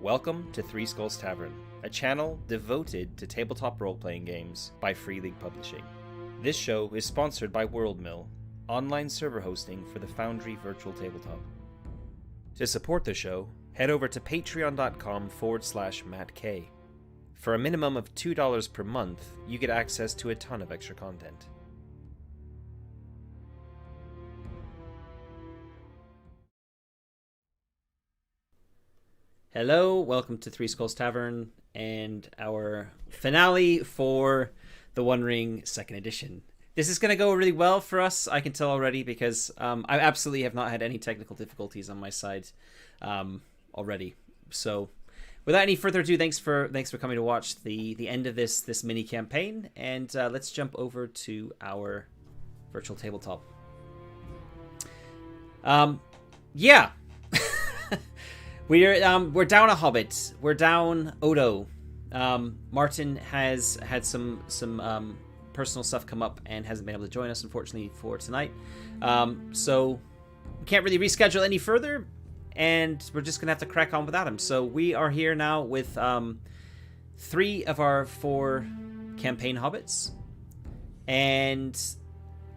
Welcome to Three Skulls Tavern, a channel devoted to tabletop role-playing games by Free League Publishing. This show is sponsored by WorldMill, online server hosting for the Foundry Virtual Tabletop. To support the show, head over to patreon.com/MattK. For a minimum of $2 per month, you get access to a ton of extra content. Hello, welcome to Three Skulls Tavern and our finale for the One Ring 2nd Edition. This is going to go really well for us, I can tell already, because I absolutely have not had any technical difficulties on my side already. So, without any further ado, thanks for coming to watch the end of this mini campaign, and let's jump over to our virtual tabletop. Yeah. We're down a hobbit. We're down Odo. Martin has had some personal stuff come up and hasn't been able to join us, unfortunately, for tonight. So we can't really reschedule any further, and we're just gonna have to crack on without him. So we are here now with 3 of our 4 campaign hobbits, and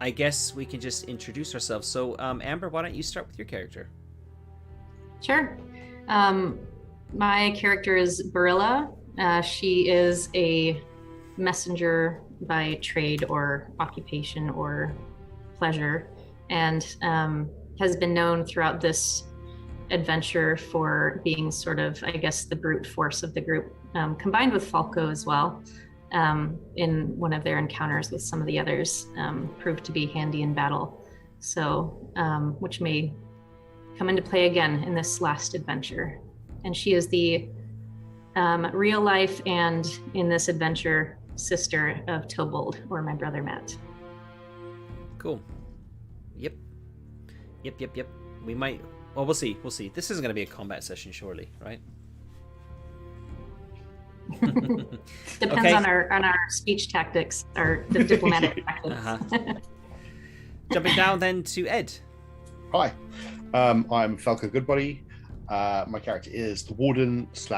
I guess we can just introduce ourselves. So Amber, why don't you start with your character? Sure. My character is Barilla. She is a messenger by trade or occupation or pleasure, and has been known throughout this adventure for being sort of, I guess, the brute force of the group, combined with Falco as well. In one of their encounters with some of the others, proved to be handy in battle. So, which may come into play again in this last adventure. And she is the real life and in this adventure sister of Tobold, or my brother Matt. Cool. Yep. We might, well, we'll see. This isn't going to be a combat session, surely, right? Depends Okay. on our speech tactics, or the diplomatic tactics. Jumping down then to Ed. Hi, I'm Falco Goodbody. My character is the Warden /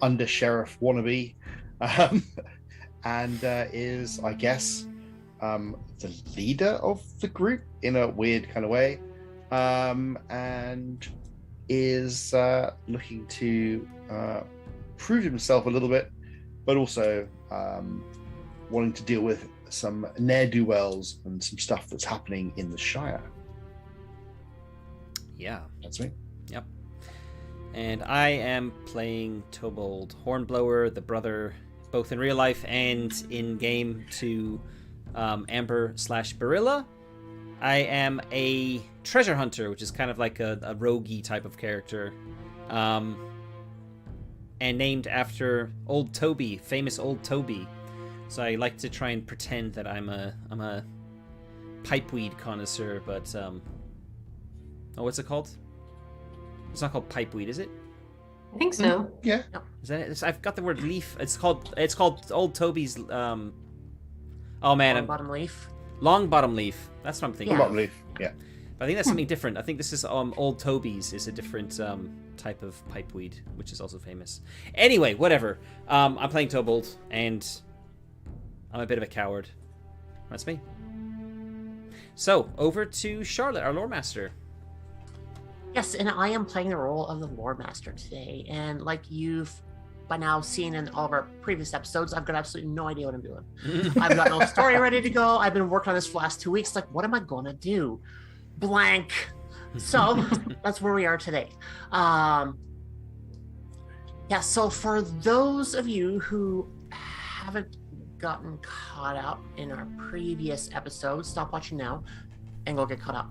Under Sheriff wannabe, and is, I guess, the leader of the group in a weird kind of way, and is looking to prove himself a little bit, but also wanting to deal with some ne'er-do-wells and some stuff that's happening in the Shire. Yeah. That's me. Yep. And I am playing Tobold Hornblower, the brother, both in real life and in game, to Amber / Barilla. I am a treasure hunter, which is kind of like a roguey type of character, and named after Old Toby, famous Old Toby. So I like to try and pretend that I'm a pipeweed connoisseur, but oh, what's it called? It's not called pipeweed, is it? I think so. Yeah. Is that it? I've got the word leaf. It's called Old Toby's. Oh man, Long bottom leaf. Long bottom leaf. That's what I'm thinking. Bottom leaf. Yeah. But I think that's something different. I think this is Old Toby's is a different type of pipeweed, which is also famous. Anyway, whatever. I'm playing Tobold, and I'm a bit of a coward. That's me. So over to Charlotte, our lore master. Yes, and I am playing the role of the Lore Master today. And like you've by now seen in all of our previous episodes, I've got absolutely no idea what I'm doing. I've got no story ready to go. I've been working on this for the last 2 weeks. Like, what am I going to do? Blank. So that's where we are today. Yeah, so for those of you who haven't gotten caught up in our previous episodes, stop watching now and go get caught up.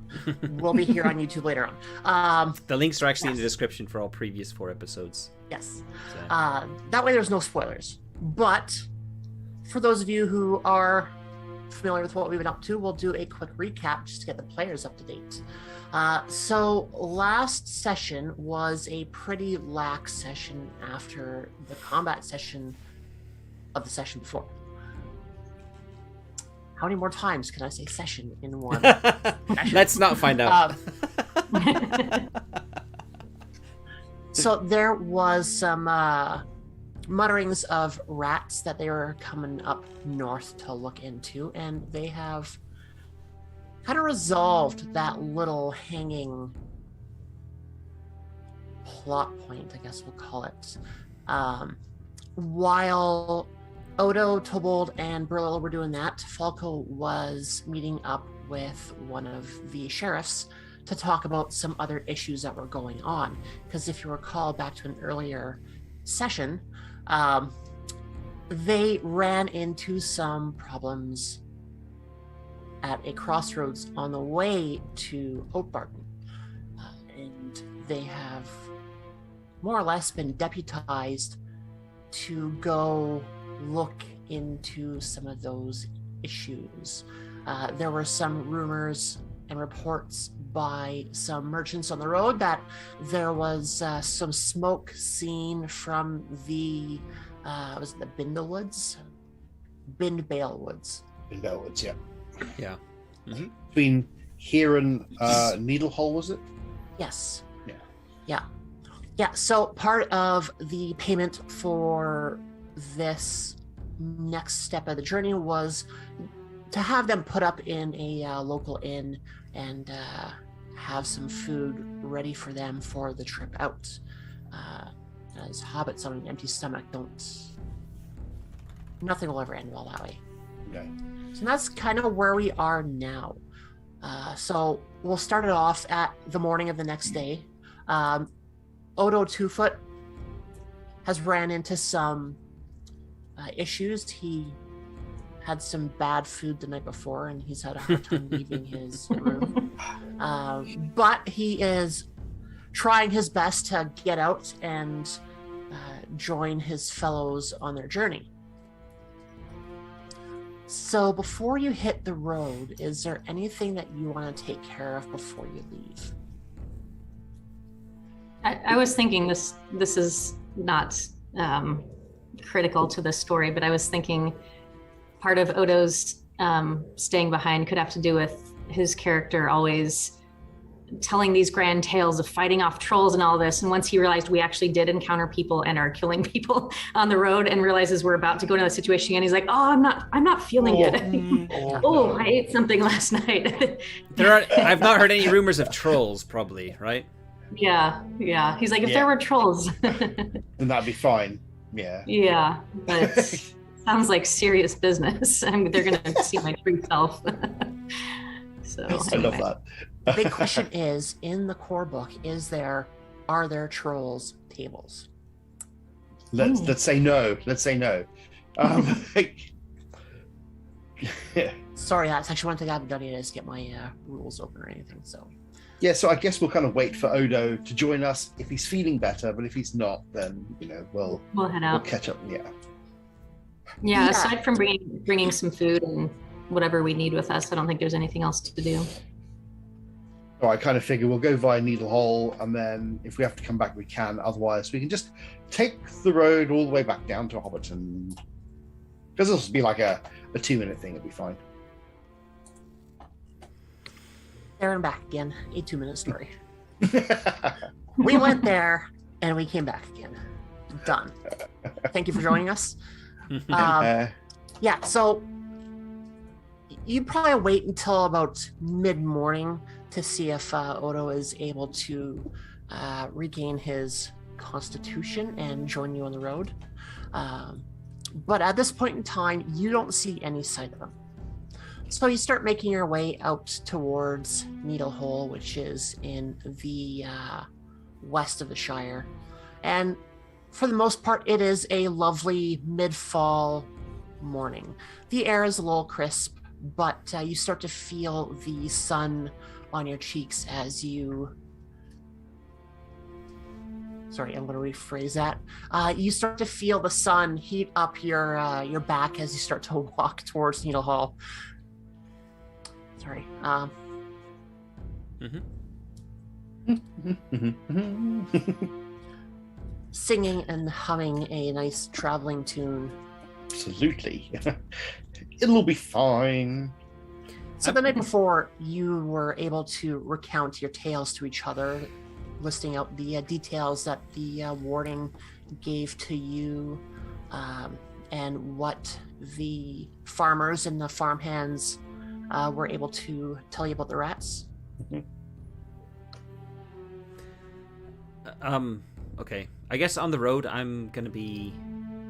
We'll be here on YouTube later on. The links are actually in the description for all previous 4 episodes. Yes. So. That way there's no spoilers. But for those of you who are familiar with what we've been up to, we'll do a quick recap just to get the players up to date. So last session was a pretty lax session after the combat session of the session before. How many more times can I say session in one session? Let's not find out. So there was some mutterings of rats that they were coming up north to look into, and they have kind of resolved that little hanging plot point, I guess we'll call it. While Odo, Tobold, and Burl were doing that, Falco was meeting up with one of the sheriffs to talk about some other issues that were going on. Because if you recall back to an earlier session, they ran into some problems at a crossroads on the way to Oakbarton. And they have more or less been deputized to go look into some of those issues. There were some rumors and reports by some merchants on the road that there was some smoke seen from the was it the Bindale Woods? Bindale Woods. Bindale Woods, yeah. Yeah. Mm-hmm. Between here and Needlehole, was it? Yes. Yeah. Yeah. Yeah. So part of the payment for this next step of the journey was to have them put up in a local inn and have some food ready for them for the trip out. As hobbits on an empty stomach nothing will ever end well that way. Okay. So that's kind of where we are now. So we'll start it off at the morning of the next day. Odo Twofoot has ran into some issues. He had some bad food the night before, and he's had a hard time leaving his room. But he is trying his best to get out and join his fellows on their journey. So before you hit the road, is there anything that you want to take care of before you leave? I was thinking this is not critical to the story, but I was thinking part of Odo's staying behind could have to do with his character always telling these grand tales of fighting off trolls and all this. And once he realized we actually did encounter people and are killing people on the road and realizes we're about to go into that situation again, he's like, oh, I'm not feeling good. I ate something last night. I've not heard any rumors of trolls, probably, right? Yeah. He's like, if there were trolls. Then that'd be fine. Yeah. Yeah, but sounds like serious business. They're going to see my true self. So I love that. The big question is, in the core book, are there trolls tables? Let's say no. Sorry, that's actually one thing I haven't done yet is get my rules open or anything. So yeah, so I guess we'll kind of wait for Odo to join us if he's feeling better, but if he's not, then we'll head out. We'll catch up. Yeah. Aside from bringing some food and whatever we need with us, I don't think there's anything else to do. So I kind of figure we'll go via Needlehole, and then if we have to come back, we can. Otherwise, we can just take the road all the way back down to Hobbiton. Because this will be like a 2-minute thing. It'll be fine. There and back again. A 2-minute story. We went there and we came back again. Done. Thank you for joining us. So you probably wait until about mid-morning to see if Odo is able to regain his constitution and join you on the road. But at this point in time, you don't see any sight of him. So you start making your way out towards Needlehole, which is in the west of the Shire. And for the most part, it is a lovely mid-fall morning. The air is a little crisp, but you start to feel the sun on your cheeks as you... Sorry, I'm going to rephrase that. You start to feel the sun heat up your back as you start to walk towards Needlehole. Sorry. Singing and humming a nice traveling tune. Absolutely. It'll be fine. So the night before, you were able to recount your tales to each other. listing out the details that the warden gave to you, and what the farmers and the farmhands were able to tell you about the rats. Okay. I guess on the road, I'm gonna be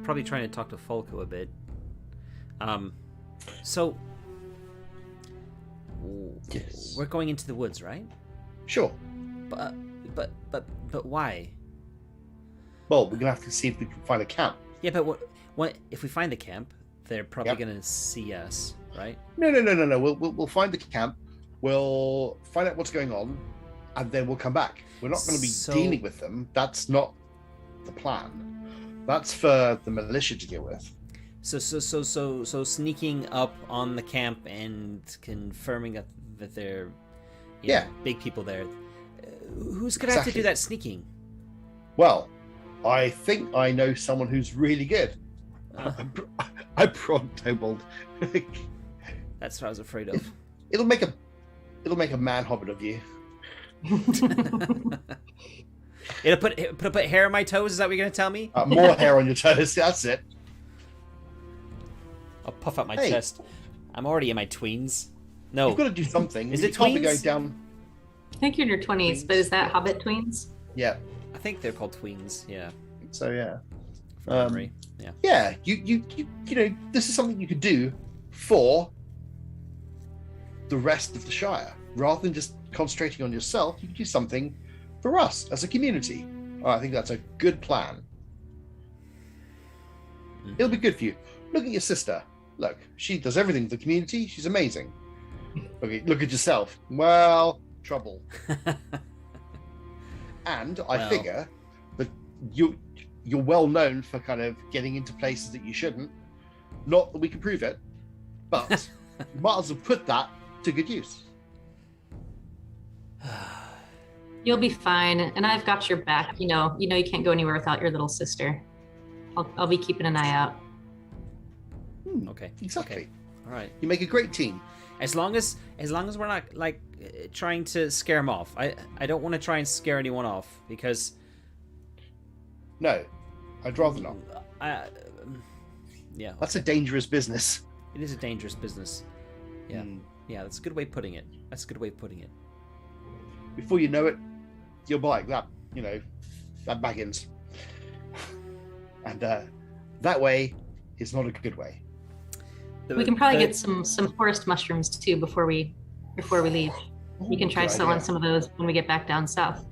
probably trying to talk to Falco a bit. So Yes. we're going into the woods, right? Sure. But why? Well, we're gonna have to see if we can find a camp. Yeah, but what if we find the camp? They're probably Yep. gonna see us, right? No. We'll find the camp. We'll find out what's going on, and then we'll come back. We're not going to be dealing with them. That's not the plan. That's for the militia to deal with. So sneaking up on the camp and confirming that they're big people there. Who's gonna have to do Exactly. that sneaking? Well, I think I know someone who's really good. I brought Tobold. That's what I was afraid of. It'll make a man hobbit of you. It'll put hair on my toes. Is that what you're gonna tell me? More hair on your toes. That's it. I'll puff up my Hey. chest. I'm already in my tweens. No, You've got to do something. Is You it can't be tweens? going down. I think you're in your 20s, but is that Hobbit tweens? Yeah. I think they're called tweens. Yeah, So yeah. from memory. Yeah. Yeah. You know, this is something you could do for the rest of the Shire, rather than just concentrating on yourself. You could do something for us as a community. I think that's a good plan. It'll be good for you. Look at your sister. Look, she does everything for the community. She's amazing. Look at yourself. Well, trouble. And I Well. figure that you're well known for kind of getting into places that you shouldn't. Not that we can prove it, but you might as well put that to good use. You'll be fine, and I've got your back. You know you can't go anywhere without your little sister. I'll be keeping an eye out. Okay. Exactly. Okay. All right. You make a great team. As long as we're not like trying to scare them off. I don't want to try and scare anyone off because No, I'd rather not. Yeah. That's a dangerous business. It is a dangerous business. Yeah. Mm. Yeah, that's a good way of putting it. Before you know it, you'll be like that, that Baggins. And that way is not a good way. We can probably get some forest mushrooms too before we leave. You can try Good selling idea. some of those when we get back down south.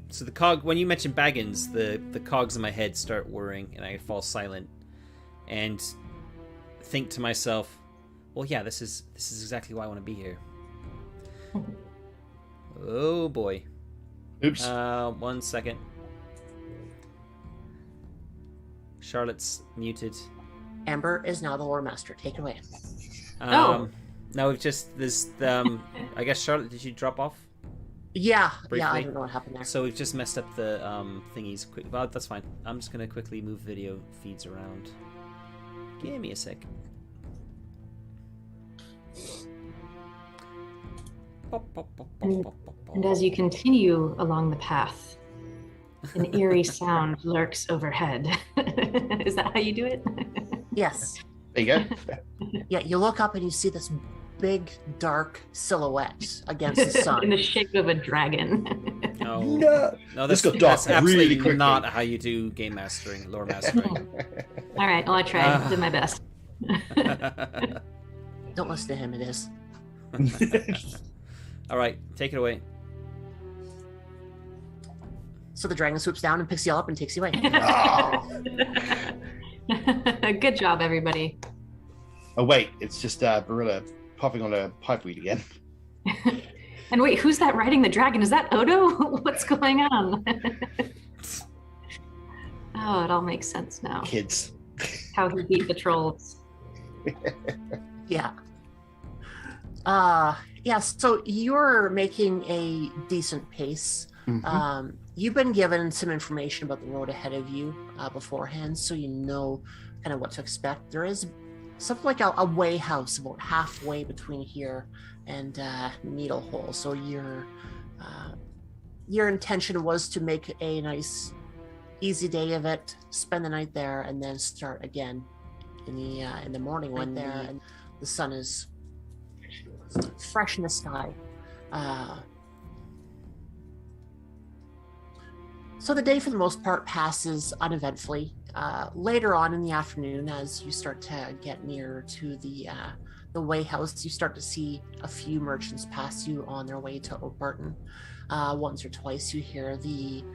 So when you mention Baggins, the cogs in my head start whirring and I fall silent and think to myself, well, yeah, this is exactly why I want to be here. Oh boy. Oops. 1 second. Charlotte's muted. Amber is now the lore master. Take it away. Oh. No, we've just this. I guess Charlotte, did you drop off? Yeah, Briefly. I don't know what happened there. So we've just messed up the thingies. Quick, well, that's fine. I'm just gonna quickly move video feeds around. Give me a sec. And as you continue along the path, an eerie sound lurks overhead. Is that how you do it? Yes. There you go. Yeah, you look up and you see this big, dark silhouette against the sun. In the shape of a dragon. No, No. no, This that's, got dark that's absolutely really quickly. not how you do game mastering, lore mastering. All right, well, I tried. Did my best. Don't listen to him, it is. All right, take it away. So the dragon swoops down and picks you up and takes you away. Good job, everybody. Oh wait, it's just Barilla popping on a pipeweed again. And wait, who's that riding the dragon? Is that Odo? What's going on? Oh, it all makes sense now. Kids. How he beat the trolls. Yeah. Yeah, so you're making a decent pace. Mhm. You've been given some information about the road ahead of you beforehand, so you know kind of what to expect. There is something like a way house about halfway between here and Needle Hole, so you're your intention was to make a nice, easy day of it, spend the night there, and then start again in the morning when the sun is fresh in the sky. So the day, for the most part, passes uneventfully. Later on in the afternoon, as you start to get nearer to the Way House, you start to see a few merchants pass you on their way to Oakbarton. Once or twice, you hear the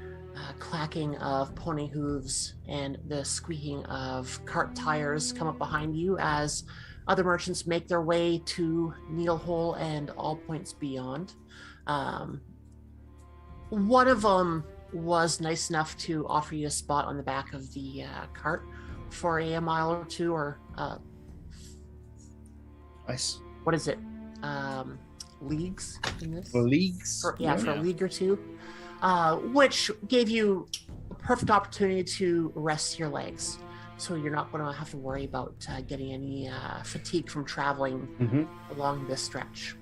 clacking of pony hooves and the squeaking of cart tires come up behind you as other merchants make their way to Needlehole and all points beyond. One of them was nice enough to offer you a spot on the back of the cart for a mile or two, or Nice. what is it? Leagues in this? For leagues? For a league or two, which gave you a perfect opportunity to rest your legs. So you're not going to have to worry about getting any fatigue from traveling along this stretch.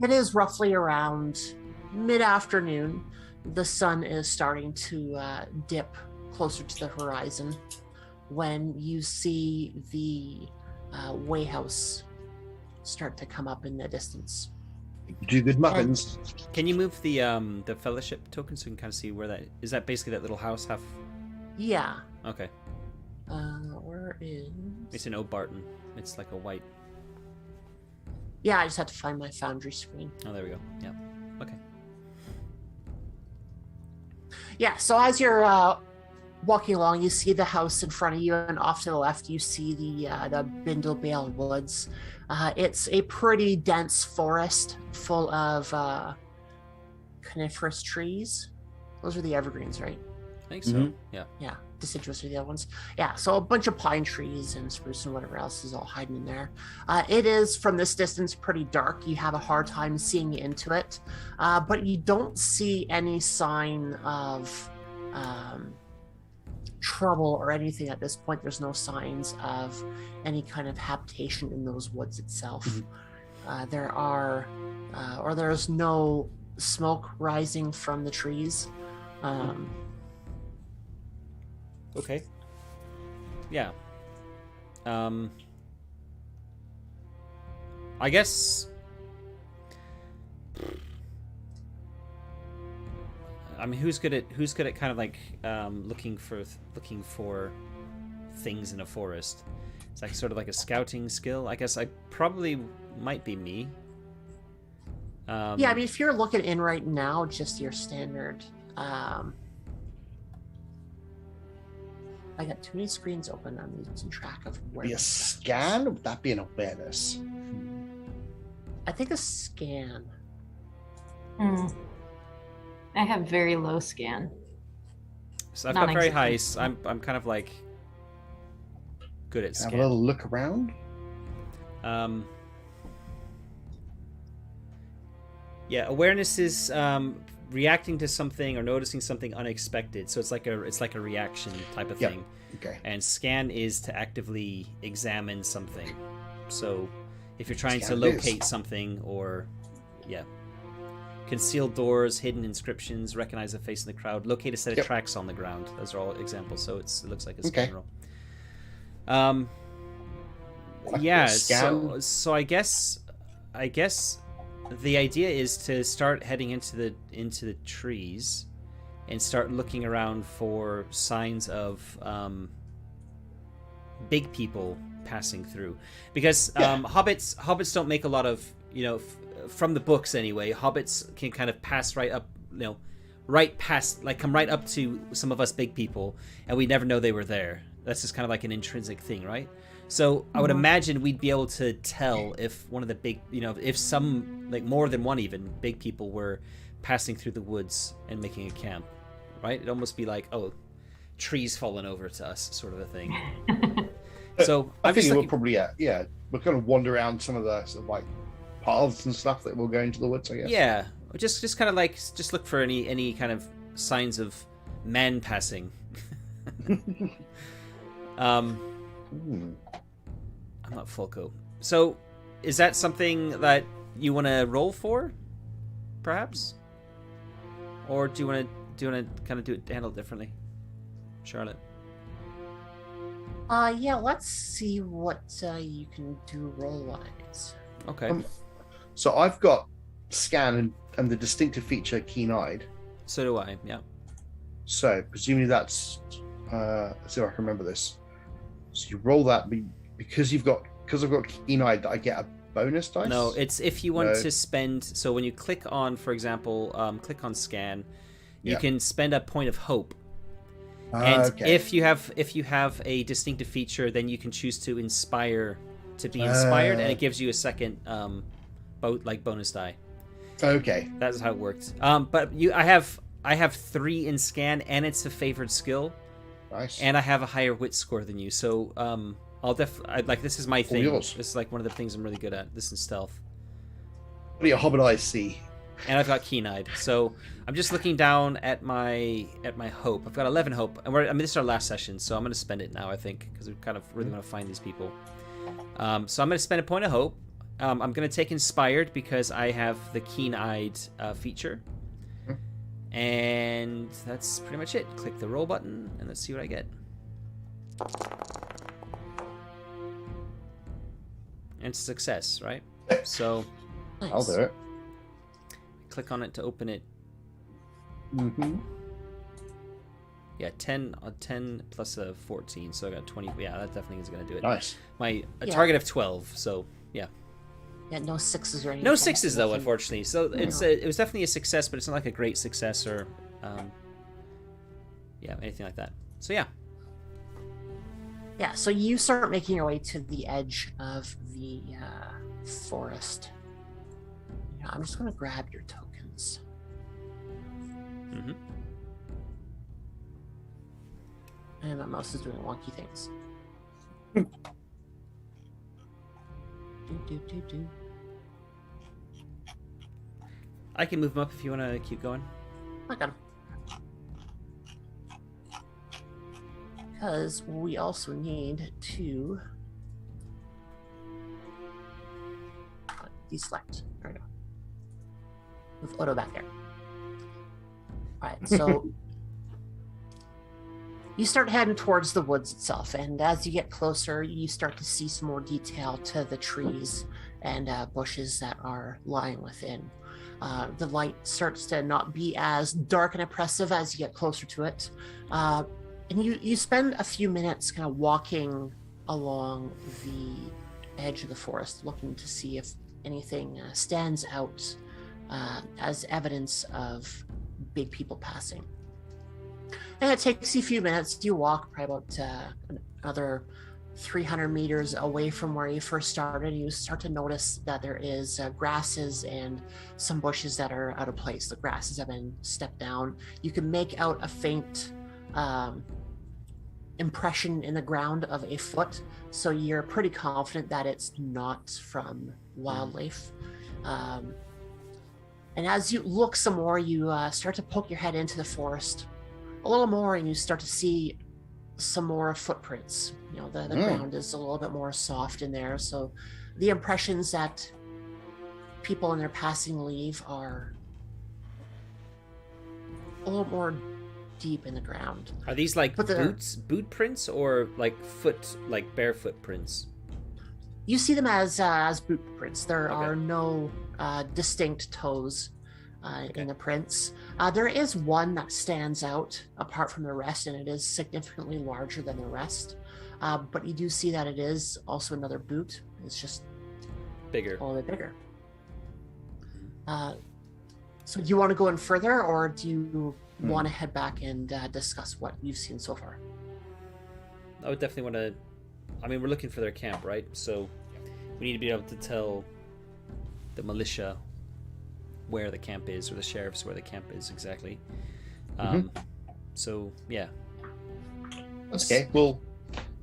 It is roughly around mid-afternoon. The sun is starting to dip closer to the horizon when you see the Way House start to come up in the distance. Do good muffins. Can you move the fellowship token so we can kind of see where that is? That basically that little house half? Yeah. Okay. Where is? It's in Oakbarton. It's like a white. Yeah, I just had to find my Foundry screen. Oh, there we go. Yeah. Okay. Yeah. So as you're walking along, you see the house in front of you, and off to the left, you see the Bindlebale Woods. It's a pretty dense forest full of coniferous trees. Those are the evergreens, right? I think so. Yeah. Yeah, deciduous are the other ones. Yeah, so a bunch of pine trees and spruce and whatever else is all hiding in there. It is, from this distance, pretty dark. You have a hard time seeing into it, but you don't see any sign of trouble or anything at this point. There's no signs of any kind of habitation in those woods itself. There's no smoke rising from the trees. Okay. Yeah. I guess. I mean, who's good at kind of like looking for things in a forest? It's like sort of like a scouting skill. I guess I probably might be me. Yeah, I mean, if you're looking in right now, just your standard. I got too many screens open. I'm losing track of where. Be a scan? Would that be an awareness? I think a scan. I have very low scan. So I've got very high. I'm kind of like good at scan. Have a little look around. Yeah, awareness is reacting to something or noticing something unexpected. So it's like a reaction type of thing. Okay. And scan is to actively examine something. So if you're trying to locate something, or concealed doors, hidden inscriptions, recognize a face in the crowd, locate a set of tracks on the ground. Those are all examples. So it looks like a scan roll. So I guess the idea is to start heading into the trees and start looking around for signs of big people passing through, because hobbits don't make a lot of, from the books anyway, hobbits can kind of pass right up, right past, like come right up to some of us big people, and we never know they were there. That's just kind of like an intrinsic thing, right? So I would imagine we'd be able to tell if one of the big, if some, like more than one even, big people were passing through the woods and making a camp, right? It'd almost be like, oh, trees falling over to us, sort of a thing. So I think we'll probably, we'll kind of wander around some of the sort of like paths and stuff that will go into the woods, I guess. Yeah, just kind of like, just look for any kind of signs of man passing. I'm not Fulco. So, is that something that you want to roll for, perhaps? or do you want to kind of handle it differently, Charlotte? Yeah, let's see what you can do roll-wise. Okay. So I've got scan and the distinctive feature keen-eyed. So do I. Yeah. So presumably that's let's see if I can remember this. So you roll that because I've got keen-eyed, I get a bonus dice. No, it's if you want to spend. So when you click on, for example, click on scan, you can spend a point of hope. And if you have a distinctive feature, then you can choose to inspire to be inspired, and it gives you a second bonus die. Okay, that's how it worked. But I have 3 in scan, and it's a favored skill. Nice. And I have a higher wit score than you, so this is my thing. Yours. This is like one of the things I'm really good at. This and stealth. What do your hobbit eyes see? And I've got keen-eyed, so I'm just looking down at my hope. I've got 11 hope, and this is our last session, so I'm going to spend it now, I think, because we kind of really want to find these people. So I'm going to spend a point of hope. I'm going to take inspired because I have the keen-eyed feature, and that's pretty much it. Click the roll button, and let's see what I get. And success, right? So Nice. I'll do it. Click on it to open it. Yeah, 10 plus a 14, so I got 20. Yeah, that definitely is going to do it. Nice. A target of 12, so yeah. Yeah, no 6s or anything. No 6s though, unfortunately. So it was definitely a success, but it's not like a great success or anything like that. So yeah. Yeah, so you start making your way to the edge of the forest. Yeah, I'm just going to grab your tokens. Mm-hmm. And my mouse is doing wonky things. do. I can move them up if you want to keep going. I got 'em. Because we also need to deselect. There we go. Move Odo back there. Alright, so you start heading towards the woods itself, and as you get closer, you start to see some more detail to the trees and bushes that are lying within. The light starts to not be as dark and oppressive as you get closer to it. And you spend a few minutes kind of walking along the edge of the forest, looking to see if anything stands out as evidence of big people passing. And it takes you a few minutes. You walk probably about another 300 meters away from where you first started. You start to notice that there is grasses and some bushes that are out of place. The grasses have been stepped down. You can make out a faint impression in the ground of a foot, so you're pretty confident that it's not from wildlife. And as you look some more, you start to poke your head into the forest a little more, and you start to see some more footprints. You know, the ground is a little bit more soft in there, so the impressions that people in their passing leave are a little more deep in the ground. Are these like boot prints, or like barefoot prints? You see them as boot prints. There are no distinct toes in the prints. There is one that stands out apart from the rest, and it is significantly larger than the rest. But you do see that it is also another boot. It's just bigger, a little bit bigger. So do you want to go in further, or do you want to head back and discuss what you've seen so far? I would definitely want to. I mean, we're looking for their camp, right? So we need to be able to tell the militia where the camp is, or the sheriffs where the camp is exactly. So yeah. Okay, we'll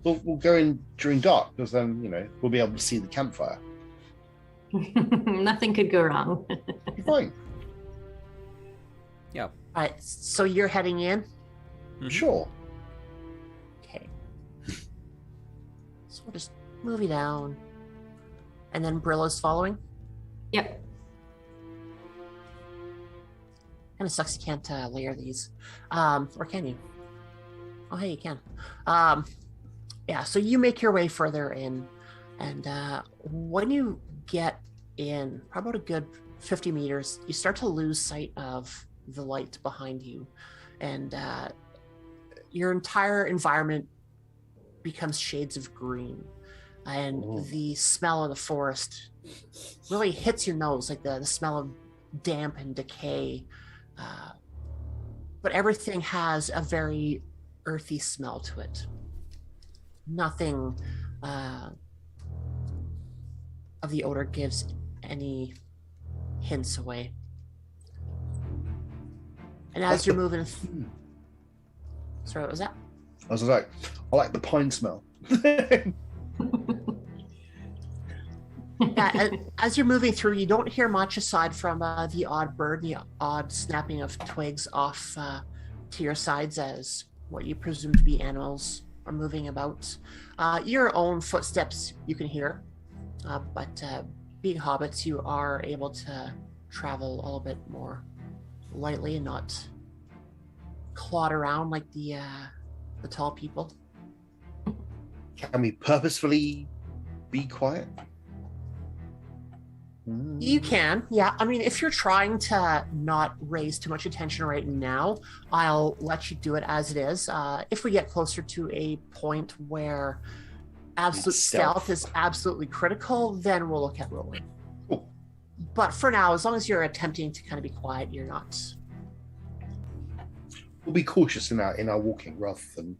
go in during dark, because then we'll be able to see the campfire. Nothing could go wrong. Fine. Yeah. All right, so you're heading in? Mm-hmm. Sure. Okay. So we'll just move you down. And then Brilla's following? Yep. Kind of sucks you can't layer these. Or can you? Oh, hey, you can. Yeah, so you make your way further in, and when you get in, probably about a good 50 meters, you start to lose sight of the light behind you, and your entire environment becomes shades of green, and the smell of the forest really hits your nose, like the smell of damp and decay. But everything has a very earthy smell to it. Nothing of the odor gives any hints away. And as you're moving, sorry, what was that? I was like, I like the pine smell. Yeah, as you're moving through, you don't hear much aside from the odd bird, the odd snapping of twigs off to your sides as what you presume to be animals are moving about. Your own footsteps you can hear, but being hobbits, you are able to travel a little bit more lightly and not clod around like the tall people. Can we purposefully be quiet? You can, yeah. I mean, if you're trying to not raise too much attention right now, I'll let you do it as it is. If we get closer to a point where absolute stealth is absolutely critical, then we'll look at rolling. Cool. But for now, as long as you're attempting to kind of be quiet, you're not. We'll be cautious in our walking rather than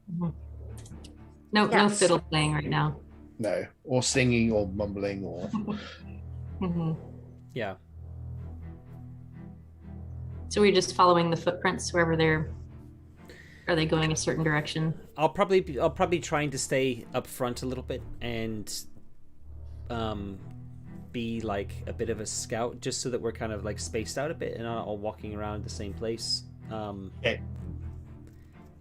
No fiddle playing right now. no, or singing or mumbling or. Yeah. So we're just following the footprints wherever they're. Are they going a certain direction? I'll probably be trying to stay up front a little bit and be like a bit of a scout, just so that we're kind of like spaced out a bit and not all walking around the same place. Okay.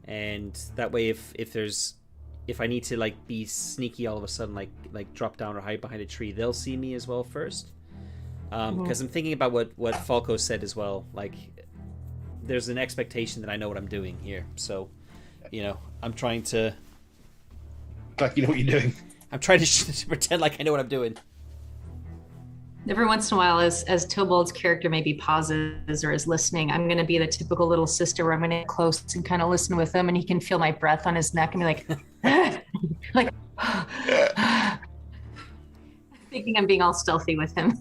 And that way, if I need to like be sneaky all of a sudden, like drop down or hide behind a tree, they'll see me as well first. Because I'm thinking about what Falco said as well. Like, there's an expectation that I know what I'm doing here. So, I'm trying to. Like, you know what you're doing. I'm trying to pretend like I know what I'm doing. Every once in a while, as Tobald's character maybe pauses or is listening, I'm going to be the typical little sister where I'm going to get close and kind of listen with him, and he can feel my breath on his neck and be like, like, thinking I'm being all stealthy with him.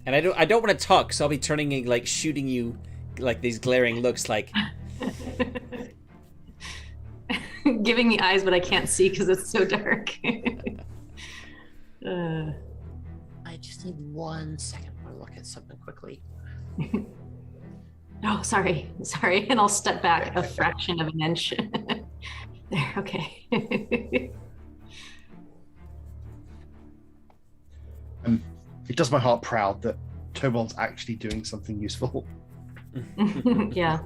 And I don't want to talk, so I'll be turning and like shooting you like these glaring looks, like giving me eyes, but I can't see because it's so dark. I just need 1 second to look at something quickly. Oh, sorry, and I'll step back a fraction of an inch. There, okay. It does my heart proud that Tobald's actually doing something useful. Yeah.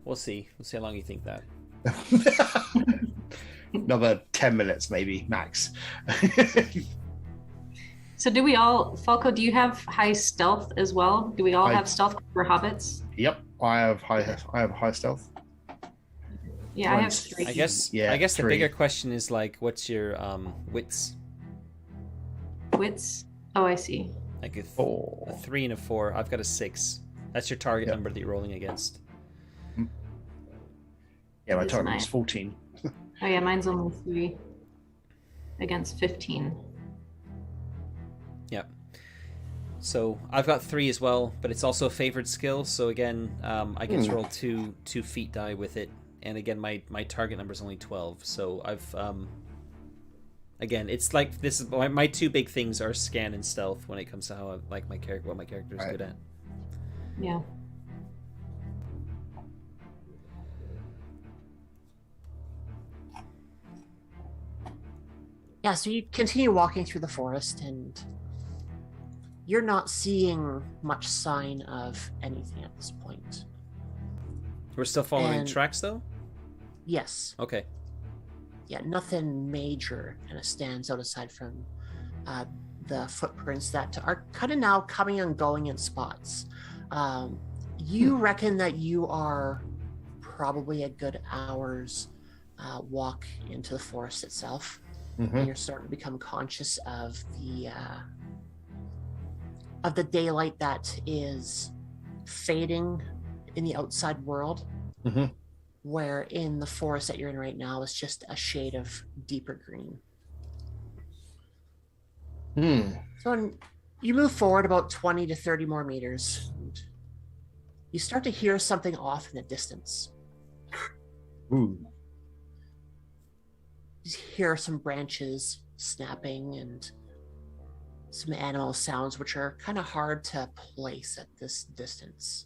We'll see how long you think that. Another 10 minutes, maybe, max. So do we all, Falco, do you have high stealth as well? Do we all have stealth for hobbits? Yep, I have high stealth. Yeah, I have 3. I guess the 3. bigger question is like, what's your wits? Wits? Oh, I see. Like a 3 and a 4. I've got a 6. That's your target number that you're rolling against. Yeah, my target is 14. Oh yeah, mine's only 3 against 15. Yep. So I've got 3 as well, but it's also a favored skill. So again, I get to roll two feat die with it, and again, my target number is only 12. So I've again, it's like this is my 2 big things are scan and stealth when it comes to how I like my character, what my character is good at. Yeah. Yeah, so you continue walking through the forest, and you're not seeing much sign of anything at this point. We're still following tracks, though? Yes. Okay. Yeah, nothing major kind of stands out aside from the footprints that are kind of now coming and going in spots. You reckon that you are probably a good hour's walk into the forest itself. And you're starting to become conscious of the daylight that is fading in the outside world, where in the forest that you're in right now is just a shade of deeper green. So you move forward about 20 to 30 more meters. And you start to hear something off in the distance. Ooh. You hear some branches snapping and some animal sounds, which are kind of hard to place at this distance.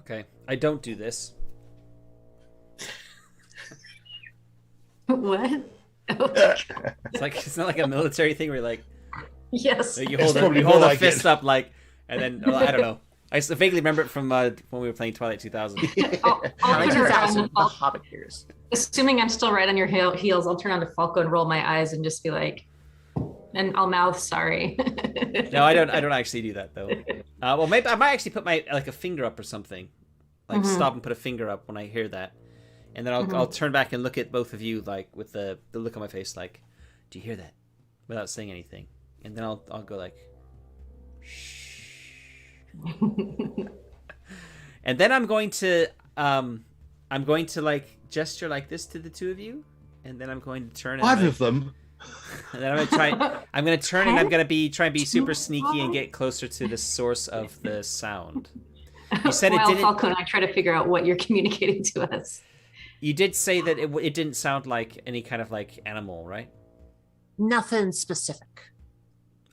Okay, I don't do this. What? It's not like a military thing where you're like, Yes. you It's hold probably a more like fist it. up like, and then I don't know. I vaguely remember it from when we were playing Twilight 2000. I'll Like turn 2000, around, the Hobbit years. assuming I'm still right on your heels, I'll turn on to Falco and roll my eyes and just be like, and I'll mouth sorry. No, I don't actually do that though. Well, maybe I might actually put my a finger up or something, like stop and put a finger up when I hear that, and then I'll turn back and look at both of you like with the look on my face like, do you hear that? Without saying anything, and then I'll go like, shh. And then I'm going to like gesture like this to the two of you, and then I'm going to turn. Five of them. And then I'm gonna turn and I'm gonna try and be super sneaky and get closer to the source of the sound. You said it didn't. Falco and I try to figure out what you're communicating to us. You did say that it didn't sound like any kind of like animal, right? Nothing specific.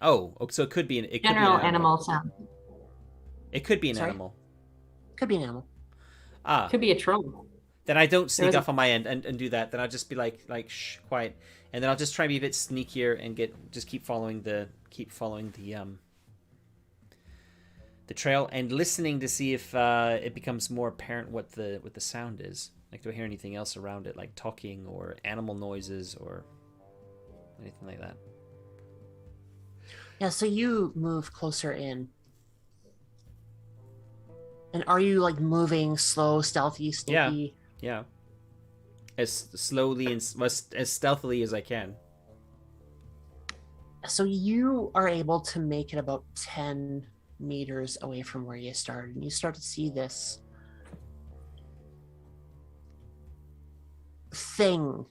Oh, so it could be an General animal sound. It could be an Sorry? animal. Could be an animal. Ah, Could be a troll. then I don't sneak There was off on my end and do that. Then I'll just be like shh, quiet, and then I'll just try and be a bit sneakier and keep following the trail and listening to see if it becomes more apparent what the sound is. Like, do I hear anything else around it, like talking or animal noises or anything like that? Yeah, so you move closer in. And are you like moving slow, stealthy, sneaky? Yeah. As slowly and as stealthily as I can. So you are able to make it about 10 meters away from where you started, and you start to see this thing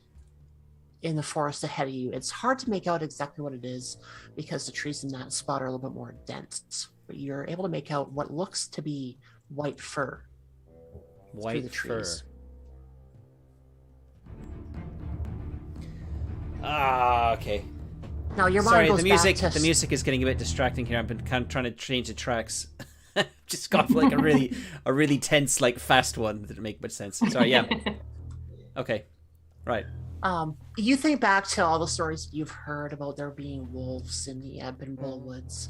in the forest ahead of you. It's hard to make out exactly what it is because the trees in that spot are a little bit more dense, but you're able to make out what looks to be white fur through the White fur. trees. Ah, okay. Now your Sorry, mind goes back to the music is getting a bit distracting here. I've been kind of trying to change the tracks. Just got like a really tense, like fast one that didn't make much sense. Sorry, yeah. Okay. Right. You think back to all the stories you've heard about there being wolves in the Ebb and Bull Woods,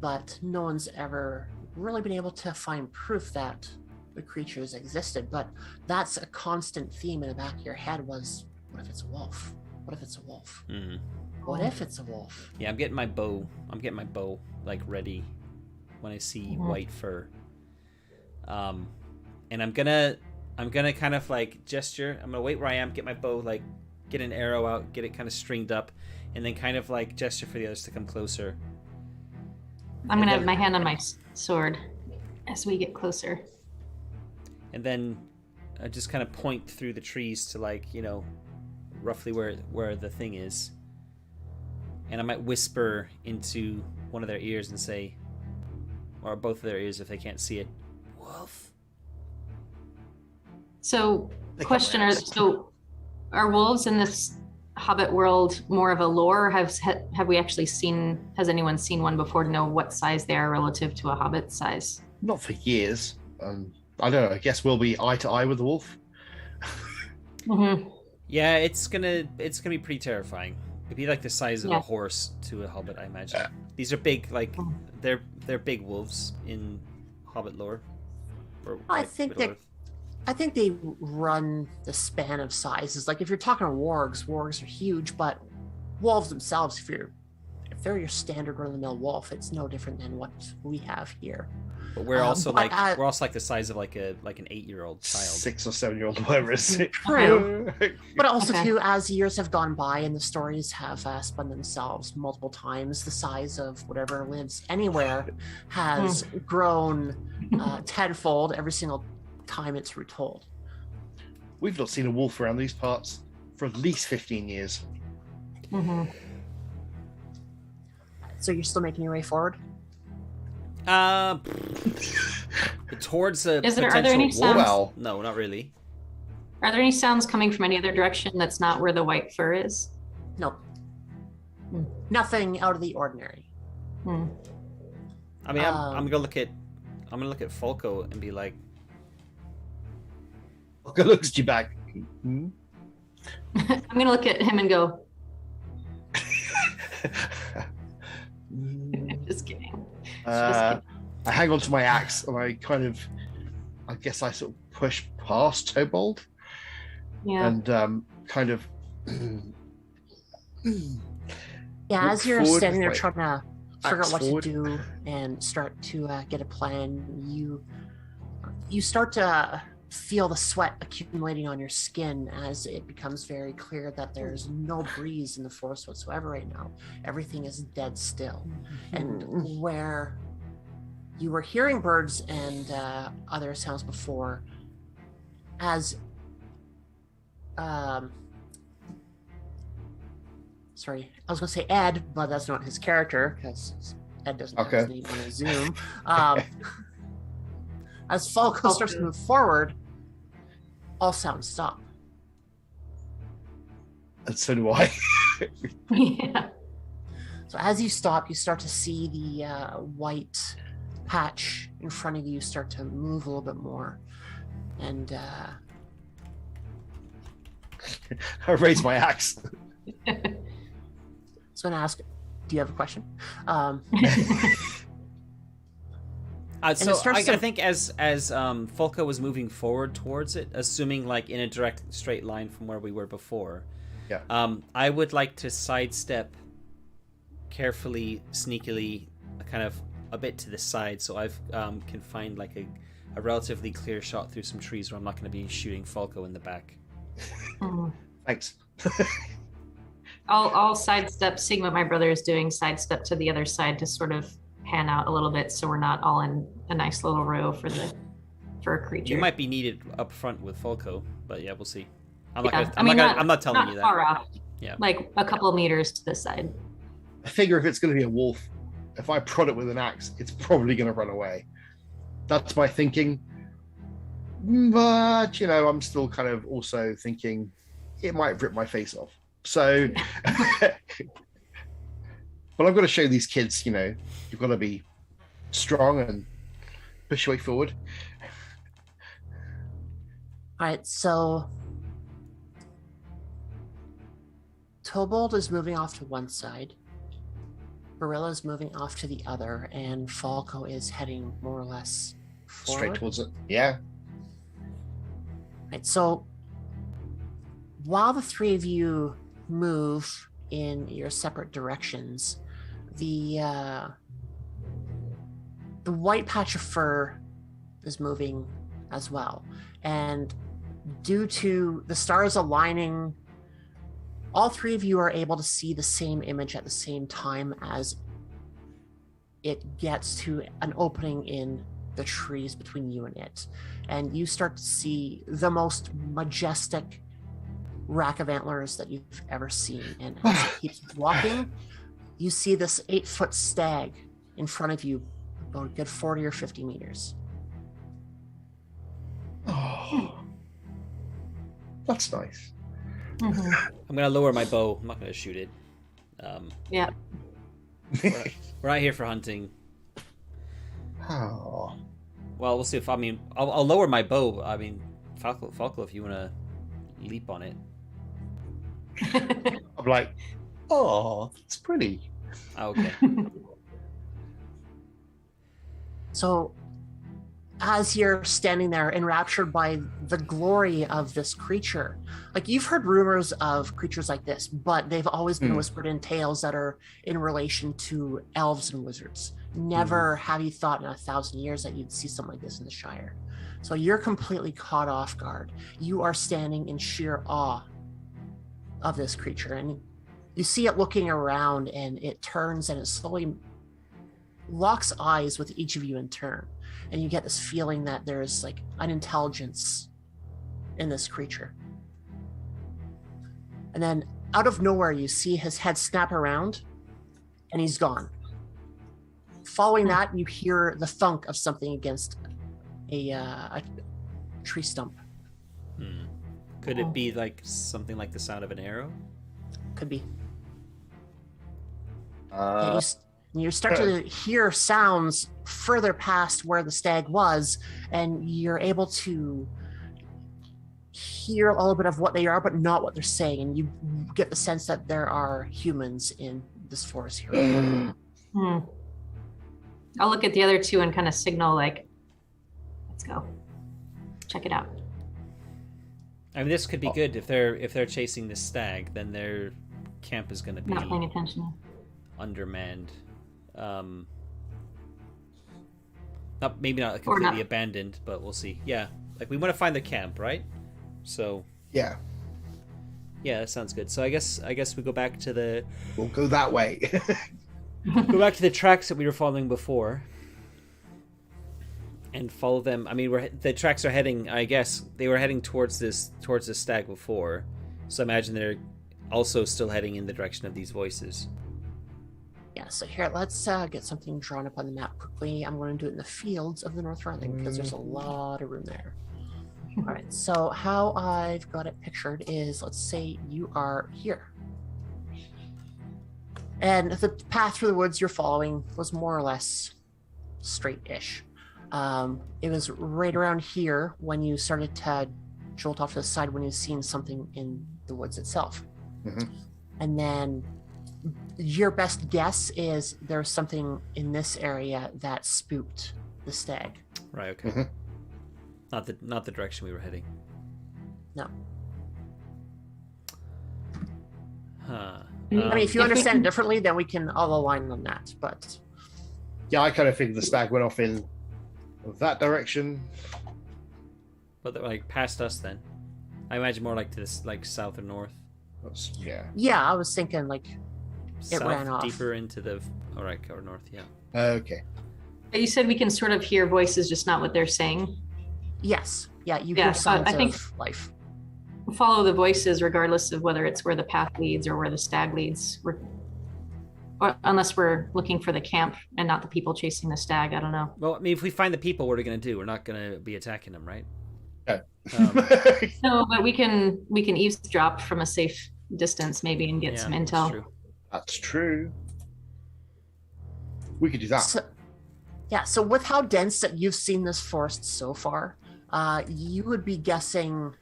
but no one's ever really been able to find proof that the creatures existed. But that's a constant theme in the back of your head was, what if it's a wolf? What if it's a wolf? Mm. What if it's a wolf? Yeah, I'm getting my bow like ready when I see white fur. And I'm gonna kind of like gesture. I'm gonna wait where I am, get my bow, like get an arrow out, get it kind of stringed up, and then kind of like gesture for the others to come closer. I'm going to have my hand on my sword as we get closer. And then I just kind of point through the trees to like, roughly where the thing is. And I might whisper into one of their ears and say, or both of their ears if they can't see it, wolf. So, question: are wolves in this Hobbit world more of a lore? Have we actually seen? Has anyone seen one before to know what size they are relative to a Hobbit size? Not for years. I don't know. I guess we'll be eye to eye with the wolf. Mm-hmm. Yeah, it's gonna be pretty terrifying. It'd be like the size of a horse to a Hobbit, I imagine. These are big, like they're big wolves in Hobbit lore. I think they run the span of sizes. Like if you're talking wargs are huge, but wolves themselves, if they're your standard run-of-the-mill wolf, it's no different than what we have here. But we're also we're also like the size of like an 8-year-old child, 6 or 7 year old, whatever it is. True. But also too, as years have gone by and the stories have spun themselves multiple times, the size of whatever lives anywhere has grown tenfold every single time it's retold. We've not seen a wolf around these parts for at least 15 years. Mm-hmm. So you're still making your way forward? Towards a Are there potential any wolf? sounds? Well, No, not really. Are there any sounds coming from any other direction that's not where the white fur is? No. Hmm. Nothing out of the ordinary. Hmm. I mean, I'm gonna look at Falco and be like, Falco looks at you back. I'm gonna look at him and go, just kidding. I hang on to my axe and I guess I sort of push past Tobold Yeah. and kind of Yeah, Look as you're forward standing there with, trying to figure axe out what forward. to do and start to get a plan, you start to feel the sweat accumulating on your skin as it becomes very clear that there's no breeze in the forest whatsoever right now. Everything is dead still. And where you were hearing birds and other sounds before, as sorry, I was going to say Ed, but that's not his character because Ed doesn't have his name on his Zoom. As Falco starts to move forward, all sounds stop. and so do I. Yeah. So as you stop, you start to see the white patch in front of you start to move a little bit more. And I raise my axe. I was going to ask, do you have a question? So it starts I to- think as Falco was moving forward towards it, assuming like in a direct straight line from where we were before, I would like to sidestep carefully, sneakily, kind of a bit to the side, so I can find like a relatively clear shot through some trees where I'm not going to be shooting Falco in the back. Thanks. I'll sidestep, seeing what my brother is doing, sidestep to the other side to sort of pan out a little bit so we're not all in a nice little row for a creature. You might be needed up front with Falco, but yeah, we'll see. I'm Yeah, not telling you that. Far off. Yeah. Like a couple of meters to this side. I figure if it's going to be a wolf, if I prod it with an axe, it's probably going to run away. That's my thinking. But, I'm still kind of also thinking it might rip my face off. So, but I've got to show these kids, you've got to be strong and push your way forward. All right, so Tobold is moving off to one side, Barilla is moving off to the other, and Falco is heading more or less forward. Straight towards it. Yeah. Right, so while the three of you move in your separate directions, the white patch of fur is moving as well. And due to the stars aligning, all three of you are able to see the same image at the same time as it gets to an opening in the trees between you and it. And you start to see the most majestic rack of antlers that you've ever seen. And as it keeps walking, you see this 8-foot stag in front of you, about a good 40 or 50 meters. Oh, that's nice. Mhm. I'm gonna lower my bow. I'm not gonna shoot it. Yeah. We're not here for hunting. Oh. Well, we'll see if I'll lower my bow. I mean, Falco, if you want to leap on it. I'm like, oh, that's pretty. Oh, okay. So as you're standing there enraptured by the glory of this creature, like you've heard rumors of creatures like this, but they've always been whispered in tales that are in relation to elves and wizards. Never have you thought in 1,000 years that you'd see something like this in the Shire. So you're completely caught off guard. You are standing in sheer awe of this creature, and you see it looking around, and it turns and it slowly locks eyes with each of you in turn. And you get this feeling that there's like an intelligence in this creature. And then out of nowhere, you see his head snap around and he's gone. Following that, you hear the thunk of something against a tree stump. Could it be like something like the sound of an arrow? Could be. You start to hear sounds further past where the stag was, and you're able to hear a little bit of what they are, but not what they're saying. And you get the sense that there are humans in this forest here. I'll look at the other two and kind of signal like, let's go. Check it out. I mean, this could be good if they're chasing this stag. Then their camp is going to be not paying attention. Undermanned. Maybe not completely abandoned, but we'll see. Yeah, like we want to find the camp, right? So yeah, that sounds good. So I guess we go back to we'll go that way. Go back to the tracks that we were following before, and follow them. I mean, the tracks are heading. I guess they were heading towards this stag before, so imagine they're also still heading in the direction of these voices. Yeah, so here, let's get something drawn up on the map quickly. I'm going to do it in the fields of the North Running because there's a lot of room there. All right, so how I've got it pictured is, let's say you are here. And the path through the woods you're following was more or less straight-ish. It was right around here when you started to jolt off to the side when you seen something in the woods itself. And then your best guess is there's something in this area that spooked the stag. Right, okay. Not the direction we were heading. No. Huh. I mean, if you understand it differently, then we can all align on that, but... Yeah, I kind of figured the stag went off in that direction. But they're like past us then. I imagine more like to this, like south or north. Yeah, I was thinking like it South, ran off. Deeper into the... Alright, or north, yeah. Okay. You said we can sort of hear voices, just not what they're saying. Yes. Yeah, you hear sounds of life. Follow the voices regardless of whether it's where the path leads or where the stag leads. Or unless we're looking for the camp and not the people chasing the stag. I don't know. Well, I mean, if we find the people, what are we going to do? We're not going to be attacking them, right? No, but we can eavesdrop from a safe distance maybe and get some intel. That's true. We could do that. So with how dense that you've seen this forest so far, you would be guessing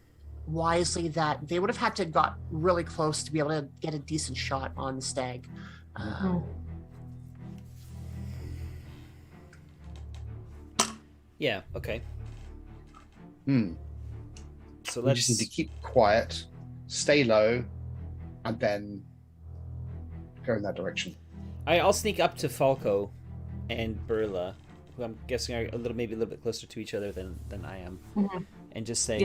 wisely that they would have had to got really close to be able to get a decent shot on the stag. Yeah, okay. So we just need to keep quiet, stay low, and then go in that direction. I'll sneak up to Falco and Burla, who I'm guessing are maybe a little bit closer to each other than I am, and just say,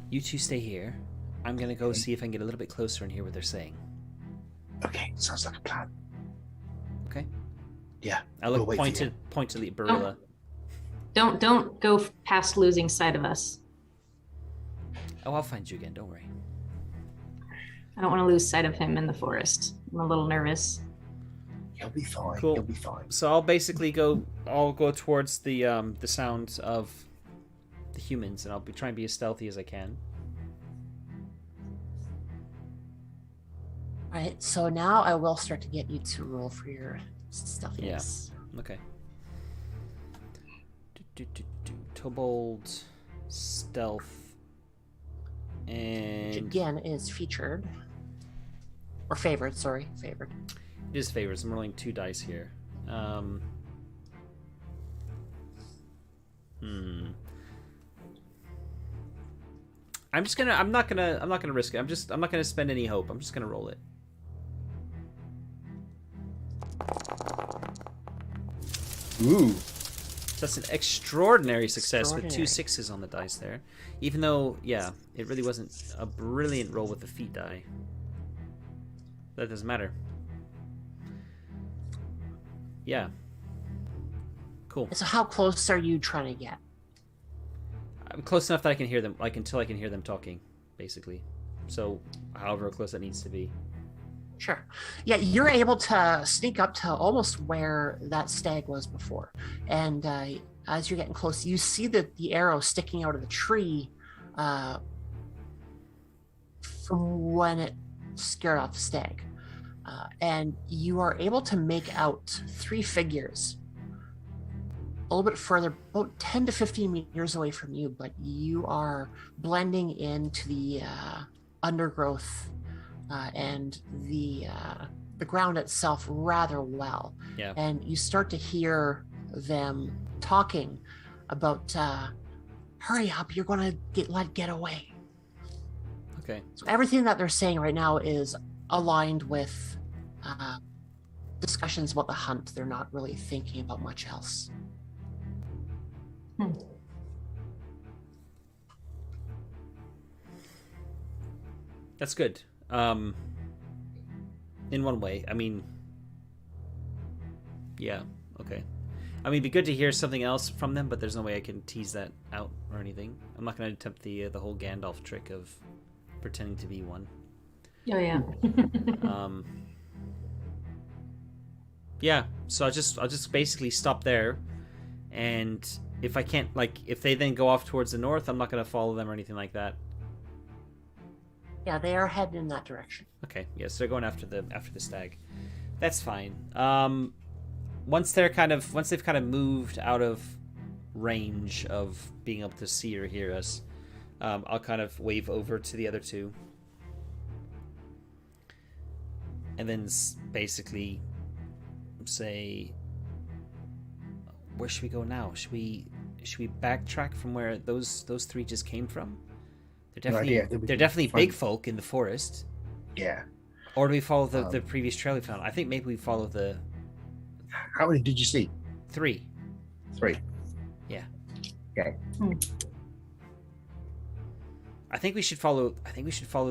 you two stay here. I'm gonna go see if I can get a little bit closer and hear what they're saying. Okay, sounds like a plan. Okay. Yeah. I look pointedly at Burla. Don't go past losing sight of us. Oh, I'll find you again. Don't worry. I don't want to lose sight of him in the forest. I'm a little nervous. He'll be fine. Cool. He'll be fine. So I'll basically go towards the sound of the humans, and I'll be trying to be as stealthy as I can. All right. So now I will start to get you to roll for your stealthiness. Yeah. Okay. Tobold, stealth, and which again is featured or favored. Sorry, favored. It is favorites. I'm rolling 2 dice here. I'm not gonna risk it. I'm not gonna spend any hope. I'm just gonna roll it. Ooh. So that's an extraordinary success with 2 6s on the dice there. Even though, yeah, it really wasn't a brilliant roll with the feat die. That doesn't matter. Yeah. Cool. So how close are you trying to get? I'm close enough that I can hear them, until I can hear them talking, basically. So, however close that needs to be. Sure. Yeah, you're able to sneak up to almost where that stag was before. And as you're getting close, you see that the arrow sticking out of the tree from when it scared off the stag. And you are able to make out 3 figures a little bit further, about 10 to 15 meters away from you, but you are blending into the undergrowth and the ground itself rather well. Yeah. And you start to hear them talking about, hurry up, you're going to get away. Okay. So everything that they're saying right now is aligned with discussions about the hunt. They're not really thinking about much else. That's good. In one way. I mean, yeah, okay. I mean, it'd be good to hear something else from them, but there's no way I can tease that out or anything. I'm not going to attempt the whole Gandalf trick of pretending to be one. Oh yeah. Yeah, so I'll just basically stop there, and if I can't, if they then go off towards the north, I'm not going to follow them or anything like that. Yeah, they are heading in that direction. Okay, yes, yeah, so they're going after the stag. That's fine. Once they've kind of moved out of range of being able to see or hear us, I'll kind of wave over to the other two, and then basically say, where should we go now? Should we backtrack from where those 3 just came from? They're definitely big folk in the forest. Yeah. Or do we follow the previous trail we found? I think maybe we follow the... How many did you see? 3. 3. Yeah. Okay. I think we should follow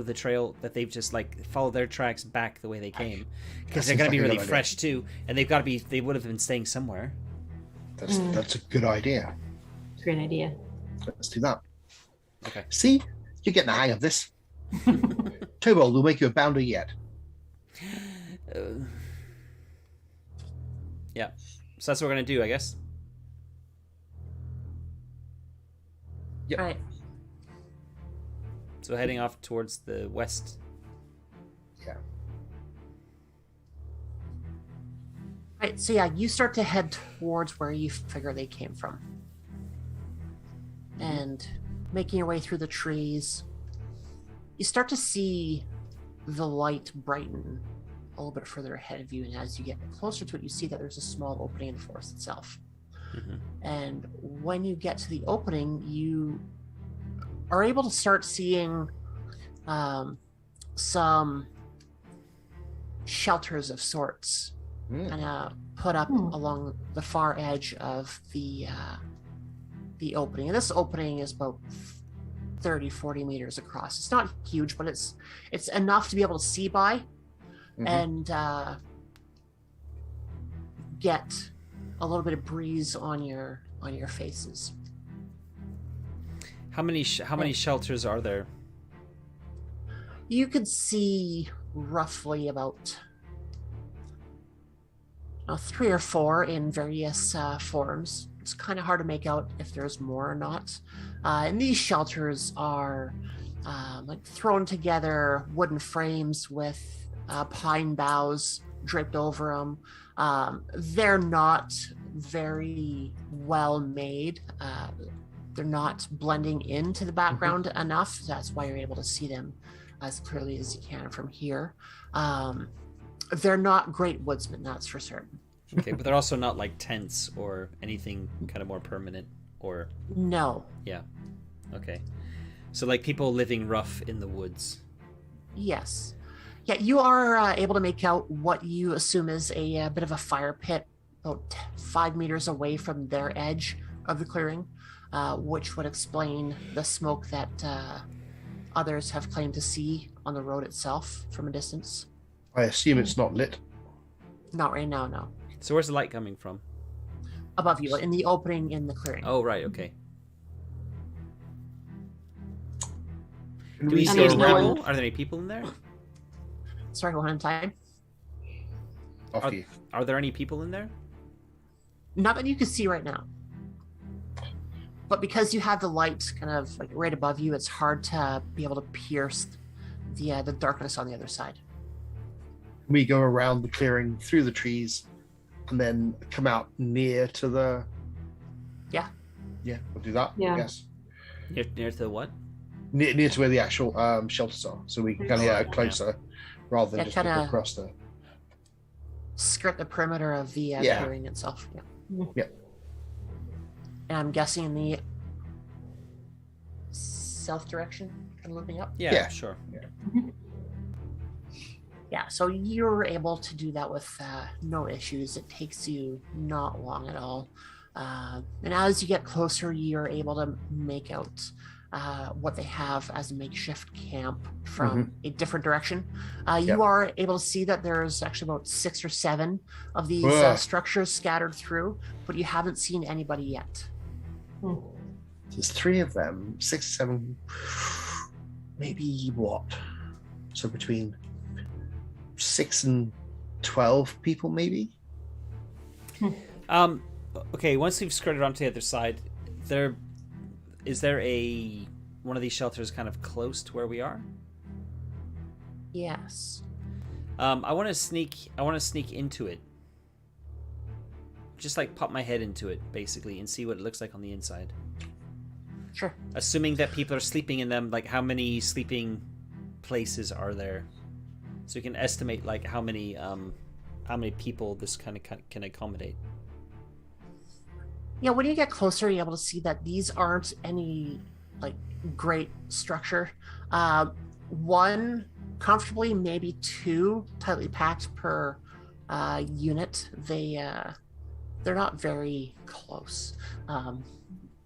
the trail that they've just follow their tracks back the way they came, because they're going to be really fresh too, and they would have been staying somewhere. That's a good idea. Great idea. Let's do that. Okay. See, you're getting the hang of this. Tobald will make you a bounder yet. Yeah. So that's what we're going to do, I guess. Yep. Right. So heading off towards the west. Yeah. Right. So yeah, you start to head towards where you figure they came from, and making your way through the trees, you start to see the light brighten a little bit further ahead of you, and as you get closer to it, you see that there's a small opening in the forest itself. Mm-hmm. And when you get to the opening, you are able to start seeing some shelters of sorts kind of put up along the far edge of the opening. And this opening is about 30-40 meters across. It's not huge, but it's enough to be able to see by and get a little bit of breeze on your faces. How many shelters are there? You could see roughly about 3 or 4 in various forms. It's kind of hard to make out if there's more or not. And these shelters are thrown together wooden frames with pine boughs draped over them. They're not very well made. They're not blending into the background enough. That's why you're able to see them as clearly as you can from here. They're not great woodsmen, that's for certain. Okay, but they're also not like tents or anything kind of more permanent. or No. yeah, okay. So like people living rough in the woods. Yes. Yeah, you are able to make out what you assume is a bit of a fire pit about 5 meters away from their edge of the clearing, which would explain the smoke that others have claimed to see on the road itself from a distance. I assume it's not lit. Not right now, no. So where's the light coming from? Above you, in the opening in the clearing. Oh, right, okay. Can Do we see go any around people? Are there any people in there? Sorry, one at a time. off you? Are there any people in there? Not that you can see right now. But because you have the light kind of like right above you, it's hard to be able to pierce the darkness on the other side. We go around the clearing, through the trees, and then come out near to the... Yeah. Yeah, we'll do that, Yeah. I guess. Near to what? Near to where the actual shelters are, so we can kind of get closer, rather than Yeah, just kinda- go across the... Skirt the perimeter of the Yeah. clearing itself. Yeah. Yep. And I'm guessing in the south direction, kind of looking up. Yeah, Yeah. sure. Yeah, so you're able to do that with no issues. It takes you not long at all. And as you get closer, you're able to make out what they have as a makeshift camp from a different direction. You Yep. are able to see that there's actually about 6 or 7 of these Ugh. structures scattered through, but you haven't seen anybody yet. There's 3 of them, 6, 7, maybe what? So between 6 and 12 people, maybe? Okay, once we've skirted onto the other side, is there one of these shelters kind of close to where we are? Yes. I want to sneak into it. Just like pop my head into it, basically, and see what it looks like on the inside. Sure. Assuming that people are sleeping in them, like how many sleeping places are there? So we can estimate like how many people this kind of can accommodate. Yeah, when you get closer, you're able to see that these aren't any like great structure. One comfortably, maybe 2 tightly packed per unit. They're not very close.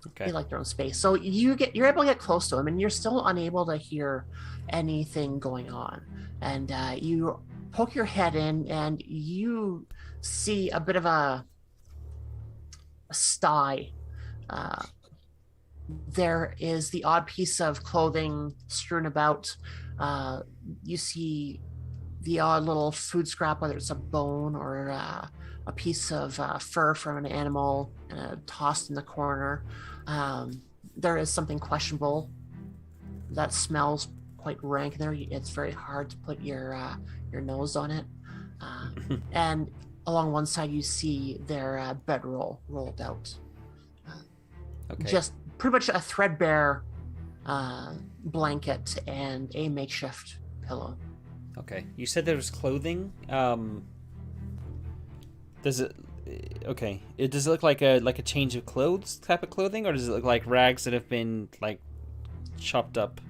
Okay. They like their own space. So you're able to get close to them, and you're still unable to hear anything going on. And you poke your head in, and you see a bit of a sty. There is the odd piece of clothing strewn about. You see the odd little food scrap, whether it's a bone or a piece of fur from an animal tossed in the corner. There is something questionable that smells quite rank there. It's very hard to put your nose on it. And along one side, you see their bedroll rolled out. Okay. Just pretty much a threadbare blanket and a makeshift pillow. Okay. You said there was clothing. Does it? Okay. Does it look like a change of clothes type of clothing, or does it look like rags that have been like chopped up?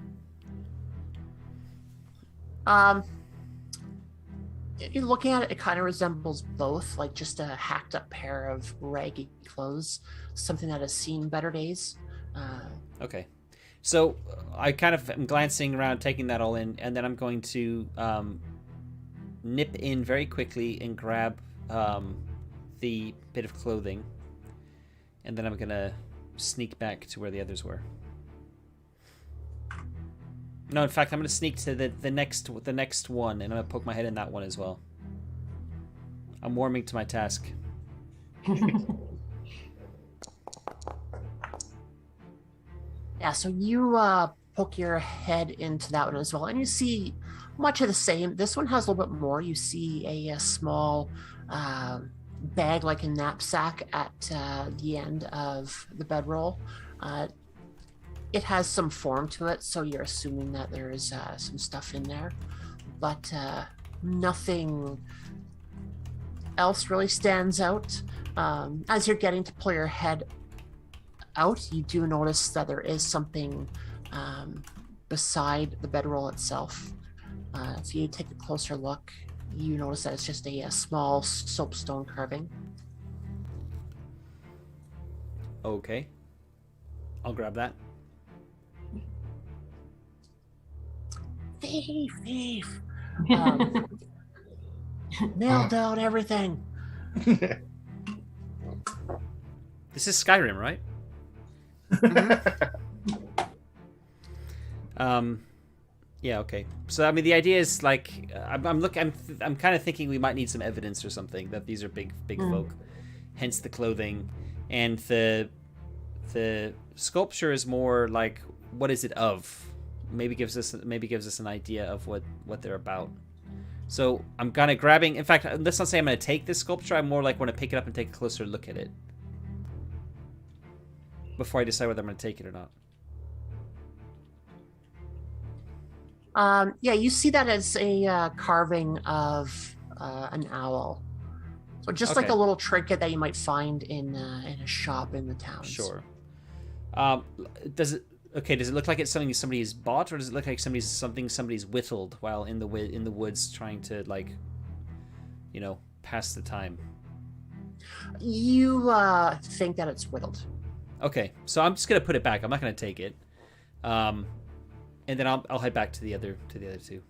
You're looking at it, it kind of resembles both, like just a hacked up pair of raggy clothes, something that has seen better days. Okay. So I kind of am glancing around, taking that all in, and then I'm going to nip in very quickly and grab the bit of clothing, and then I'm gonna sneak back to where the others were. No, in fact, I'm gonna sneak to the next one, and I'm gonna poke my head in that one as well. I'm warming to my task. Yeah, so you poke your head into that one as well, and you see much of the same. This one has a little bit more. You see a small bag, like a knapsack, at the end of the bedroll. It has some form to it, so you're assuming that there is some stuff in there, but nothing else really stands out. As you're getting to pull your head out, you do notice that there is something beside the bedroll itself. If you take a closer look, you notice that it's just a small soapstone carving. Okay. I'll grab that. Thief! Nailed down everything. This is Skyrim, right? Yeah, okay. So I mean, the idea is like I'm kind of thinking we might need some evidence or something that these are big folk, hence the clothing, and the sculpture is more like what is it of? Maybe gives us an idea of what they're about. So I'm kind of grabbing. In fact, let's not say I'm going to take this sculpture. I'm more like want to pick it up and take a closer look at it before I decide whether I'm going to take it or not. Yeah, you see that as a carving of an owl. So just like a little trinket that you might find in a shop in the town. Sure. Does it look like it's something somebody has bought, or does it look like somebody's whittled while in the woods trying to, like, pass the time? You think that it's whittled. Okay, so I'm just gonna put it back. I'm not gonna take it, and then I'll head back to the other two.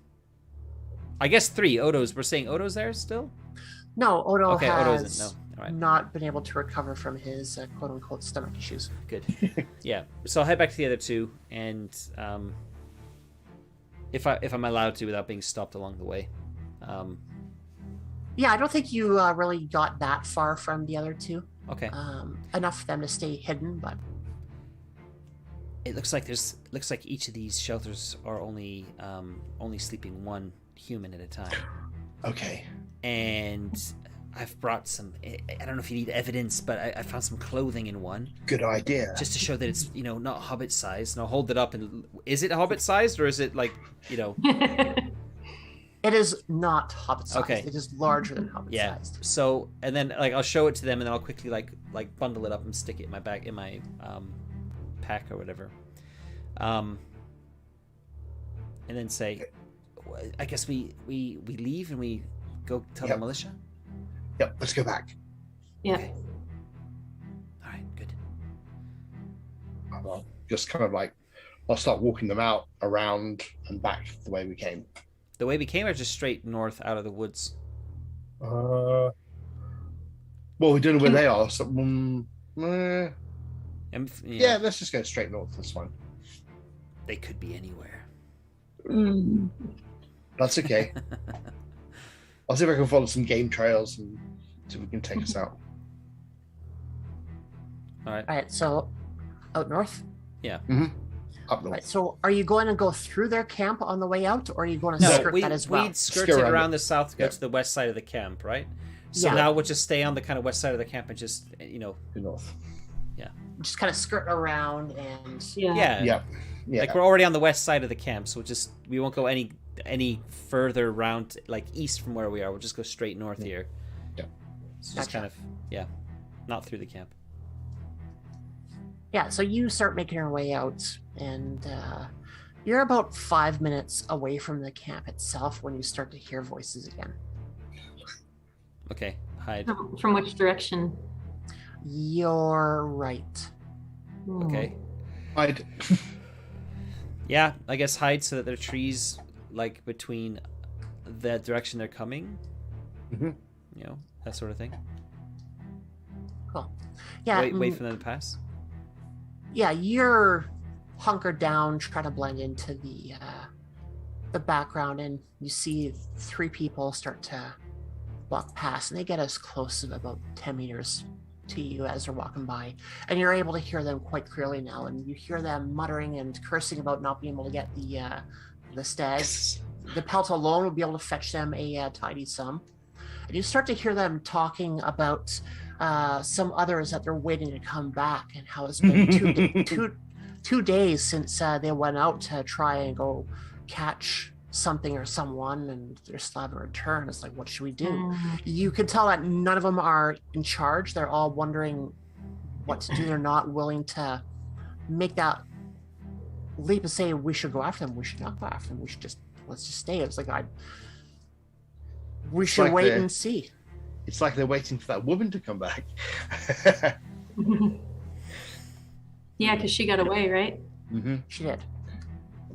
I guess 3 Odo's. We're saying Odo's there still? No, Odo has Odo isn't. No. All right. Not been able to recover from his quote-unquote stomach issues. Good. Yeah. So I'll head back to the other 2, and if I'm allowed to without being stopped along the way. Yeah, I don't think you really got that far from the other 2. Okay. Enough for them to stay hidden, but it looks like each of these shelters are only sleeping one human at a time. Okay. And I've brought some. I don't know if you need evidence, but I found some clothing in one. Good idea. Just to show that it's not hobbit sized. And I'll hold it up and is it hobbit sized or is it like It is not hobbit sized. Okay. It is larger than hobbit yeah. sized. So and then I'll show it to them and then I'll quickly like bundle it up and stick it in my bag in my pack or whatever. And then say, I guess we leave and we go tell the militia. Yep, let's go back. Yeah. Okay. All right, good. I'll just kind of I'll start walking them out around and back the way we came. The way we came, or just straight north out of the woods? Well, we don't know where they are, so yeah, let's just go straight north. That's fine. They could be anywhere. That's okay. I'll see if I can follow some game trails and see if we can take us out. All right. All right, so out north? Yeah. Mm-hmm. Up north. Right, so are you going to go through their camp on the way out, or are you going to skirt that as well? We'd skirted around the south to go to the west side of the camp, right? So now we'll just stay on the kind of west side of the camp and just, north. Yeah. Just kind of skirt around and... Yeah. Like we're already on the west side of the camp, so we won't go any further round, like east from where we are. We'll just go straight north here. Yeah. So just kind of, not through the camp. Yeah, so you start making your way out, and you're about 5 minutes away from the camp itself when you start to hear voices again. Okay, hide. From which direction? You're right. Okay. Hide. Yeah, I guess hide so that there are trees like between the direction they're coming. Mm-hmm. That sort of thing. Cool. Yeah. Wait for them to pass. Yeah, you're hunkered down, trying to blend into the background, and you see 3 people start to walk past, and they get as close as about 10 meters to you as they're walking by, and you're able to hear them quite clearly now, and you hear them muttering and cursing about not being able to get the stag. The pelt alone will be able to fetch them a tidy sum, and you start to hear them talking about some others that they're waiting to come back, and how it's been 2 days since they went out to try and go catch something or someone, and they're still haven't returned. It's like, what should we do? You can tell that none of them are in charge. They're all wondering what to do. They're not willing to make that leap and say we should go after them. We should not go after them. Let's just stay. It's like we should wait and see. It's like they're waiting for that woman to come back. Yeah, because she got away, right? Mm-hmm. She did.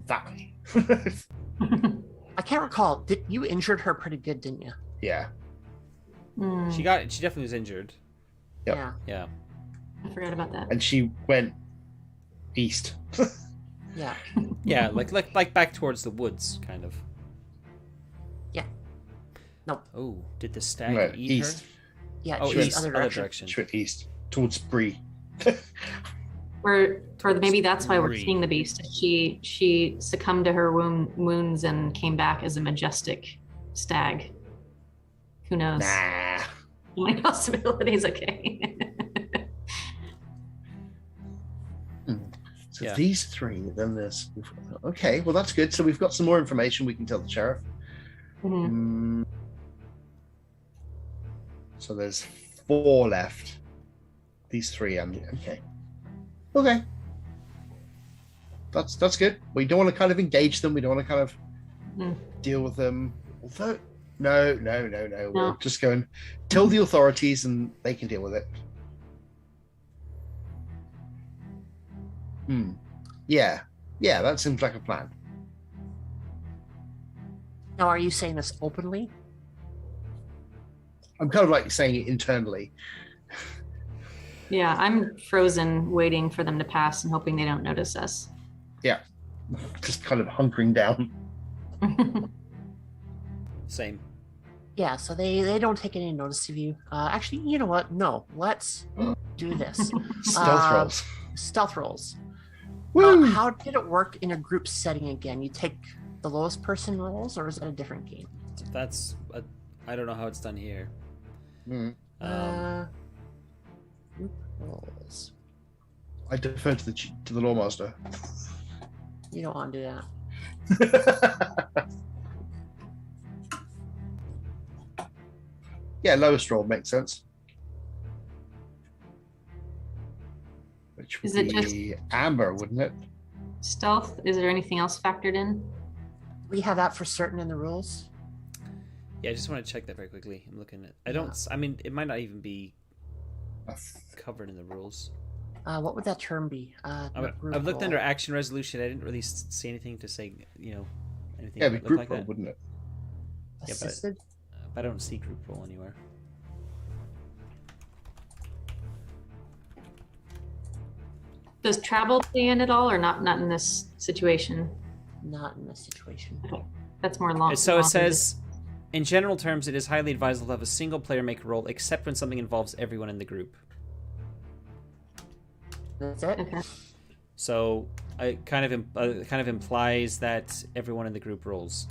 That way. I can't recall. You injured her pretty good, didn't you? Yeah. Mm, She definitely was injured. Yep. Yeah. Yeah. I forgot about that. And she went east. Yeah. Yeah, like back towards the woods, kind of. Yeah. Nope. Oh, did the stag No, eat east. her? Yeah. Oh, She went east, other direction. She went east towards Bree. Or maybe that's why we're Three. seeing the beast. She succumbed to her wounds and came back as a majestic stag. Who knows? Nah. My possibilities. Okay. So Yeah. these three, then there's... Okay, well, that's good. So we've got some more information we can tell the sheriff. Mhm. So there's 4 left. These 3 and okay. That's good. We don't want to kind of engage them. We don't want to kind of Mhm. deal with them. Although no. No. We're just going tell the authorities and they can deal with it. Yeah, that seems like a plan. Now, are you saying this openly? I'm kind of like saying it internally. Yeah, I'm frozen, waiting for them to pass and hoping they don't notice us. Yeah, just kind of hunkering down. Same. Yeah. So they don't take any notice of you. Actually, you know what? No. Let's do this. Stealth rolls. Stealth rolls. Woo! How did it work in a group setting again? You take the lowest person rolls, or is it a different game? I don't know how it's done here. Mm. Group rolls. I defer to the lawmaster. You don't want to do that. Yeah, lowest roll makes sense. Which would Is it be Amber, wouldn't it? Stealth. Is there anything else factored in? We have that for certain in the rules. Yeah, I just want to check that very quickly. I'm looking at. I mean, it might not even be covered in the rules. What would that term be? I've looked under action resolution. I didn't really see anything to say, anything. Yeah, that but looked group like roll, that. wouldn't it? Yeah, Assisted. But I don't see group roll anywhere. Does travel play in at all, or not? Not in this situation. Not in this situation. That's more long. So it long- says, in general terms, it is highly advisable to have a single player make a roll, except when something involves everyone in the group. That's it. Okay. So it kind of implies that everyone in the group rolls.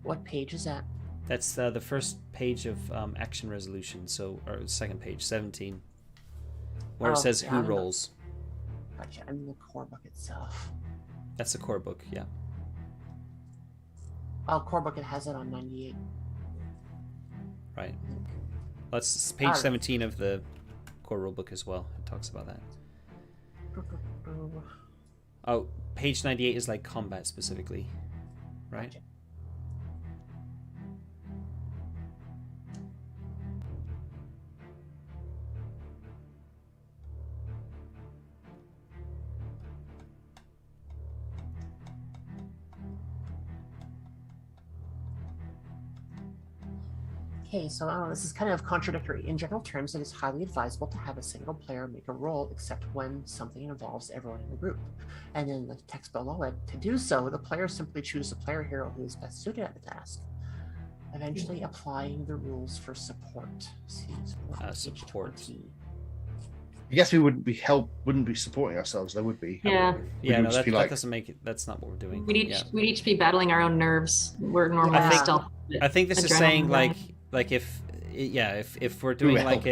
What page is that? That's the first page of action resolution. Or second page, 17, where it Oh, says yeah, who I'm not- rolls. Gotcha. I'm in the core book itself. That's the core book. Yeah. Oh, core book, it has it on 98. Right. That's page Alright. 17 of the core rulebook as well. It talks about that. Oh, page 98 is like combat specifically, right? Gotcha. Okay, so this is kind of contradictory. In general terms, it is highly advisable to have a single player make a roll, except when something involves everyone in the group. And in the text below it, to do so, the player simply chooses a player hero who is best suited at the task, eventually applying the rules for support. See, support. on page Support. 20. I guess we wouldn't be supporting ourselves. There would be. Yeah. Yeah, would no, just that, be that like- doesn't make it. That's not what we're doing. We'd each be battling our own nerves. We're normally I think- stealth. I think this is Adrenaline saying rush. like if we're doing Ooh, like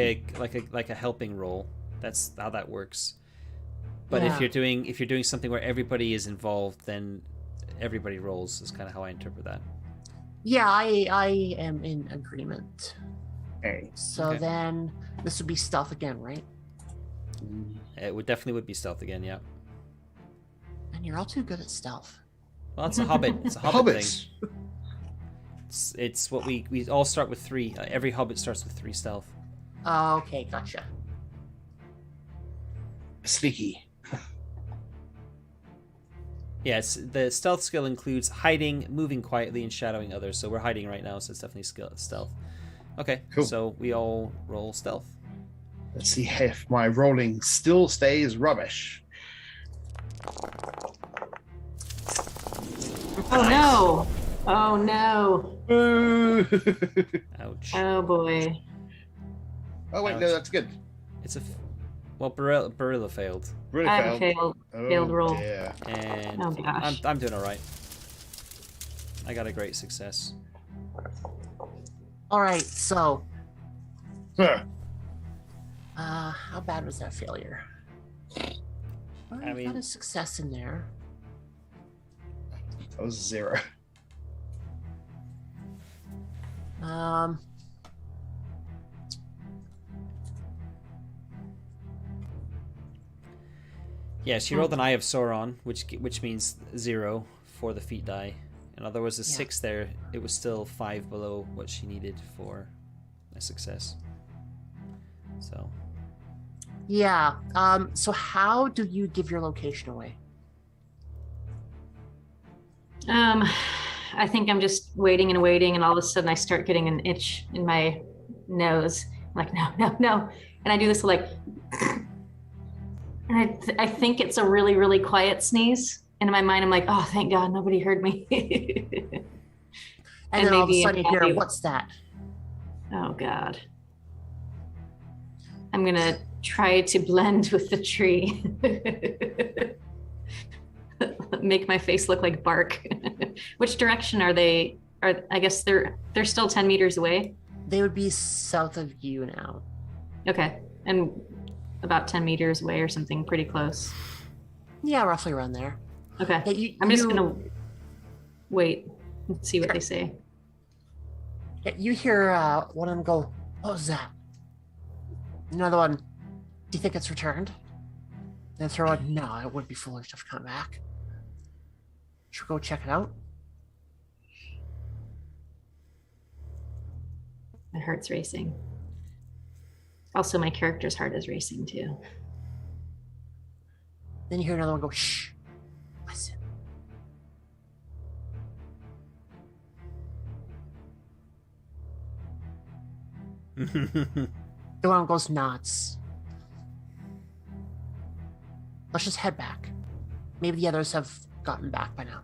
a helping role, that's how that works. But Yeah. if you're doing something where everybody is involved, then everybody rolls. Is kind of how I interpret that. Yeah, I am in agreement. Okay. So Okay. then this would be stealth again, right? It would definitely be stealth again, yeah. And you're all too good at stealth. Well, it's a hobbit. It's a hobbit Hobbits. thing. It's what we all start with 3. Every hobbit starts with 3 stealth. Oh, okay, gotcha. Sneaky. Yes, the stealth skill includes hiding, moving quietly, and shadowing others. So we're hiding right now, so it's definitely stealth. Okay, Cool. So we all roll stealth. Let's see if my rolling still stays rubbish. Oh no! Oh no! Boo! Ouch. Oh boy! Oh wait, no, that's good. It's a well, Barilla failed, Really I have failed. failed roll. Yeah. and Oh gosh! I'm doing all right. I got a great success. All right, so Huh. how bad was that failure? Well, I you got mean- a success in there. That was 0. Yeah, she rolled an Eye of Sauron, which means 0 for the feat die. And although there was a 6 there, it was still 5 below what she needed for a success. So Yeah. So how do you give your location away? I think I'm just waiting, and all of a sudden I start getting an itch in my nose. I'm like, no. And I do this like, and I think it's a really, really quiet sneeze. And in my mind, I'm like, oh, thank God, nobody heard me. And then all of a maybe sudden you hear, happy- what's that? Oh God. I'm gonna try to blend with the tree. Make my face look like bark. Which direction are they? I guess they're still 10 meters away. They would be south of you now. Okay. And about 10 meters away or something pretty close. Yeah, roughly around there. Okay. Hey, I'm just gonna wait and see what they say. You hear one of them go, what was that? Another one, do you think it's returned? Then throw in, no, it would be foolish to come back. Should we go check it out? My heart's racing. Also, my character's heart is racing too. Then you hear another one go, shh, listen. The one goes nuts. Let's just head back. Maybe the others have gotten back by now.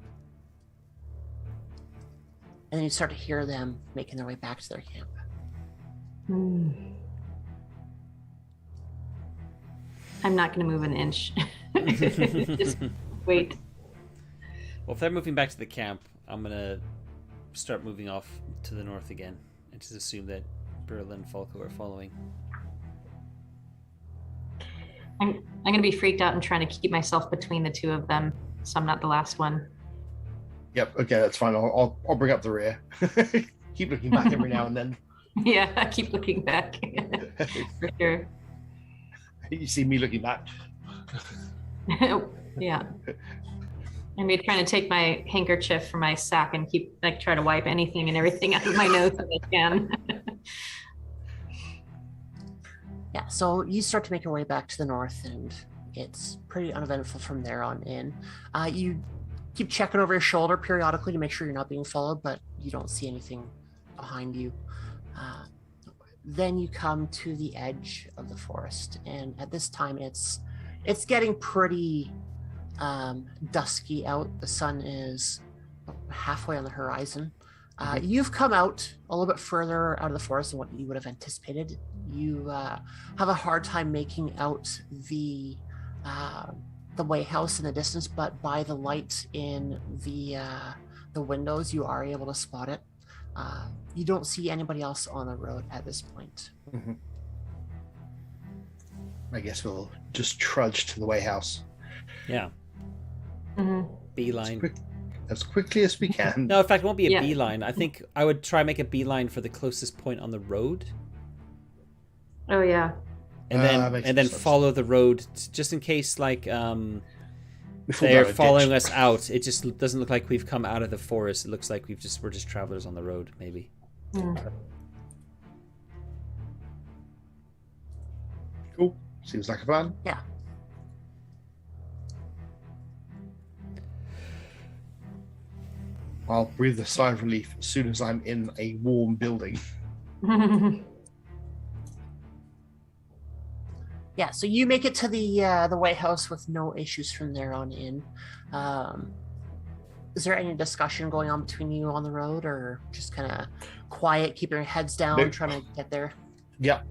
And then you start to hear them making their way back to their camp. I'm not going to move an inch. Just wait. Well, if they're moving back to the camp, I'm gonna start moving off to the north again, and just assume that Burl and Falco are following. I'm going to be freaked out and trying to keep myself between the two of them, so I'm not the last one. Yep. Okay, that's fine. I'll bring up the rear. Keep looking back every now and then. Yeah, I keep looking back. For sure. You see me looking back. Yeah. I'm trying to take my handkerchief from my sack and try to wipe anything and everything out of my nose that I can. Yeah, so you start to make your way back to the north, and it's pretty uneventful from there on in. You keep checking over your shoulder periodically to make sure you're not being followed, but you don't see anything behind you. Then you come to the edge of the forest, and at this time it's getting pretty dusky out. The sun is halfway on the horizon. You've come out a little bit further out of the forest than what you would have anticipated. You have a hard time making out the way house in the distance, but by the light in the windows, you are able to spot it. You don't see anybody else on the road at this point. Mm-hmm. I guess we'll just trudge to the way house Yeah. Mm-hmm. Beeline. as quickly as we can. No, in fact, it won't be a Yeah. beeline. I think I would try and make a beeline for the closest point on the road. Oh yeah. and then sense. follow the road just in case Before they're down a following ditch. us out. It just doesn't look like we've come out of the forest. It looks like we're just travelers on the road, maybe. Cool. Seems like a plan. Yeah. I'll breathe a sigh of relief as soon as I'm in a warm building. Yeah, so you make it to the White House with no issues from there on in. Is there any discussion going on between you on the road, or just kind of quiet, keeping your heads down, Nope. trying to get there? Yeah.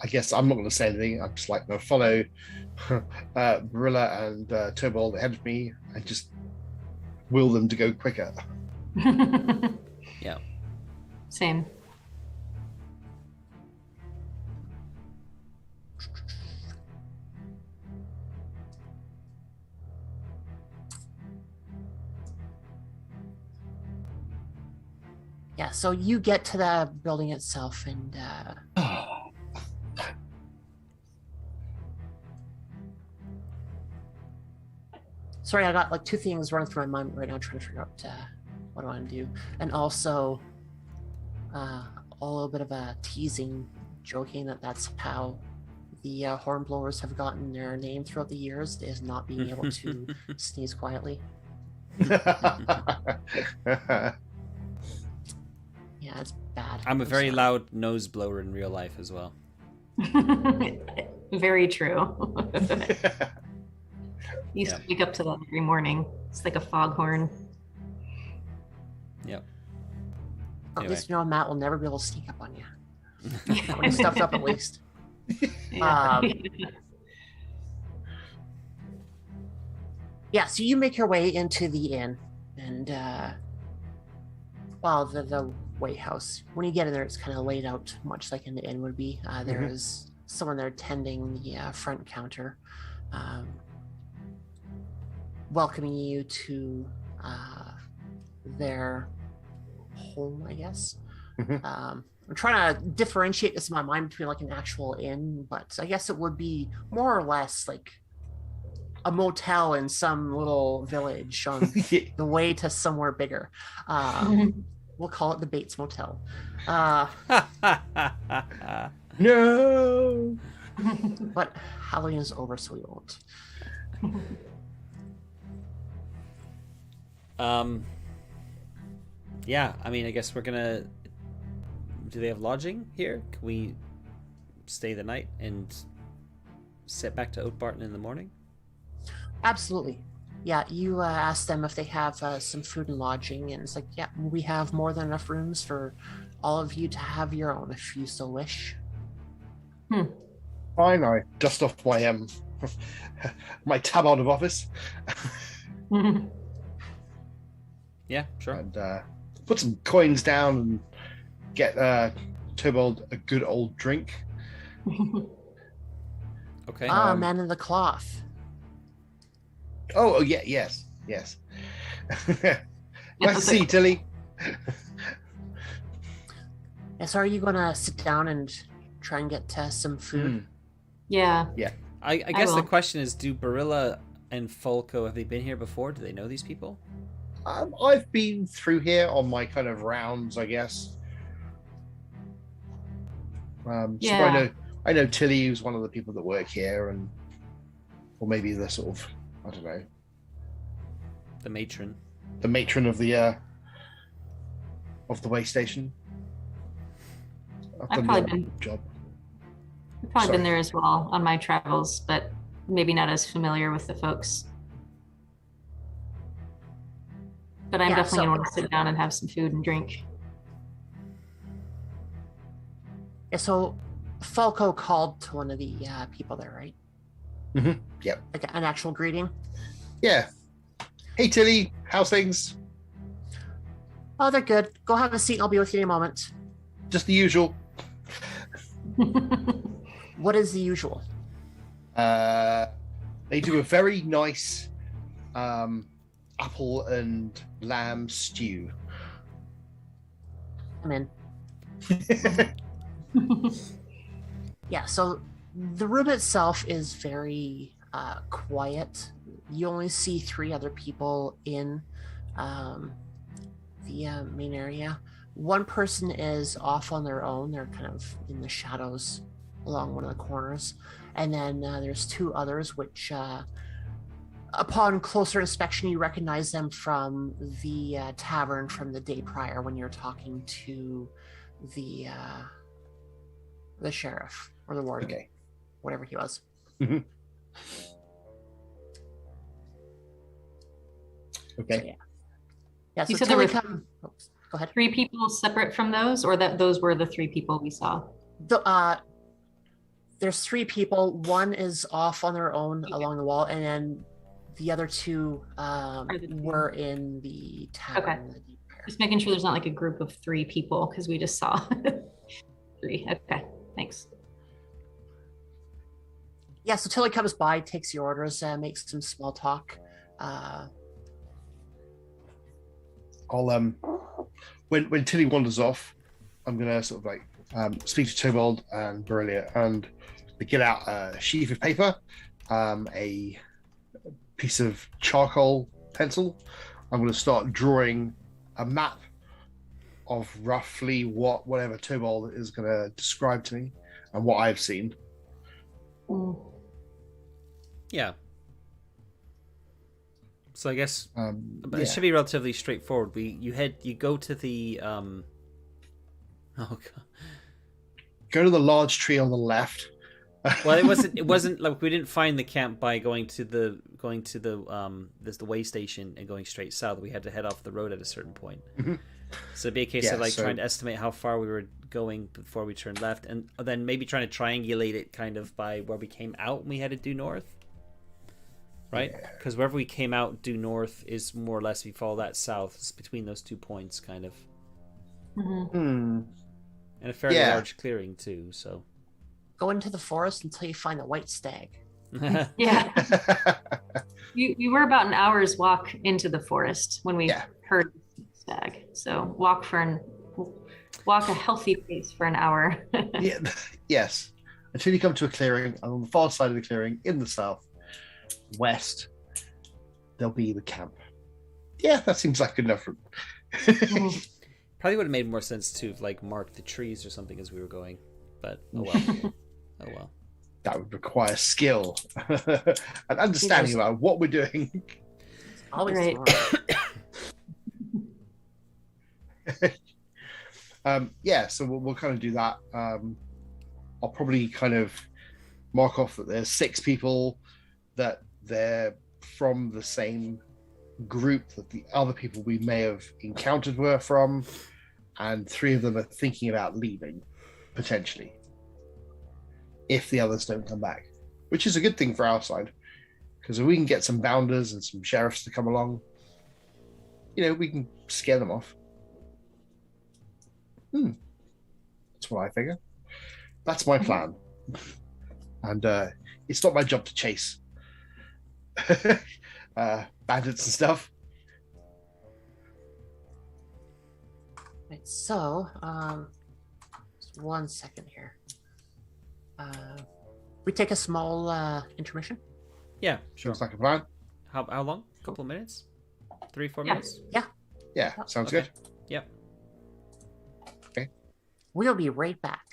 I guess I'm not going to say anything. I'm just like going to follow Barilla and Turbold ahead of me and just will them to go quicker. Yeah. Same. Yeah, so you get to the building itself, and sorry, I got like two things running through my mind right now, trying to figure out what I want to do, and also a little bit of a teasing, joking that that's how the hornblowers have gotten their name throughout the years, is not being able to sneeze quietly. Yeah, it's bad. I'm a very sorry. loud nose blower in real life as well. Very true. Used Yeah. to wake up to that every morning. It's like a foghorn. Yep. At Anyway. least you know Matt will never be able to sneak up on you. When he's stuffed up, at least. Yeah. Yeah, so you make your way into the inn, and well, the White House. When you get in there, it's kind of laid out much like an inn would be. There is someone there tending the front counter, welcoming you to their home, I guess. I'm trying to differentiate this in my mind between like an actual inn, but I guess it would be more or less like a motel in some little village on the way to somewhere bigger. We'll call it the Bates Motel. No. But Halloween is over, so we won't. Yeah, I mean, I guess we're gonna. Do they have lodging here? Can we stay the night and set back to Oatbarton in the morning? Absolutely. Yeah, you ask them if they have some food and lodging, and it's like, yeah, we have more than enough rooms for all of you to have your own if you so wish. Fine, I dust off my my tab out of office Yeah, sure. and put some coins down and get Turbold a good old drink. Okay. Man in the cloth. Oh yeah, yes. Nice to see you, Tilly. Yeah, so are you gonna sit down and try and get some food? Yeah. I guess the will. question is, do Barilla and Folco, have they been here before? Do they know these people? I've been through here on my kind of rounds, I guess. So Yeah. I know Tilly, who's one of the people that work here, or maybe the sort of, I don't know, The matron. the matron of the way station. I've done probably the been- job. I've probably Sorry. been there as well on my travels, but maybe not as familiar with the folks. But I'm Yeah, definitely so- going to want to sit down and have some food and drink. Yeah, so Falco called to one of the people there, right? Yep. Like an actual greeting. Yeah. Hey Tilly, how's things? Oh, they're good. Go have a seat and I'll be with you in a moment. Just the usual. What is the usual? They do a very nice apple and lamb stew. I'm in. Yeah, so The room itself is very quiet. You only see 3 other people in the main area. One person is off on their own. They're kind of in the shadows along one of the corners. And then there's 2 others, which upon closer inspection, you recognize them from the tavern from the day prior when you're talking to the sheriff or the warden, Okay. whatever he was. Okay. So, yeah. So You said till there we were come. Oops, go ahead. 3 people separate from those, or that those were the 3 people we saw? There's 3 people. One is off on their own along the wall, and then the other 2 were in the tavern. Okay. Just making sure there's not like a group of 3 people, because we just saw 3. Okay, thanks. Yeah, so Tilly comes by, takes the orders, makes some small talk. I'll when Tilly wanders off, I'm gonna sort of like speak to Tobald and Borrelia, and they get out a sheaf of paper, a piece of charcoal pencil. I'm gonna start drawing a map of roughly whatever Tobald is gonna describe to me and what I've seen. Yeah. So I guess Yeah. it should be relatively straightforward. You go to the oh god. Go to the large tree on the left. Well, it wasn't like we didn't find the camp by going to the there's the way station and going straight south. We had to head off the road at a certain point. Mhm. So it'd be a case Yeah, of like so- trying to estimate how far we were going before we turned left, and then maybe trying to triangulate it kind of by where we came out and we had to due north. Right? Because wherever we came out due north is more or less, if you follow that south, it's between those 2 points kind of. Hmm. And a fairly Yeah. large clearing too, so. Go into the forest until you find the white stag. Yeah. You were about an hour's walk into the forest when we heard stag. So walk a healthy pace for an hour. Yeah. Yes. Until you come to a clearing, and on the far side of the clearing, in the south west, there'll be the camp. Yeah, that seems like good enough. Probably would have made more sense to like mark the trees or something as we were going, but oh well. Oh well. That would require skill and understanding about what we're doing. Always Right. Yeah, so we'll kind of do that. I'll probably kind of mark off that there's 6 people, that they're from the same group that the other people we may have encountered were from, and 3 of them are thinking about leaving, potentially, if the others don't come back, which is a good thing for our side, because if we can get some bounders and some sheriffs to come along, we can scare them off. That's what I figure. That's my plan. And it's not my job to chase bandits and stuff. Right, so, just 1 second here. We take a small intermission. Yeah, sure. Looks like a plan. How long? A couple of minutes? 3-4 Yeah. minutes? Yeah, sounds Okay. good. Yep. We'll be right back.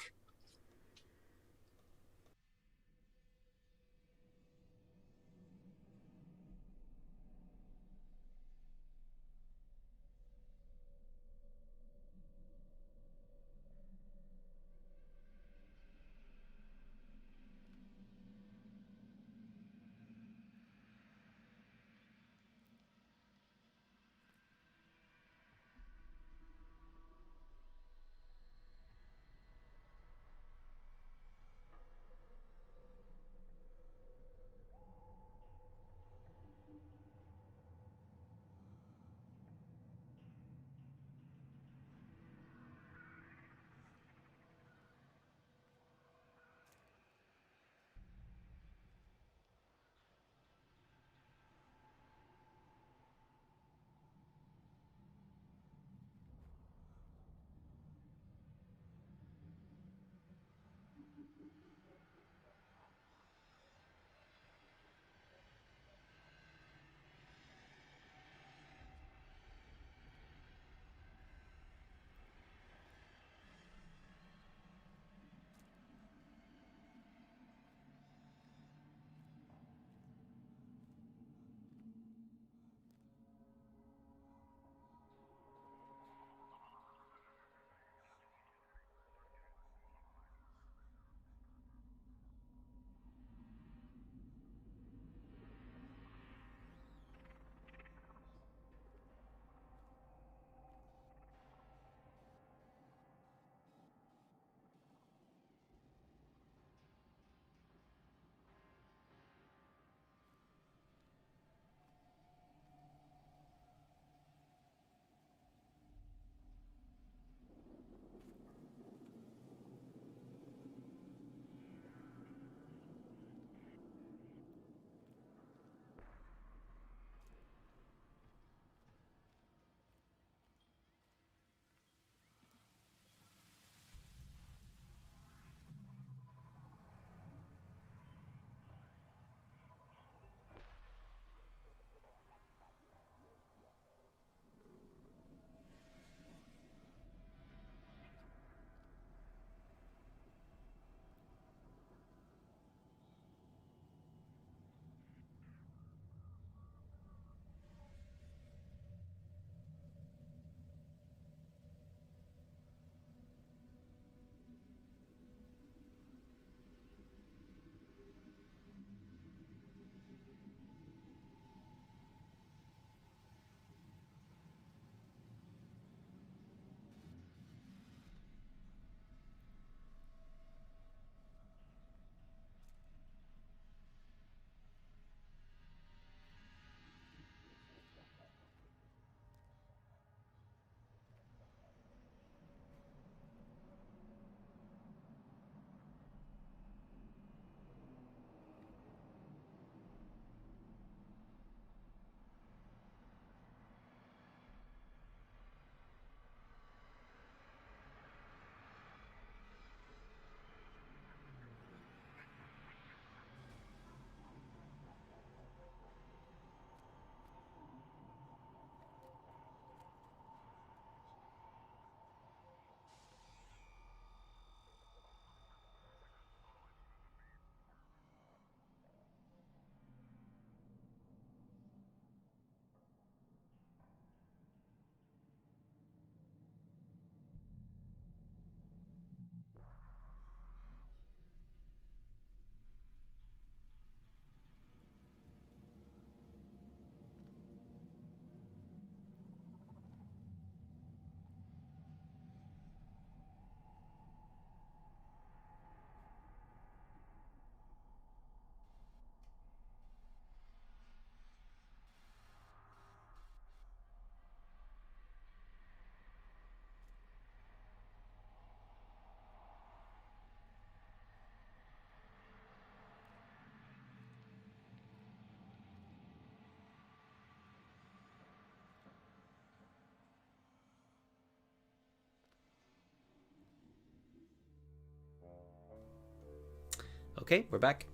Okay, we're back.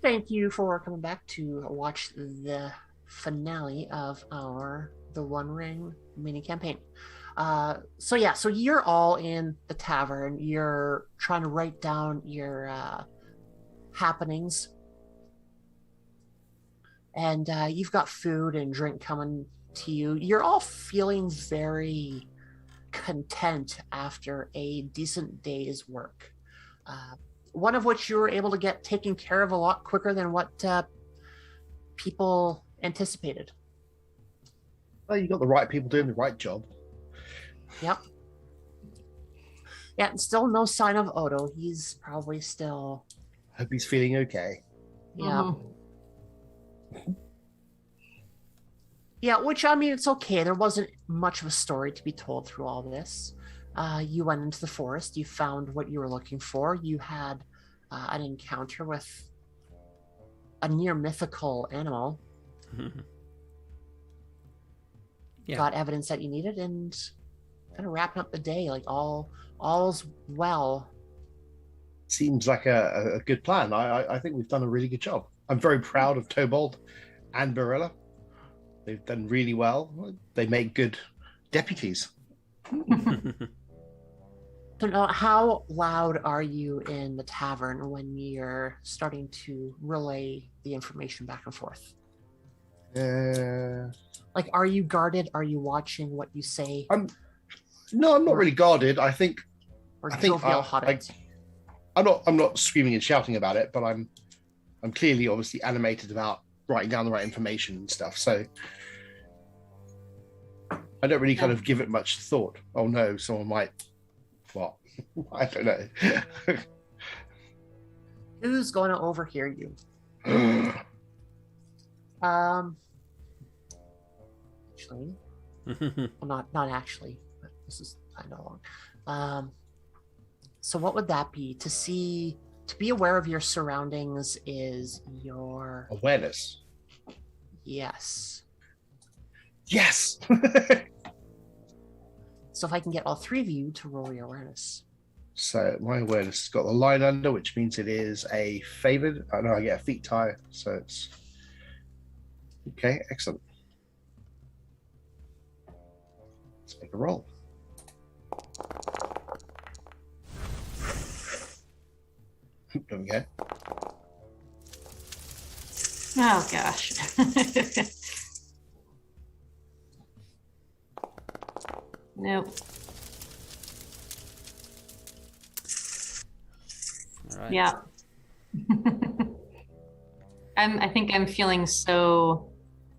Thank you for coming back to watch the finale of the One Ring mini campaign. So you're all in the tavern. You're trying to write down your happenings, and you've got food and drink coming to you. You're all feeling very content after a decent day's work. One of which you were able to get taken care of a lot quicker than what people anticipated. Well, you got the right people doing the right job. Yep. Yeah, and still no sign of Odo. He's probably still... Hope he's feeling okay. Yeah. Yeah, which, I mean, it's okay. There wasn't much of a story to be told through all this. You went into the forest. You found what you were looking for. You had an encounter with a near mythical animal. Yeah. Got evidence that you needed, and kind of wrapping up the day. Like all's well. Seems like a good plan. I think we've done a really good job. I'm very proud of Tobold and Barilla. They've done really well. They make good deputies. So now, how loud are you in the tavern when you're starting to relay the information back and forth? Like, are you guarded? Are you watching what you say? I'm not really guarded. I think I'm not screaming and shouting about it, but I'm clearly obviously animated about writing down the right information and stuff. So I don't really kind of give it much thought. Oh no, someone might. What? I don't know. Who's going to overhear you? Actually, well, not actually, but this is kind of long. So what would that be? To be aware of your surroundings is your awareness. Yes. Yes. So if I can get all three of you to roll your awareness. So my awareness has got the line under, which means it is a favored. I know I get a feat tie, so it's okay. Excellent. Let's make a roll. Don't get. Oh gosh. Nope. All right. Yeah. I think I'm feeling so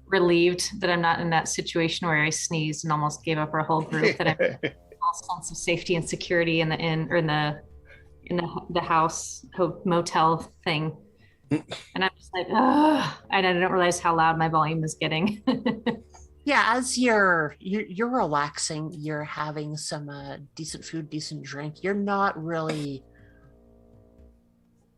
relieved that I'm not in that situation where I sneezed and almost gave up our whole group. That I'm all sense of safety and security in the inn or in the house motel thing. And I'm just like, ugh. And I don't realize how loud my volume is getting. Yeah, as you're relaxing, you're having some decent food, decent drink. You're not really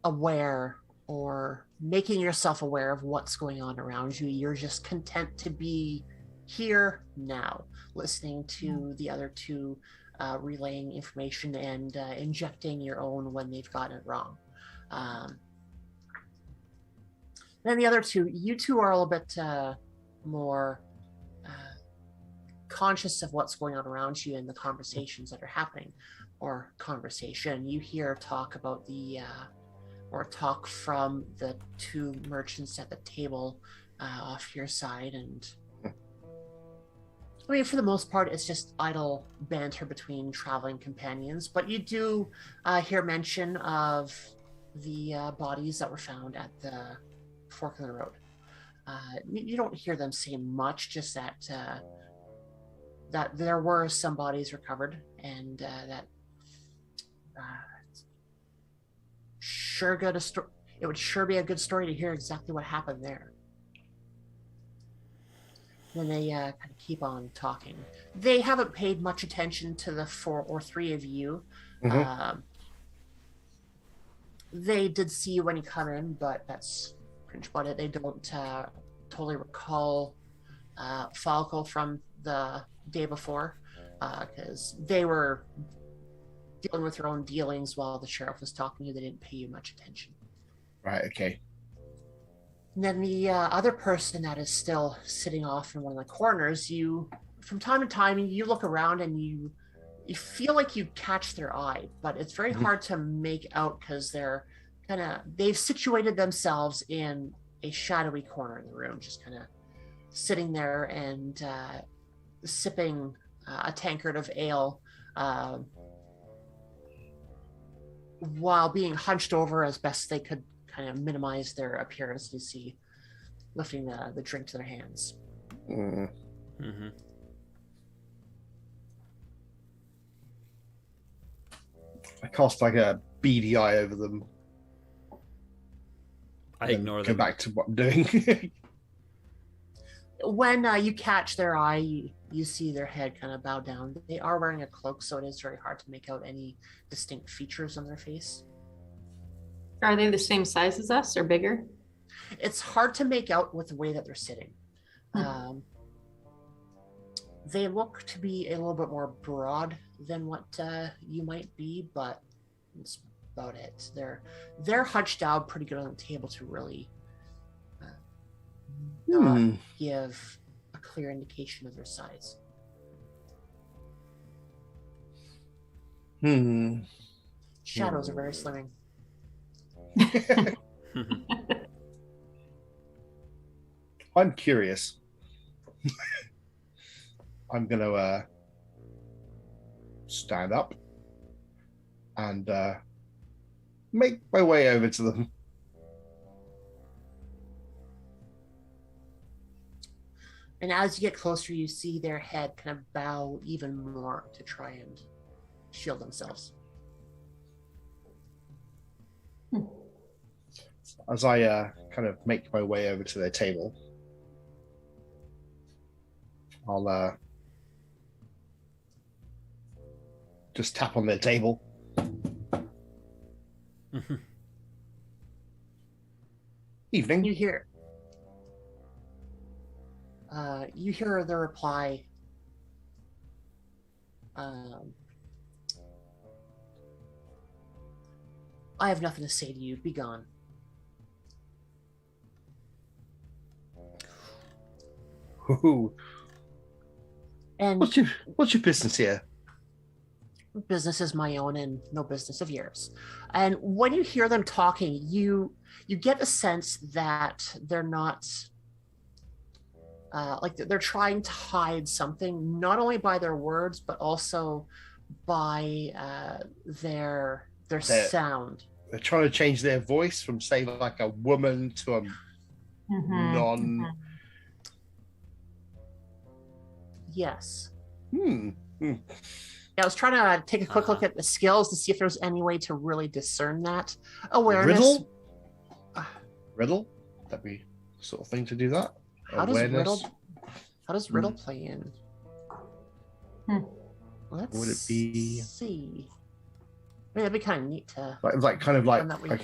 aware or making yourself aware of what's going on around you. You're just content to be here now, listening to the other two relaying information and injecting your own when they've gotten it wrong. Then the other two, you two are a little bit more conscious of what's going on around you and the conversations that are happening. Or conversation. You hear talk about or talk from the two merchants at the table off your side, and I mean, for the most part, it's just idle banter between traveling companions, but you do hear mention of the bodies that were found at the fork of the road. You don't hear them say much, just that that there were some bodies recovered, and that it would sure be a good story to hear exactly what happened there. Then they kind of keep on talking. They haven't paid much attention to the 4 or 3 of you. Mm-hmm. They did see you when you come in, but that's pretty much about it. They don't totally recall Falco from the day before, because they were dealing with their own dealings while the sheriff was talking to you. They didn't pay you much attention. Right. Okay. And then the other person that is still sitting off in one of the corners, you, from time to time, you look around and you feel like you catch their eye, but it's very hard to make out because they've situated themselves in a shadowy corner in the room, just kind of sitting there and sipping a tankard of ale while being hunched over as best they could, kind of minimize their appearance. You see, lifting the drink to their hands. Mm-hmm. I cast like a beady eye over them. I ignore them. Go back to what I'm doing. When you catch their eye, you see their head kind of bow down. They are wearing a cloak, so it is very hard to make out any distinct features on their face. Are they the same size as us or bigger? It's hard to make out with the way that they're sitting. They look to be a little bit more broad than what you might be, but that's about it. They're hunched down pretty good on the table to really not give a clear indication of their size. Shadows are very slimming. I'm curious. I'm gonna stand up and make my way over to them. And as you get closer, you see their head kind of bow even more to try and shield themselves. As I kind of make my way over to their table, I'll just tap on their table. Evening. You hear the reply. I have nothing to say to you. Be gone. Ooh. And What's your business here? business is my own and no business of yours. And when you hear them talking, you get a sense that they're not like they're trying to hide something, not only by their words but also by their sound. They're trying to change their voice from, say, like a woman to a non. Yes. Yeah, I was trying to take a quick look at the skills to see if there's any way to really discern that. Awareness. Riddle? That'd be the sort of thing to do that. How does riddle play in? Let's Would it be see. I mean, that'd be kind of neat to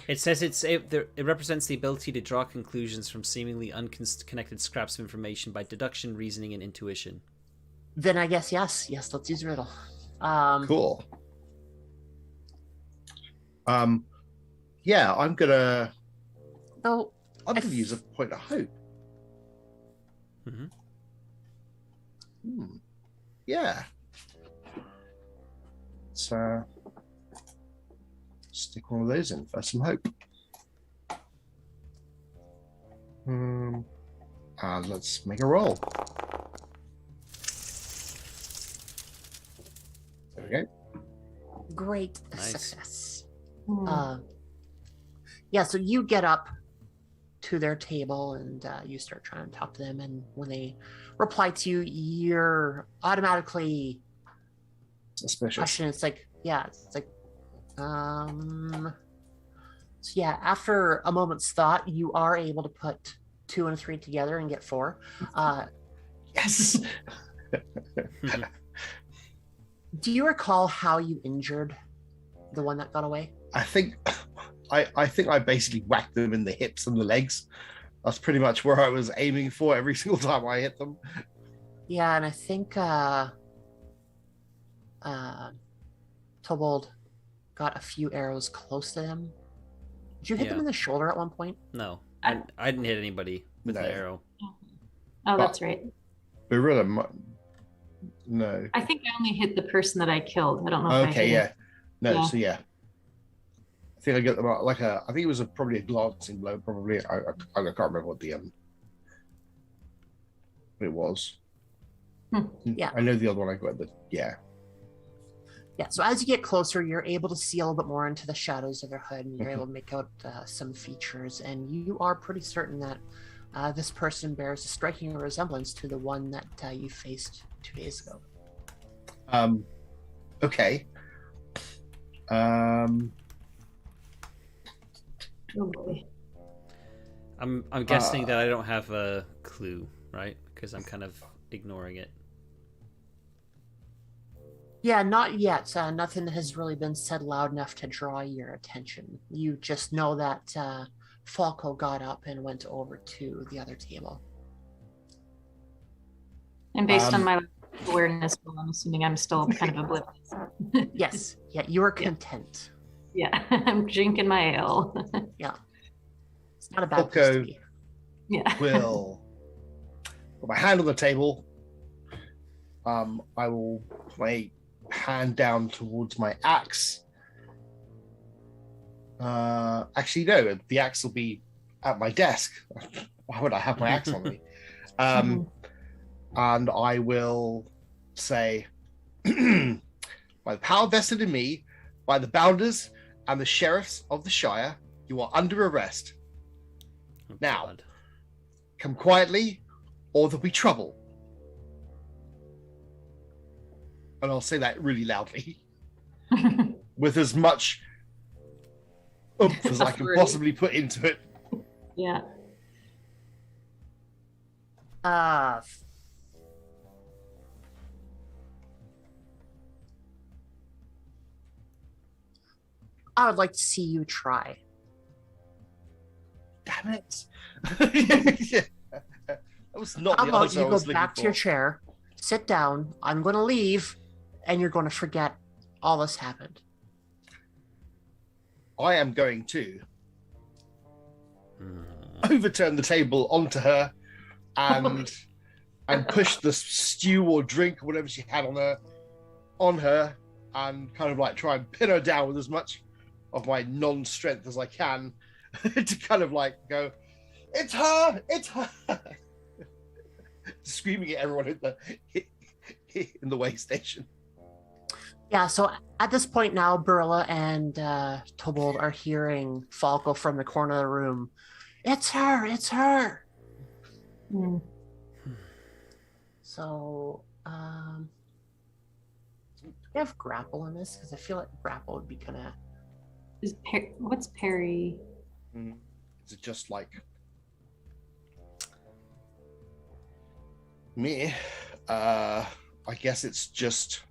It says it represents the ability to draw conclusions from seemingly unconnected scraps of information by deduction, reasoning, and intuition. Then I guess yes, let's use riddle. Cool. Yeah, I'm gonna use a point of hope. Yeah. Let's stick one of those in for some hope. And let's make a roll. There we go. Great Nice. success. Yeah, so you get up to their table and you start trying to talk to them, and when they reply to you, you're automatically Suspicious. it's like so yeah, after a moment's thought, you are able to put 2 and 3 together and get 4. Yes. Do you recall how you injured the one that got away? I think I basically whacked them in the hips and the legs. That's pretty much where I was aiming for every single time I hit them. Yeah, and I think Tobold got a few arrows close to them. Did you hit them Yeah. in the shoulder at one point? No, I didn't hit anybody with No. an arrow. Oh, that's right. Barilla, no. I think I only hit the person that I killed. I don't know if I Okay, hit yeah. No, Yeah. so yeah. I think I got them I think it was probably a glancing blow, probably. I can't remember what what it was. Yeah. I know the other one I got, but yeah. Yeah, so as you get closer, you're able to see a little bit more into the shadows of their hood, and you're able to make out some features, and you are pretty certain that this person bears a striking resemblance to the one that you faced 2 days ago. Okay. Oh boy. I'm guessing that I don't have a clue, right? Because I'm kind of ignoring it. Yeah, not yet. Nothing has really been said loud enough to draw your attention. You just know that Falco got up and went over to the other table. And based on my awareness, well, I'm assuming I'm still kind of oblivious. Yes, yeah, you are content. Yeah, I'm drinking my ale. Yeah, it's not a bad place to Falco be. Yeah. will put my hand on the table. I will put my hand down towards my axe. Actually, no, the axe will be at my desk. Why would I have my axe on me? And I will say, by the power vested in me, by the bounders and the sheriffs of the Shire, you are under arrest. Oh, Now. God. Come quietly, or there'll be trouble. And I'll say that really loudly, with as much oomph as I can possibly put into it. Yeah. I would like to see you try. Damn it! That was not How the about answer you I go was looking back to your for. chair, sit down, I'm going to leave, and you're going to forget all this happened. I am going to overturn the table onto her and push the stew or drink or whatever she had on her and kind of like try and pin her down with as much of my non-strength as I can to kind of like go, it's her, screaming at everyone in the way station. Yeah, so at this point now, Barilla and Tobold are hearing Falco from the corner of the room. It's her. Mm. So, do we have grapple in this? Because I feel like grapple would be kind of... What's parry? Is it just like me? I guess it's just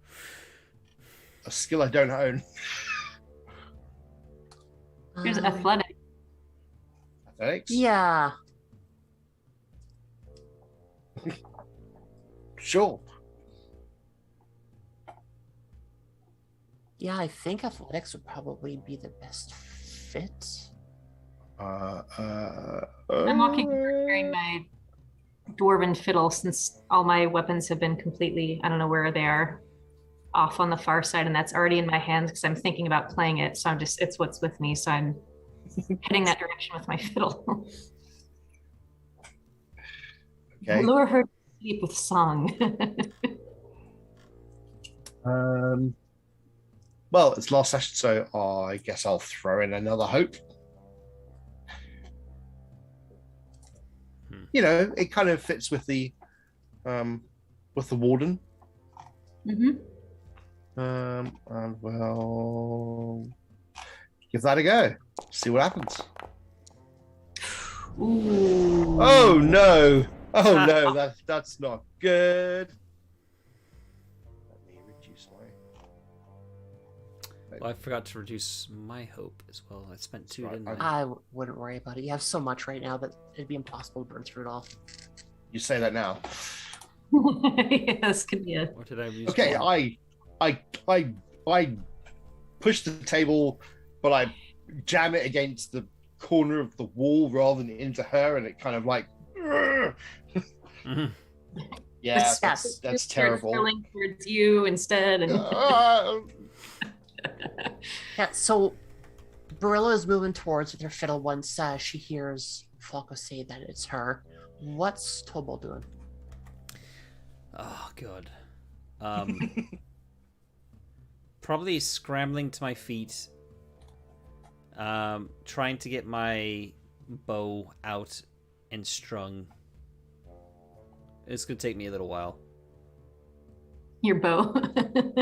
a skill I don't own. Here's athletic. Athletics? Yeah. Sure. Yeah, I think athletics would probably be the best fit. I'm walking carrying my dwarven fiddle since all my weapons have been completely, I don't know where they are, off on the far side, and that's already in my hands because I'm thinking about playing it. So it's what's with me. So I'm heading that direction with my fiddle. Okay. Lure her to sleep with song. Well, it's last session, so I guess I'll throw in another hope. You know, it kind of fits with the warden. Mm-hmm. And we'll give that a go. See what happens. Ooh. Oh no! Oh no! That's not good. Let me reduce my. Well, I forgot to reduce my hope as well. I spent 2, Right, didn't I? I wouldn't worry about it. You have so much right now that it'd be impossible to burn through it all. You say that now. Yes, could be a... Or did I reduce Okay, one? I push the table, but I jam it against the corner of the wall rather than into her, and it kind of like. Mm-hmm. Yeah, Yes. that's terrible. Spilling towards you instead, and Yeah, so Barilla is moving towards with her fiddle once she hears Falco say that it's her. What's Tobal doing? Oh god. Probably scrambling to my feet. Trying to get my bow out and strung. It's gonna take me a little while. your bow.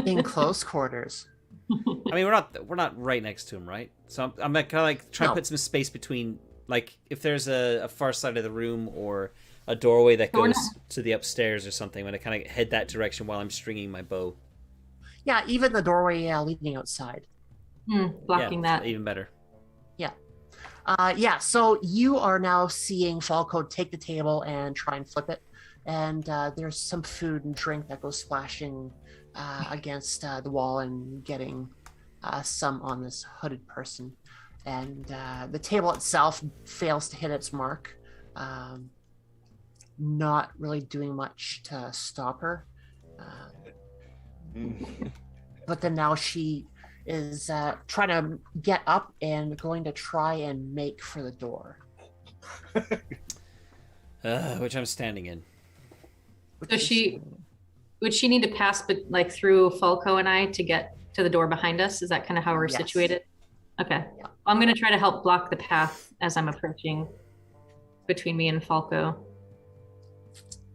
In close quarters. I mean, we're not right next to him, right? So I'm kind of like trying to put some space between, like, if there's a far side of the room or a doorway that goes to the upstairs or something, when I kind of head that direction while I'm stringing my bow. Yeah, even the doorway leading outside. Blocking that. Even better. Yeah, so you are now seeing Falco take the table and try and flip it. And there's some food and drink that goes splashing against the wall and getting some on this hooded person. And the table itself fails to hit its mark, not really doing much to stop her. But then now she is trying to get up and going to try and make for the door. Which I'm standing in. So would she need to pass like through Falco and I to get to the door behind us? Is that kind of how we're situated? Okay. Yeah. I'm going to try to help block the path as I'm approaching between me and Falco.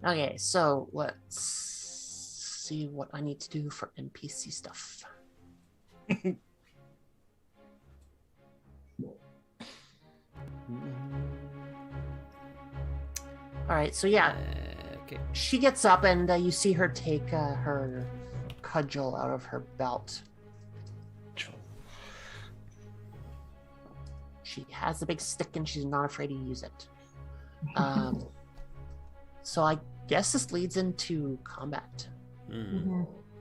Okay, so let's see what I need to do for NPC stuff. All right, so yeah, Okay. she gets up and you see her take her cudgel out of her belt. She has a big stick and she's not afraid to use it. So I guess this leads into combat.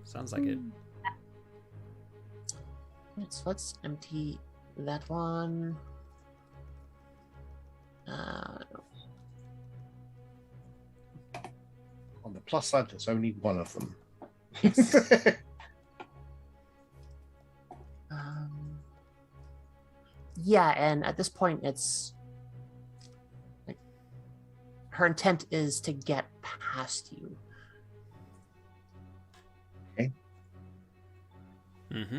Sounds like it. Right, so let's empty that one. On the plus side, there's only one of them. Yes. Yeah, and at this point, it's like her intent is to get past you. Okay. Mm-hmm.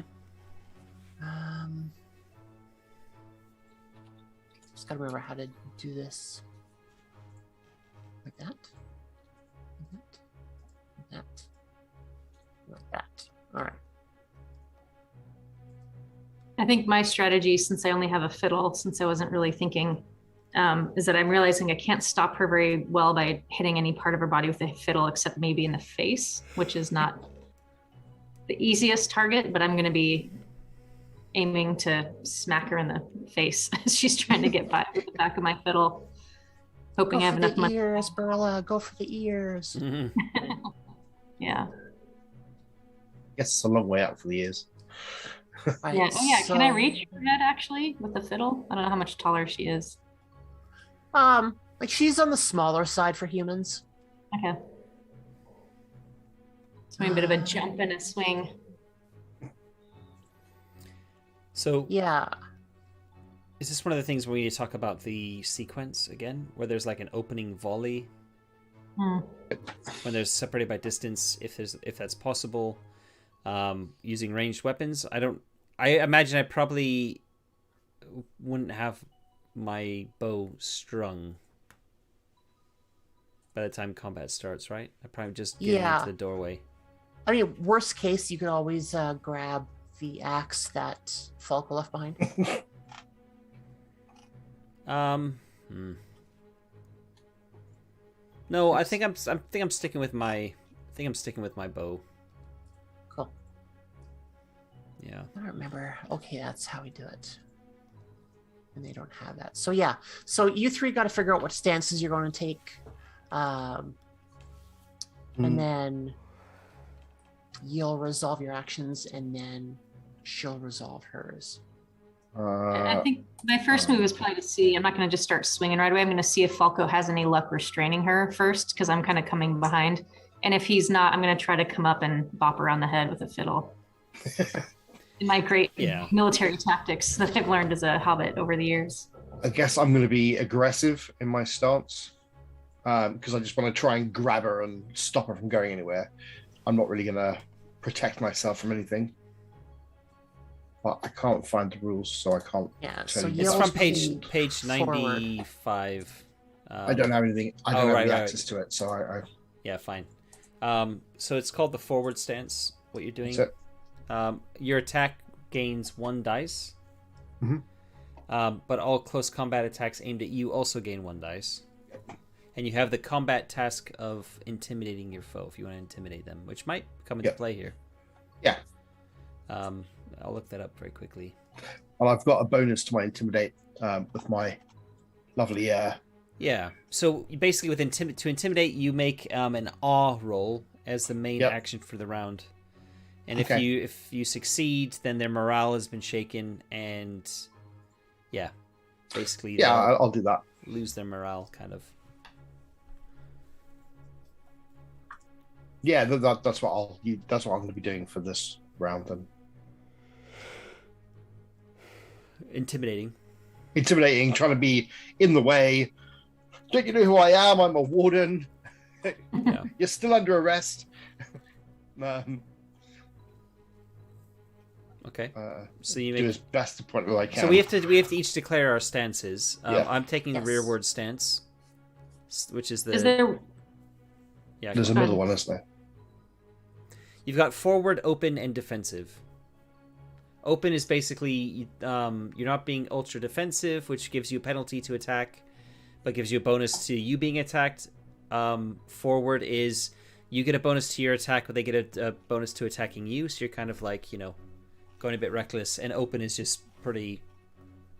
Just gotta remember how to do this. Like that. Like that. Like that. Like that. All right. I think my strategy, since I only have a fiddle, since I wasn't really thinking, is that I'm realizing I can't stop her very well by hitting any part of her body with a fiddle, except maybe in the face, which is not the easiest target, but I'm going to be aiming to smack her in the face as she's trying to get by with the back of my fiddle, hoping I have enough money. Ears, Barilla, go for the ears. Mm-hmm. Yeah. Guess it's a long way out for the ears. Right, Yeah. Oh, yeah. so, Can I reach her head actually with the fiddle? I don't know how much taller she is. like she's on the smaller side for humans. Okay. So a bit of a jump and a swing. So Yeah. is this one of the things where you talk about the sequence again, where there's like an opening volley when there's separated by distance, if that's possible, using ranged weapons? I imagine I probably wouldn't have my bow strung by the time combat starts, right? I probably just get into the doorway. I mean, worst case, you could always grab the axe that Falco left behind. No, I think I'm sticking with my bow. Cool. Yeah. I don't remember. Okay, that's how we do it. And they don't have that. So yeah. So you three got to figure out what stances you're going to take. And then you'll resolve your actions and then she'll resolve hers. I think my first move is probably to see. I'm not going to just start swinging right away. I'm going to see if Falco has any luck restraining her first, because I'm kind of coming behind. And if he's not, I'm going to try to come up and bop her on the head with a fiddle. In my great military tactics that I've learned as a hobbit over the years. I guess I'm going to be aggressive in my stance because I just want to try and grab her and stop her from going anywhere. I'm not really going to protect myself from anything. But I can't find the rules, so I can't. Yeah, tell so you. It's Yells from page forward. 95. I don't have anything. I don't have right, any right. access to it, so I Yeah, fine. So it's called the forward stance. What you're doing. That's it. Your attack gains 1 dice. Mhm. But all close combat attacks aimed at you also gain 1 dice. And you have the combat task of intimidating your foe if you want to intimidate them, which might come into play here. Yeah. I'll look that up very quickly. Well, I've got a bonus to my intimidate with my lovely. Yeah. So basically, with to intimidate, you make an awe roll as the main action for the round. And if you succeed, then their morale has been shaken, and basically, I'll do that. Lose their morale, kind of. Yeah, that's what that's what I'm going to be doing for this round. Then Intimidating, trying to be in the way. Don't you know who I am? I'm a warden. Yeah. You're still under arrest. Okay. So you do make as best to point that I can. So we have to each declare our stances. I'm taking the rearward stance, which is the. Is there? Yeah. There's another one, isn't there? You've got forward, open, and defensive. Open is basically you're not being ultra defensive, which gives you a penalty to attack, but gives you a bonus to you being attacked. Forward is you get a bonus to your attack, but they get a bonus to attacking you. So you're kind of like, going a bit reckless. And open is just pretty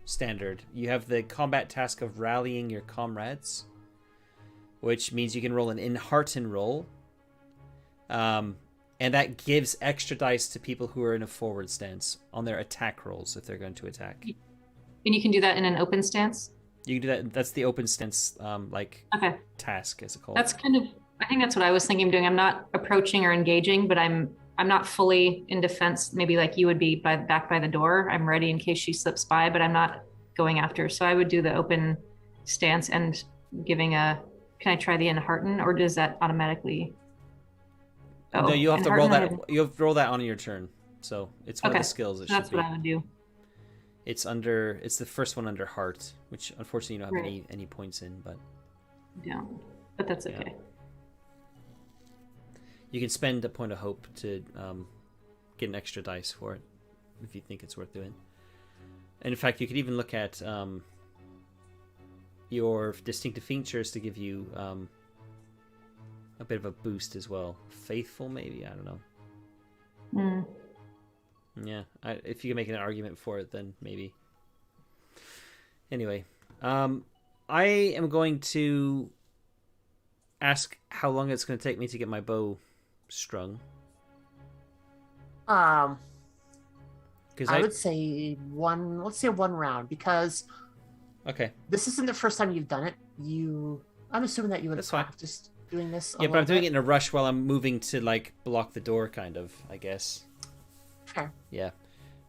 standard. You have the combat task of rallying your comrades, which means you can roll an in-hearten roll. And that gives extra dice to people who are in a forward stance on their attack rolls if they're going to attack. And you can do that in an open stance? You can do that. That's the open stance task, as it called. That's I think that's what I was thinking of doing. I'm not approaching or engaging, but I'm not fully in defense, maybe like you would be back by the door. I'm ready in case she slips by, but I'm not going after her. So I would do the open stance and giving can I try the in-hearten, or does that automatically... No, you have to roll that. You have to roll that on your turn. So it's one of the skills. That's what I would do. It's the first one under heart, which unfortunately you don't have any points in, but. Yeah, but that's okay. You can spend a point of hope to get an extra dice for it, if you think it's worth doing. And in fact, you could even look at your distinctive features to give you a bit of a boost as well. Faithful, maybe? I don't know. Yeah, if you can make an argument for it, then maybe. Anyway, I am going to ask how long it's going to take me to get my bow strung. I would say let's say one round, because this isn't the first time you've done it. I'm assuming that you would have practiced doing this. Yeah, but I'm doing it in a rush while I'm moving to block the door, kind of, I guess. Fair. Yeah.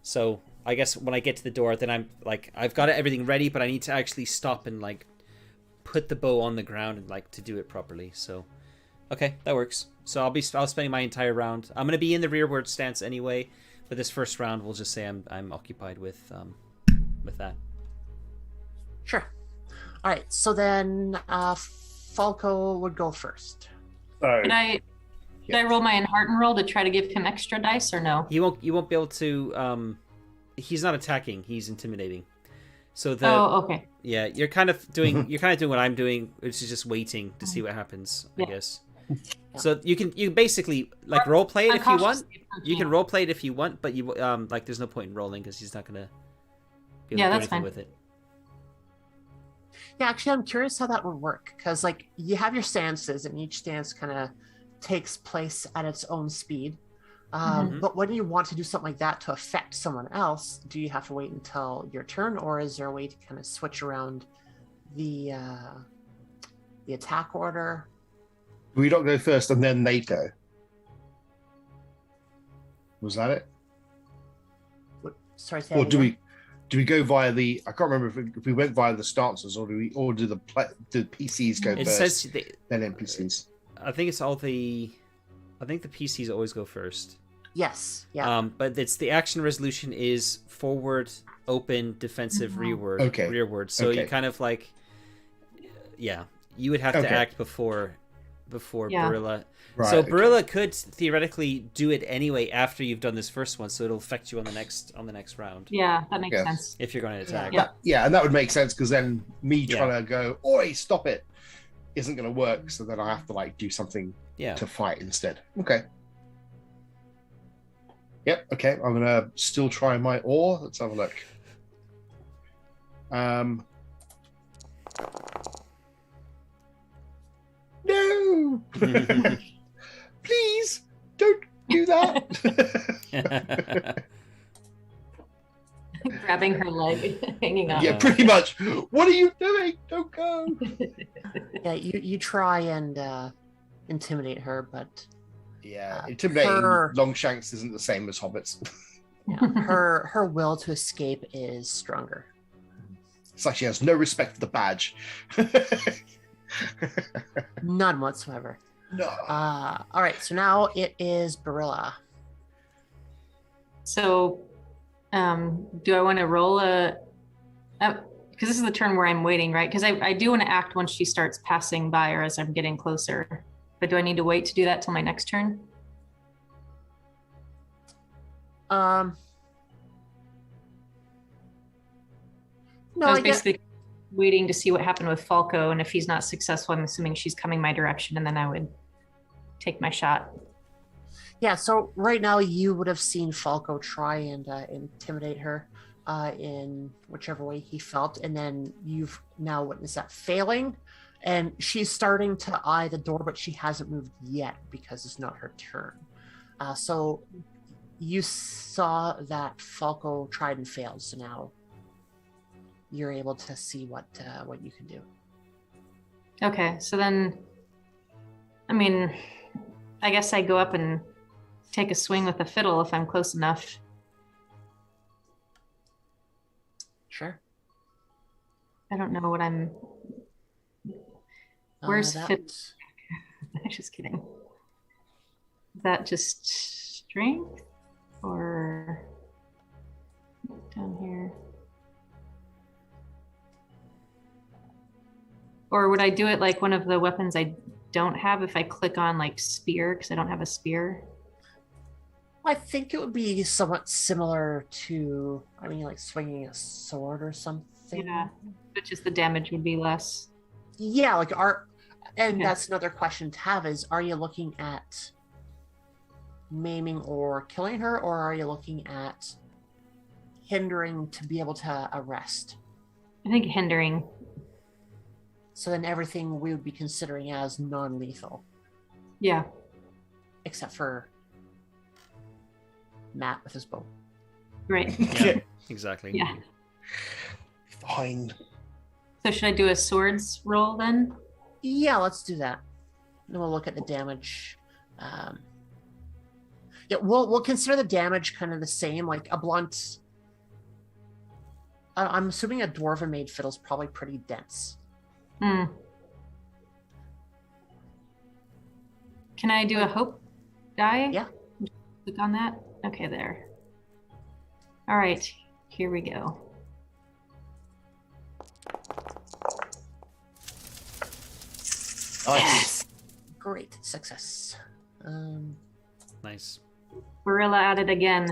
So I guess when I get to the door, then I'm I've got everything ready, but I need to actually stop and put the bow on the ground and to do it properly. So, okay, that works. So I'll spend my entire round. I'm gonna be in the rearward stance anyway, but this first round we'll just say I'm occupied with that. Sure. All right. So then Falco would go first. Should I roll my in-hearten roll to try to give him extra dice, or no? You won't be able to. He's not attacking. He's intimidating. So okay. Yeah, you're kind of doing what I'm doing, which is just waiting to see what happens. I guess. Yeah. So you basically role play it if you want. You can role play it if you want, but you there's no point in rolling because he's not gonna be able to do anything with it. Yeah, actually, I'm curious how that would work, because you have your stances, and each stance kind of takes place at its own speed. Mhm. But when you want to do something like that to affect someone else, do you have to wait until your turn, or is there a way to kind of switch around the attack order? Do we not go first and then they go? Was that it? Sorry, say Or that do again? we go via the? I can't remember if we went via the stances, or do the PCs go It first, says then NPCs? I think it's all the. I think the PCs always go first. Yes. Yeah. But it's the action resolution is forward, open, defensive, rearward. Okay. Rearward. So you Okay. kind of like, yeah, you would have to Okay. act before Yeah. Barilla. Right. So okay. Barilla could theoretically do it anyway after you've done this first one, so it'll affect you on the next round Yeah, that makes Yes. sense. if you're going to attack. Yeah. Yeah, and that would make sense because then me Yeah. trying to go, "Oi, stop it," isn't going to work. So then I have to like do something Yeah. to fight instead. Okay. Yep. Okay. I'm gonna still try my ore. Let's have a look. No. Please don't do that. Grabbing her leg, hanging on. Yeah, pretty much. What are you doing? Don't go. Yeah. You try and intimidate her, but Yeah, intimidating her- Longshanks isn't the same as hobbits. yeah, her will to escape is stronger. It's like she has no respect for the badge. None whatsoever. No. All right. So now it is Barilla. So, do I want to roll a? Because this is the turn where I'm waiting, right? Because I do want to act once she starts passing by or as I'm getting closer. But do I need to wait to do that till my next turn? No, I was I guess. basically waiting to see what happened with Falco, and if he's not successful, I'm assuming she's coming my direction, and then I would take my shot. Yeah, so right now you would have seen Falco try and intimidate her in whichever way he felt, and then you've now witnessed that failing, and she's starting to eye the door, but she hasn't moved yet because it's not her turn. So you saw that Falco tried and failed, so now you're able to see what you can do. Okay, so then, I mean, I guess I go up and take a swing with the fiddle if I'm close enough. Sure. I don't know what I'm. Where's that fit- was- I'm just kidding. Is that just strength or down here? Or would I do it like one of the weapons I don't have if I click on like spear because I don't have a spear? I think it would be somewhat similar to, I mean, like swinging a sword or something. Yeah, but just the damage would be less. Yeah, like and Yeah. that's another question to have is, are you looking at maiming or killing her, or are you looking at hindering to be able to arrest? I think hindering. So then everything we would be considering as non-lethal, Yeah. except for Matt with his bow. Right. Yeah, exactly. Yeah. Fine. So should I do a swords roll then? Yeah, let's do that. Then we'll look at the damage. Yeah, we'll consider the damage kind of the same, like a blunt. I'm assuming a dwarven made fiddle's probably pretty dense. Hmm. Can I do a hope die? Yeah. Click on that. Okay, there. All right, here we go. Nice. Great success. Nice. Barilla at it again.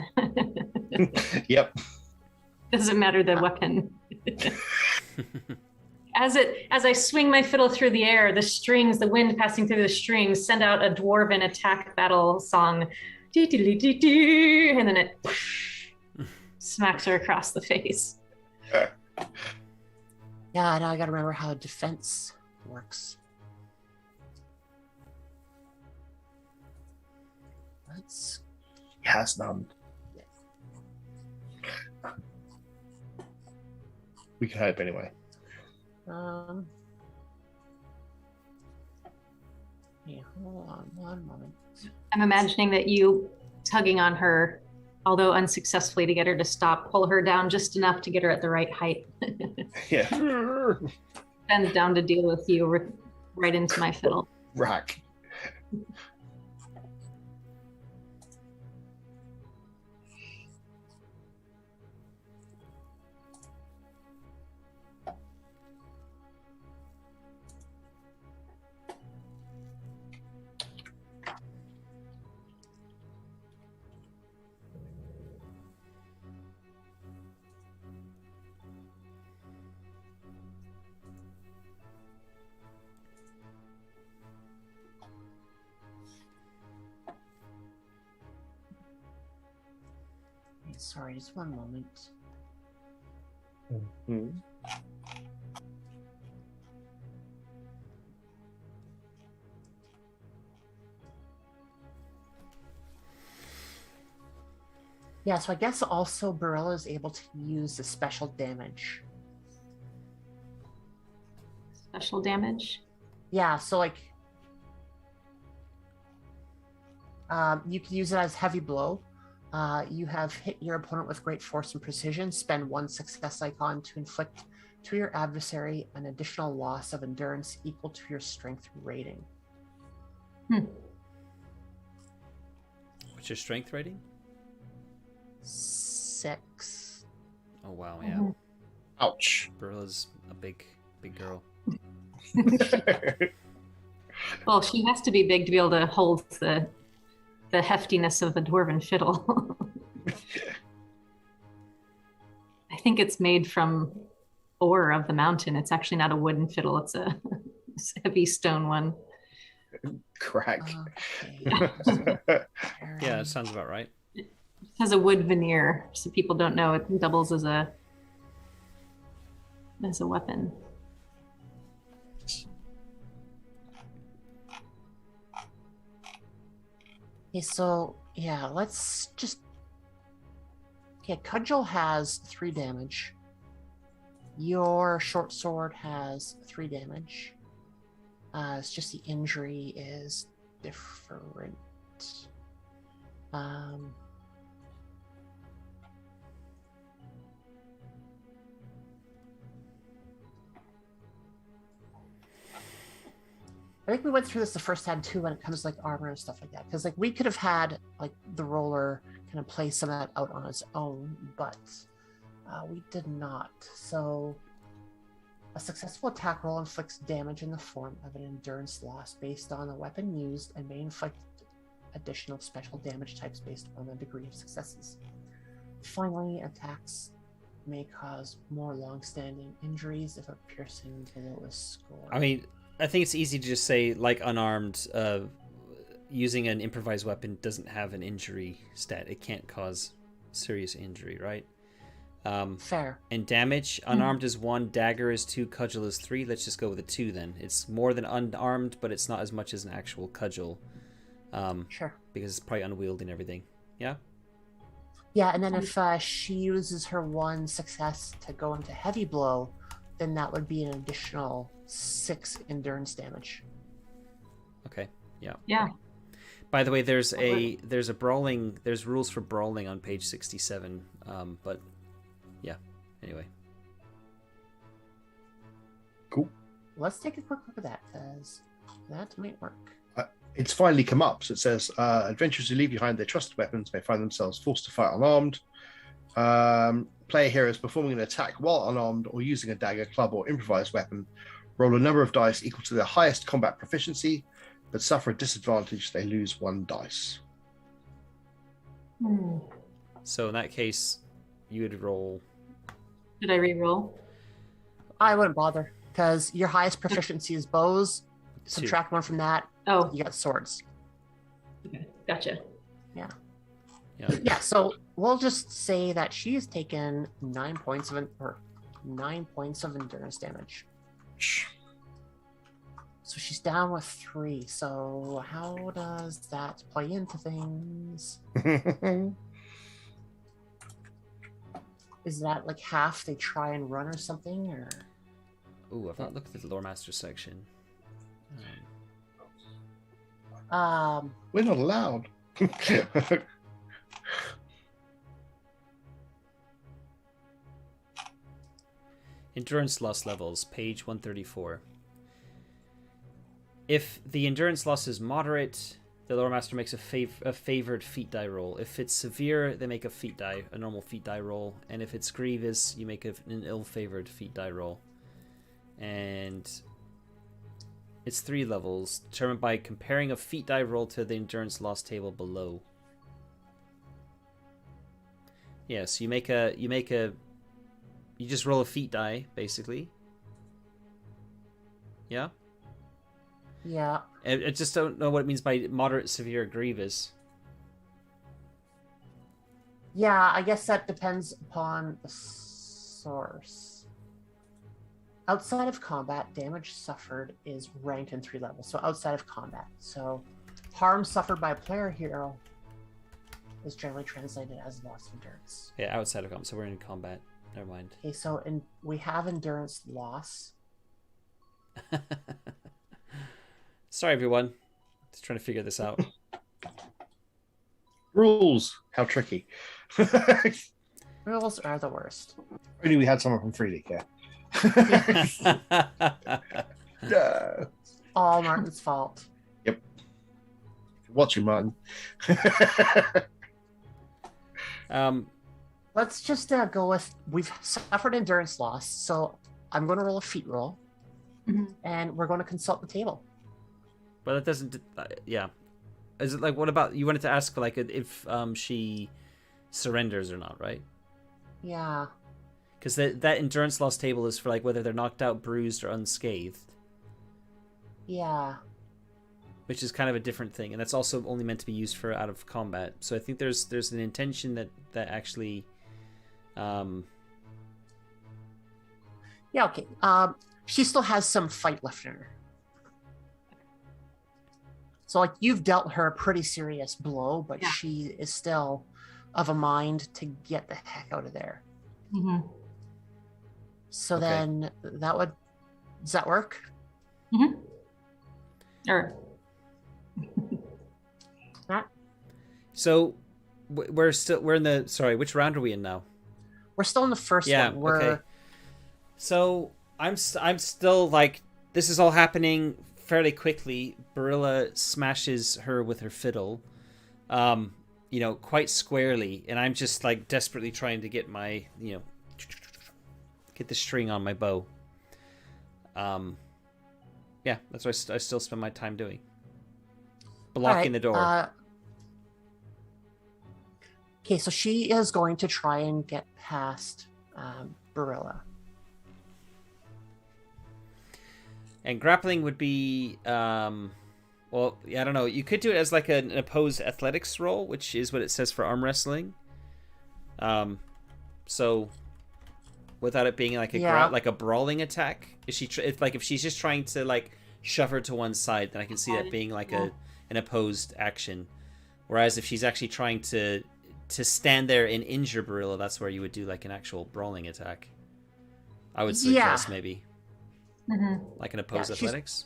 Yep. Doesn't matter the weapon. As I swing my fiddle through the air, the strings, the wind passing through the strings, send out a dwarven attack battle song. Dee-dee-dee-dee-dee, and then it smacks her across the face. Yeah, now I gotta remember how defense works. Let's He has none. We can hope anyway. Yeah, hold on one moment. I'm imagining that you tugging on her, although unsuccessfully, to get her to stop, pull her down just enough to get her at the right height. Yeah. Bends down to deal with you right into my fiddle. Rack. Sorry, just one moment. Mm-hmm. Yeah, so I guess also Barella is able to use the special damage. Special damage? Yeah, so like you can use it as heavy blow. You have hit your opponent with great force and precision. Spend one success icon to inflict to your adversary an additional loss of endurance equal to your strength rating. What's your strength rating? 6. Oh wow, yeah. Mhm. Ouch. Barilla's a big girl. Well, she has to be big to be able to hold the heftiness of the dwarven fiddle. I think it's made from ore of the mountain. It's actually not a wooden fiddle. It's a heavy stone one. Crack. Okay. Yeah, that sounds about right. It has a wood veneer, so people don't know it doubles as a weapon. Okay, so yeah, let's just. Okay, Cudgel has 3 damage. Your short sword has 3 damage. It's just the injury is different. I think we went through this the first time too when it comes to like armor and stuff like that. Because like we could have had like the roller kind of play some of that out on its own, but we did not. So a successful attack roll inflicts damage in the form of an endurance loss based on the weapon used and may inflict additional special damage types based on the degree of successes. Finally, attacks may cause more long-standing injuries if a piercing below is scored. I mean, I think it's easy to just say, like, unarmed, using an improvised weapon doesn't have an injury stat. It can't cause serious injury, right? Fair. And damage, unarmed is 1, dagger is 2, cudgel is 3. Let's just go with a 2 then. It's more than unarmed, but it's not as much as an actual cudgel. Sure. Because it's probably unwieldy and everything. Yeah? Yeah, and then if she uses her 1 success to go into heavy blow, then that would be an additional 6 endurance damage. Okay. Yeah. Yeah. By the way, there's rules for brawling on page 67. But yeah. Anyway. Cool. Let's take a quick look at that, because that might work. It's finally come up. So it says, adventurers who leave behind their trusted weapons may find themselves forced to fight unarmed. Player heroes performing an attack while unarmed or using a dagger, club, or improvised weapon roll a number of dice equal to their highest combat proficiency, but suffer a disadvantage. They lose 1 dice. So in that case, you would roll. Did I re-roll? I wouldn't bother, because your highest proficiency is bows. 2. Subtract 1 from that, Oh, you got swords. okay. Gotcha. Yeah. Yeah, so we'll just say that she has taken 9 points of endurance damage. So she's down with 3. So how does that play into things? Is that like half they try and run or something, or? Ooh, I've not looked at the lore master section. We're not allowed. Endurance loss levels, page 134. If the endurance loss is moderate, the lore master makes a favored feat die roll. If it's severe, they make a normal feat die roll. And if it's grievous, you make an ill-favored feat die roll. And it's 3 levels, determined by comparing a feat die roll to the endurance loss table below. Yeah, so you just roll a feat die, basically. Yeah? Yeah. I just don't know what it means by moderate, severe, grievous. Yeah, I guess that depends upon the source. Outside of combat, damage suffered is ranked in 3 levels. So outside of combat. So harm suffered by a player hero is generally translated as loss of endurance. Yeah, outside of combat. So we're in combat. Never mind. Okay, so we have endurance loss. Sorry, everyone. Just trying to figure this out. Rules. How tricky. Rules are the worst. Only we had someone from 3D, yeah. All Martin's fault. Yep. Watching Martin. Let's just go with, we've suffered endurance loss, so I'm going to roll a feat roll, and we're going to consult the table. But that doesn't... yeah. Is it like, what about... You wanted to ask, like, if she surrenders or not, right? Yeah. Because that endurance loss table is for, like, whether they're knocked out, bruised, or unscathed. Yeah. Which is kind of a different thing. And that's also only meant to be used for out of combat. So I think there's an intention that actually... Yeah, okay. She still has some fight left in her. So, like, you've dealt her a pretty serious blow, but she is still of a mind to get the heck out of there. Mm-hmm. So Okay. then does that work? Mm-hmm. Or So we're in the... Sorry, which round are we in now? We're still in the first one. Okay. So I'm still like, this is all happening fairly quickly. Barilla smashes her with her fiddle, quite squarely, and I'm just like desperately trying to get my, get the string on my bow. Yeah, that's what I still spend my time doing. Blocking the door. Okay, so she is going to try and get past Barilla. And grappling would be, well, yeah, I don't know. You could do it as like an opposed athletics roll, which is what it says for arm wrestling. So without it being like like a brawling attack, is she? If she's just trying to like shove her to one side, then I can see that being like an opposed action. Whereas if she's actually trying to stand there and injure Barilla, that's where you would do like an actual brawling attack. I would suggest maybe. mm-hmm. Like an opposed athletics?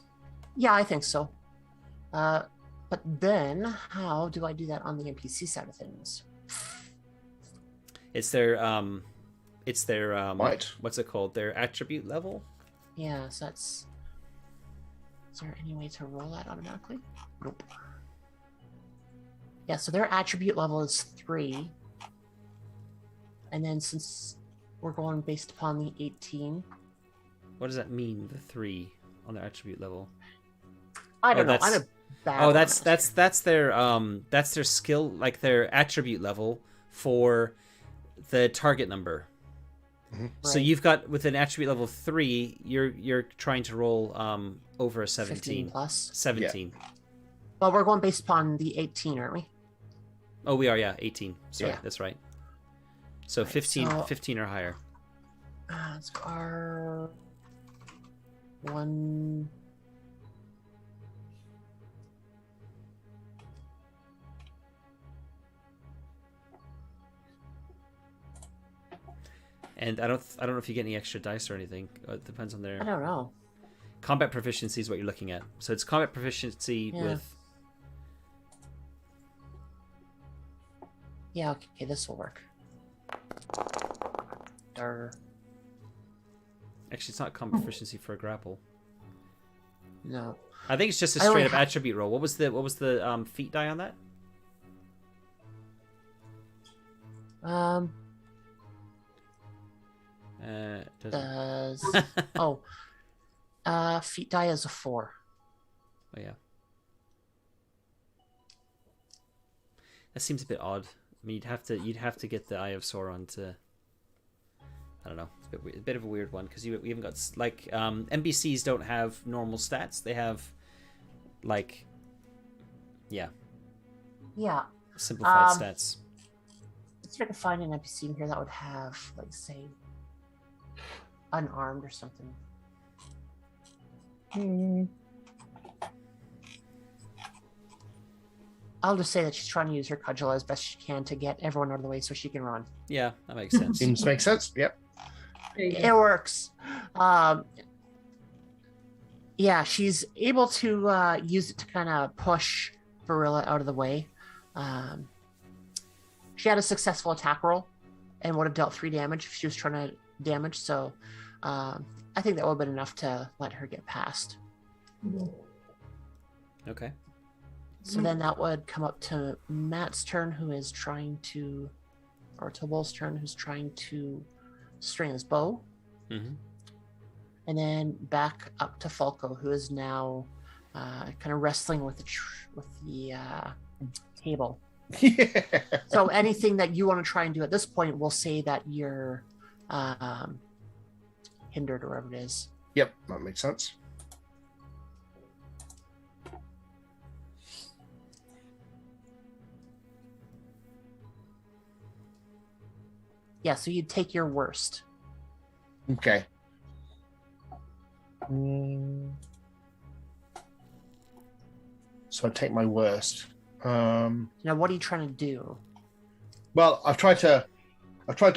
Yeah, I think so. But then, how do I do that on the NPC side of things? It's their Might. what's it called? Their attribute level? Yeah, so that's... Is there any way to roll that automatically? Nope. Yeah, so their attribute level is 3. And then since we're going based upon the 18... What does that mean, the 3 on their attribute level? I don't know. I'm a bad that's their skill, like their attribute level for the target number. Mm-hmm. So you've got, with an attribute level 3, you're trying to roll over a 17. 15 plus. 17. Yeah. Well, we're going based upon the 18, aren't we? Oh, we are, yeah, 18. Sorry, Yeah. that's right. So Right, 15 or higher. It's our 1 And I don't know if you get any extra dice or anything. It depends on their I don't know. combat proficiency is what you're looking at. So it's combat proficiency with. Yeah, okay, this will work. Actually, it's not combat proficiency for a grapple. No. I think it's just a straight up attribute roll. What was the feat die on that? Feat die is a 4. Oh yeah. That seems a bit odd. I mean, you'd have to get the Eye of Sauron to. I don't know. It's a bit of a weird one because we haven't got NPCs don't have normal stats. They have simplified stats. Let's try to find an NPC in here that would have, like, say, unarmed or something. I'll just say that she's trying to use her cudgel as best she can to get everyone out of the way so she can run. Yeah, that makes sense. Seems to make sense. Yep. It works. Yeah, she's able to use it to kind of push Barilla out of the way. She had a successful attack roll and would have dealt 3 damage if she was trying to damage. So I think that would have been enough to let her get past. Okay. So then that would come up to Matt's turn, who is trying to, or Tobol's turn, who's trying to string his bow. Mm-hmm. And then back up to Falco, who is now kind of wrestling with the table. Yeah. So anything that you want to try and do at this point, we'll say that you're hindered or whatever it is. Yep, that makes sense. Yeah, so you take your worst. Okay. So I take my worst. Now, what are you trying to do? Well, I've tried to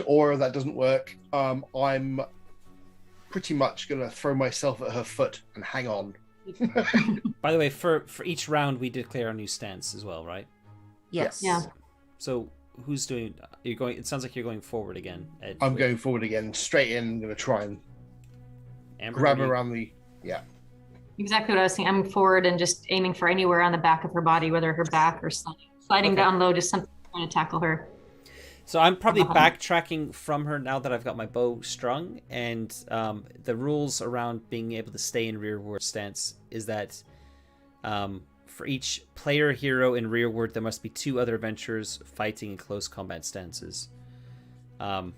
aura, that doesn't work. I'm pretty much gonna throw myself at her foot and hang on. By the way, for each round we declare a new stance as well, right? Yes. Yeah. So who's doing? You're going. It sounds like you're going forward again. Ed, I'm going forward again, straight in. I'm gonna try and Amber, grab her around the. Yeah. Exactly what I was saying. I'm forward and just aiming for anywhere on the back of her body, whether her back or sliding down low, just something trying to tackle her. So I'm probably backtracking from her now that I've got my bow strung, and the rules around being able to stay in rearward stance is that for each player hero in rearward, there must be 2 other adventurers fighting in close combat stances. So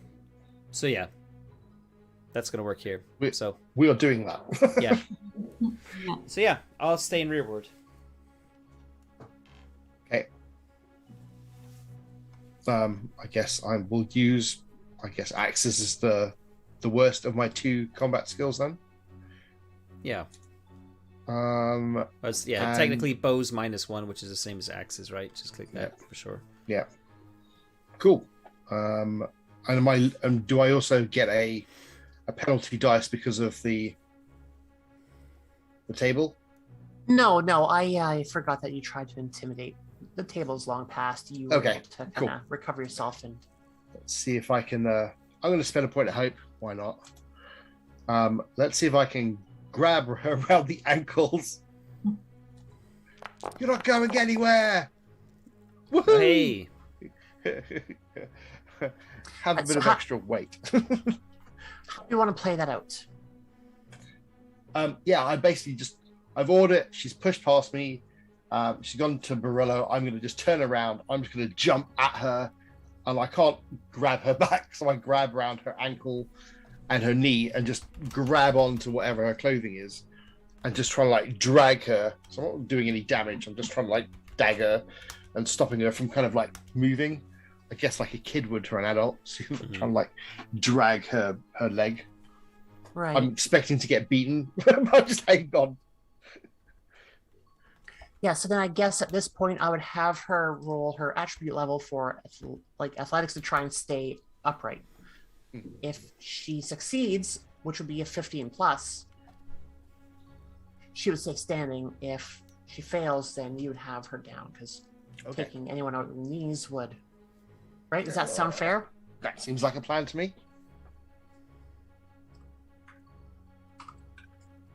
yeah, that's gonna work here. We are doing that. Yeah. Yeah. So yeah, I'll stay in rearward. Okay. I guess I will use. I guess axes is the worst of my 2 combat skills then. Yeah. And Technically bows -1, which is the same as axes, right? Just click that for sure. Yeah. Cool. And do I also get a penalty dice because of the table? No, I forgot that you tried to intimidate. The table's long past. You were Okay, able to kind cool. of recover yourself and. Let's see if I can. I'm going to spend a point of hope. Why not? Let's see if I can grab her around the ankles. You're not going anywhere. Woohoo! Hey. Have a bit of extra weight. How do you want to play that out? Yeah, I've ordered it. She's pushed past me. She's gone to Barillo. I'm going to just turn around. I'm just going to jump at her. And I can't grab her back. So I grab around her ankle and her knee and just grab onto whatever her clothing is and just try to drag her. So I'm not doing any damage. I'm just trying to dagger and stopping her from kind of moving. I guess like a kid would to an adult. So I'm trying to drag her leg. Right. I'm expecting to get beaten. I'm just hanging on. Yeah, so then I guess at this point I would have her roll her attribute level for athletics to try and stay upright. If she succeeds, which would be a 15 plus, she would stay standing. If she fails, then you would have her down, because taking anyone out of the knees would... Right? Does that sound fair? That seems like a plan to me.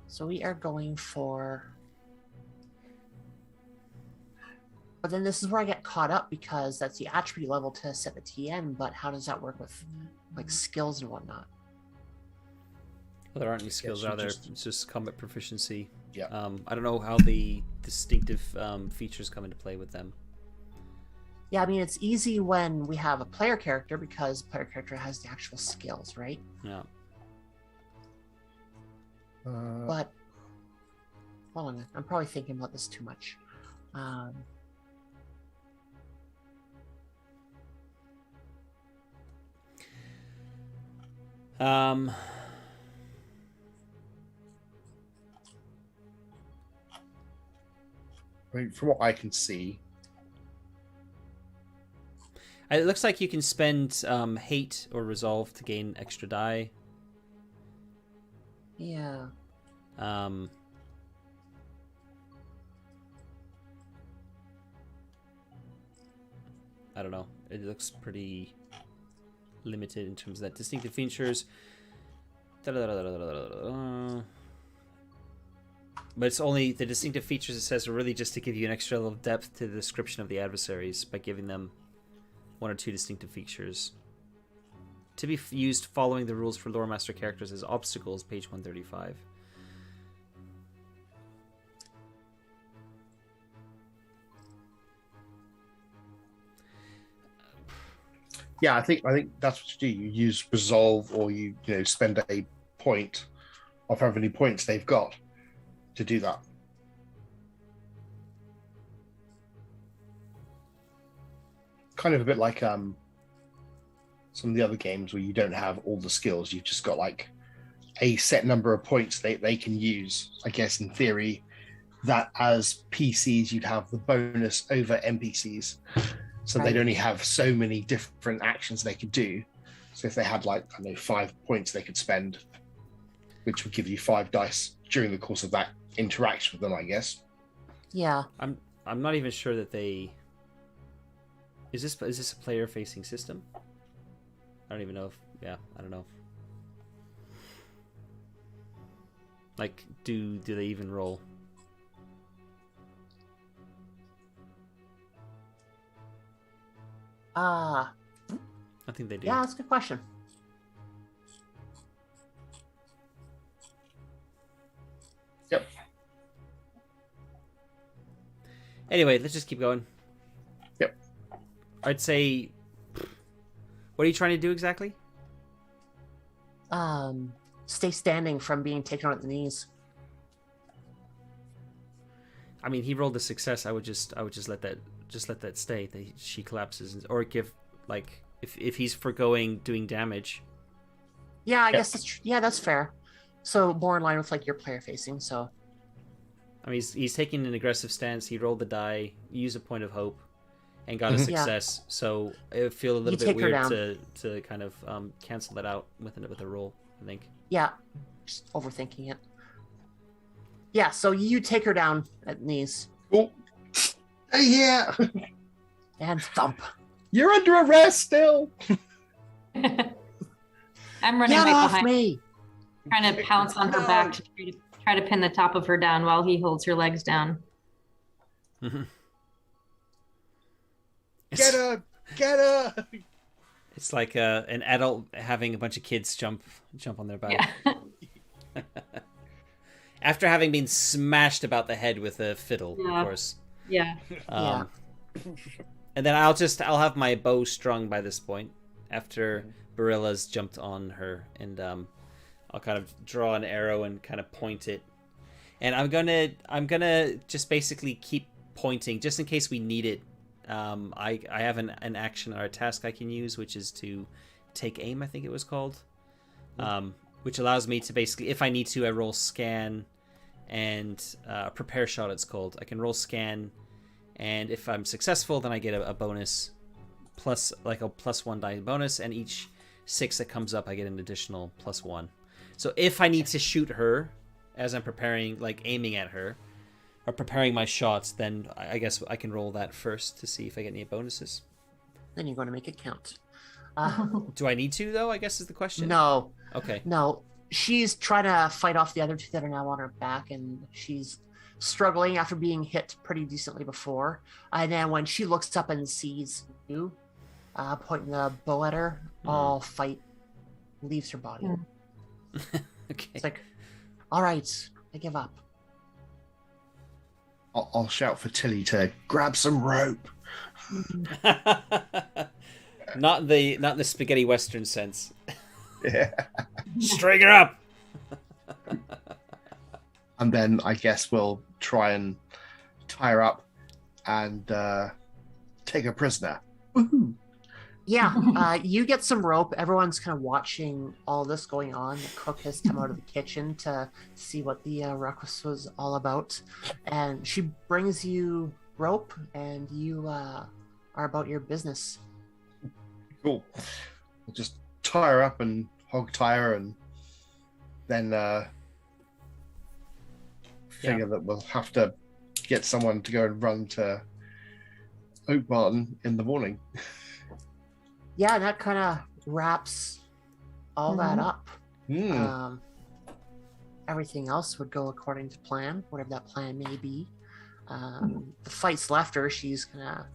So we are going for... But then this is where I get caught up, because that's the attribute level to set the TN, but how does that work with like skills and whatnot? Well, there aren't any skills out there. just- It's just combat proficiency. Yeah. I don't know how the distinctive features come into play with them. Yeah, I mean, it's easy when we have a player character, because player character has the actual skills, right? Yeah. But hold on, I'm probably thinking about this too much. I mean, from what I can see, It looks like you can spend hate or resolve to gain extra die. Yeah. I don't know. It looks pretty limited in terms of that. Distinctive features. But it's only the distinctive features, it says, are really just to give you an extra level of depth to the description of the adversaries by giving them one or two distinctive features. To be used following the rules for lore master characters as obstacles, page 135. yeah, I think that's what you do. You use resolve, or you spend a point of however many points they've got to do that. Kind of a bit like some of the other games where you don't have all the skills. You've just got like a set number of points they can use. I guess in theory, that as PCs you'd have the bonus over NPCs. So they'd only have so many different actions they could do. So if they had 5 points they could spend, which would give you 5 dice during the course of that interaction with them, I guess. Yeah. I'm not even sure that they... Is this a player-facing system? I don't even know if... Yeah, I don't know. Like, do they even roll? I think they do. Yeah, that's a good question. Yep. Anyway, let's just keep going. Yep. I'd say... What are you trying to do exactly? Stay standing from being taken out at the knees. I mean, he rolled a success. I would just let that stay. She collapses, or give if he's foregoing doing damage. Yeah, I guess that's fair. So more in line with your player facing. So I mean, he's taking an aggressive stance. He rolled the die, used a point of hope, and got a success. So it would feel a little bit weird to kind of cancel that out with a roll, I think. Yeah, just overthinking it. Yeah, so you take her down at knees. Oh, hey, yeah. And thump. You're under arrest still. I'm running Get right off behind, me! trying to pounce on her back to try to pin the top of her down while he holds her legs down. Get her! It's like an adult having a bunch of kids jump on their back. Yeah. After having been smashed about the head with a fiddle, Yeah. of course. Yeah. And then I'll have my bow strung by this point after Barilla's jumped on her, and I'll kind of draw an arrow and kind of point it. And I'm gonna just basically keep pointing just in case we need it. I have an action or a task I can use, which is to take aim, I think it was called. Which allows me to basically, if I need to, I roll scan and prepare shot, it's called. I can roll scan, and if I'm successful, then I get a bonus plus, like a +1 die bonus, and each 6 that comes up, I get an additional +1. So if I need to shoot her as I'm preparing, like aiming at her, or preparing my shots, then I guess I can roll that first to see if I get any bonuses. Then you're going to make it count. Do I need to, though, I guess is the question? No. Okay. No. She's trying to fight off the other two that are now on her back, and she's struggling after being hit pretty decently before. And then when she looks up and sees you pointing the bow at her, all fight leaves her body. Okay. It's like, all right, I give up. I'll shout for Tilly to grab some rope. Not the spaghetti western sense. Yeah. String her up. And then I guess we'll try and tie her up and take her prisoner. Woohoo! Yeah, you get some rope. Everyone's kind of watching all this going on. The cook has come out of the kitchen to see what the ruckus was all about. And she brings you rope, and you are about your business. Cool. We'll just tie her up and hog tie her, and then figure that we'll have to get someone to go and run to Oak Barton in the morning. Yeah, that kind of wraps all that up. Everything else would go according to plan, whatever that plan may be. The fight's left her. She's kind of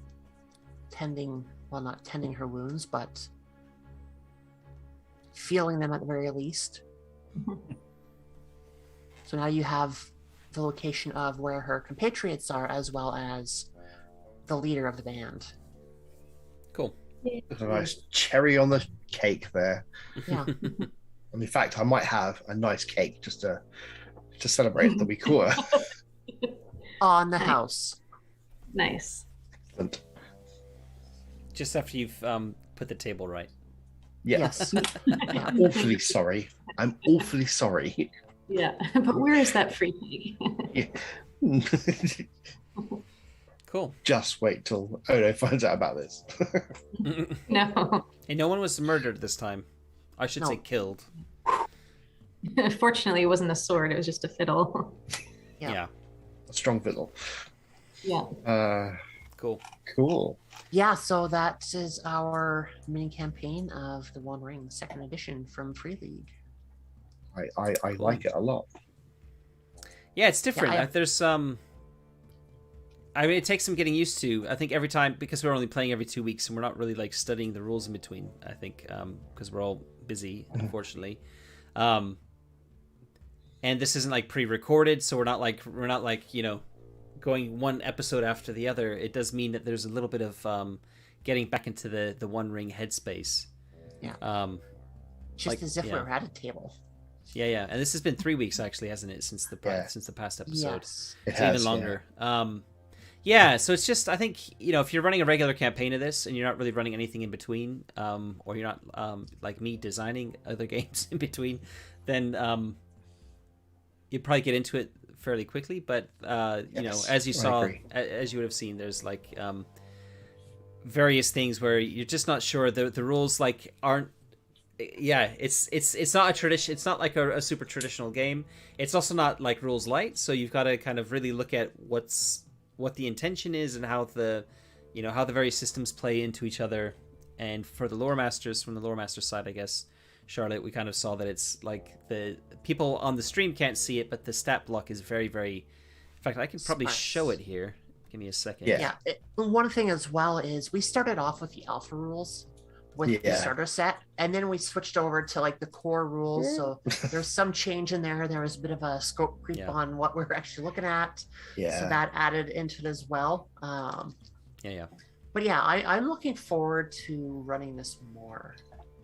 not tending her wounds, but feeling them at the very least. So now you have the location of where her compatriots are, as well as the leader of the band. Cool. There's a nice cherry on the cake there. Yeah. And in fact, I might have a nice cake just to celebrate that we caught her. On the house. Nice. Excellent. Just after you've put the table right. Yeah. Yes. Yeah. Awfully sorry. I'm awfully sorry. Yeah, but where is that free cake? Cool. Just wait till Odo finds out about this. No. Hey, no one was murdered this time. I should No. say killed. Fortunately, it wasn't a sword. It was just a fiddle. Yeah. A strong fiddle. Yeah. Cool. Cool. Yeah, so that is our mini campaign of the One Ring, second edition from Free League. I like it a lot. Yeah, it's different. Yeah, There's I mean, it takes some getting used to. I think every time, because we're only playing every 2 weeks and we're not really like studying the rules in between. I think because we're all busy, unfortunately. And this isn't like pre-recorded, so we're not like going one episode after the other. It does mean that there's a little bit of getting back into the One Ring headspace. Yeah. Just as if we were at a table. Yeah. And this has been 3 weeks actually, hasn't it, since the past episode? Yes. It So has, even longer. Yeah, so it's just, I think, if you're running a regular campaign of this and you're not really running anything in between, or you're not, like me, designing other games in between, then you'd probably get into it fairly quickly. But, as you saw, as you would have seen, there's, like, various things where you're just not sure. The rules, like, aren't... Yeah, it's not a tradition. It's not like a super traditional game. It's also not, like, rules light, so you've got to kind of really look at what the intention is and how the various systems play into each other. And for the lore masters, from the lore master side, I guess, Charlotte, we kind of saw that it's like the people on the stream can't see it, but the stat block is very, very... In fact, I can probably show it here. Give me a second. Yeah. One thing as well is we started off with the alpha rules with the starter set, and then we switched over to like the core rules. So there's some change in there. There was a bit of a scope creep on what we're actually looking at. Yeah. So that added into it as well. Yeah. But yeah, I'm looking forward to running this more.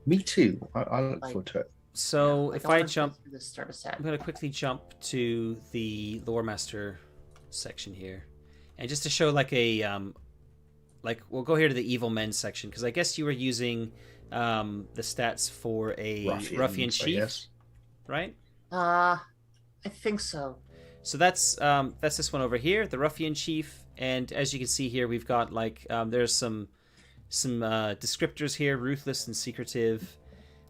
Me too. I look forward to it. So if I jump, through the starter set. I'm going to quickly jump to the lore master section here, and just to show like a we'll go here to the evil men section, because I guess you were using the stats for a ruffian chief, right? I think so. So that's this one over here, the ruffian chief, and as you can see here, we've got, like, there's some descriptors here: ruthless and secretive,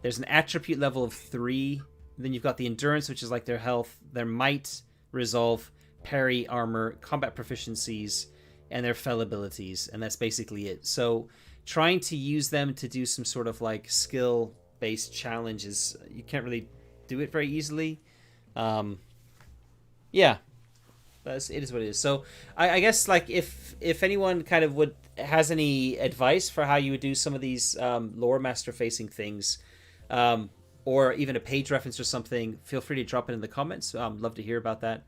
There's an attribute level of 3. Then you've got the endurance, which is like their health, their might, resolve, parry, armor, combat proficiencies, and their fell abilities, and that's basically it. So trying to use them to do some sort of like skill-based challenges, you can't really do it very easily. Yeah, it is what it is. So I guess like if anyone kind of has any advice for how you would do some of these lore master facing things, or even a page reference or something, feel free to drop it in the comments. Love to hear about that.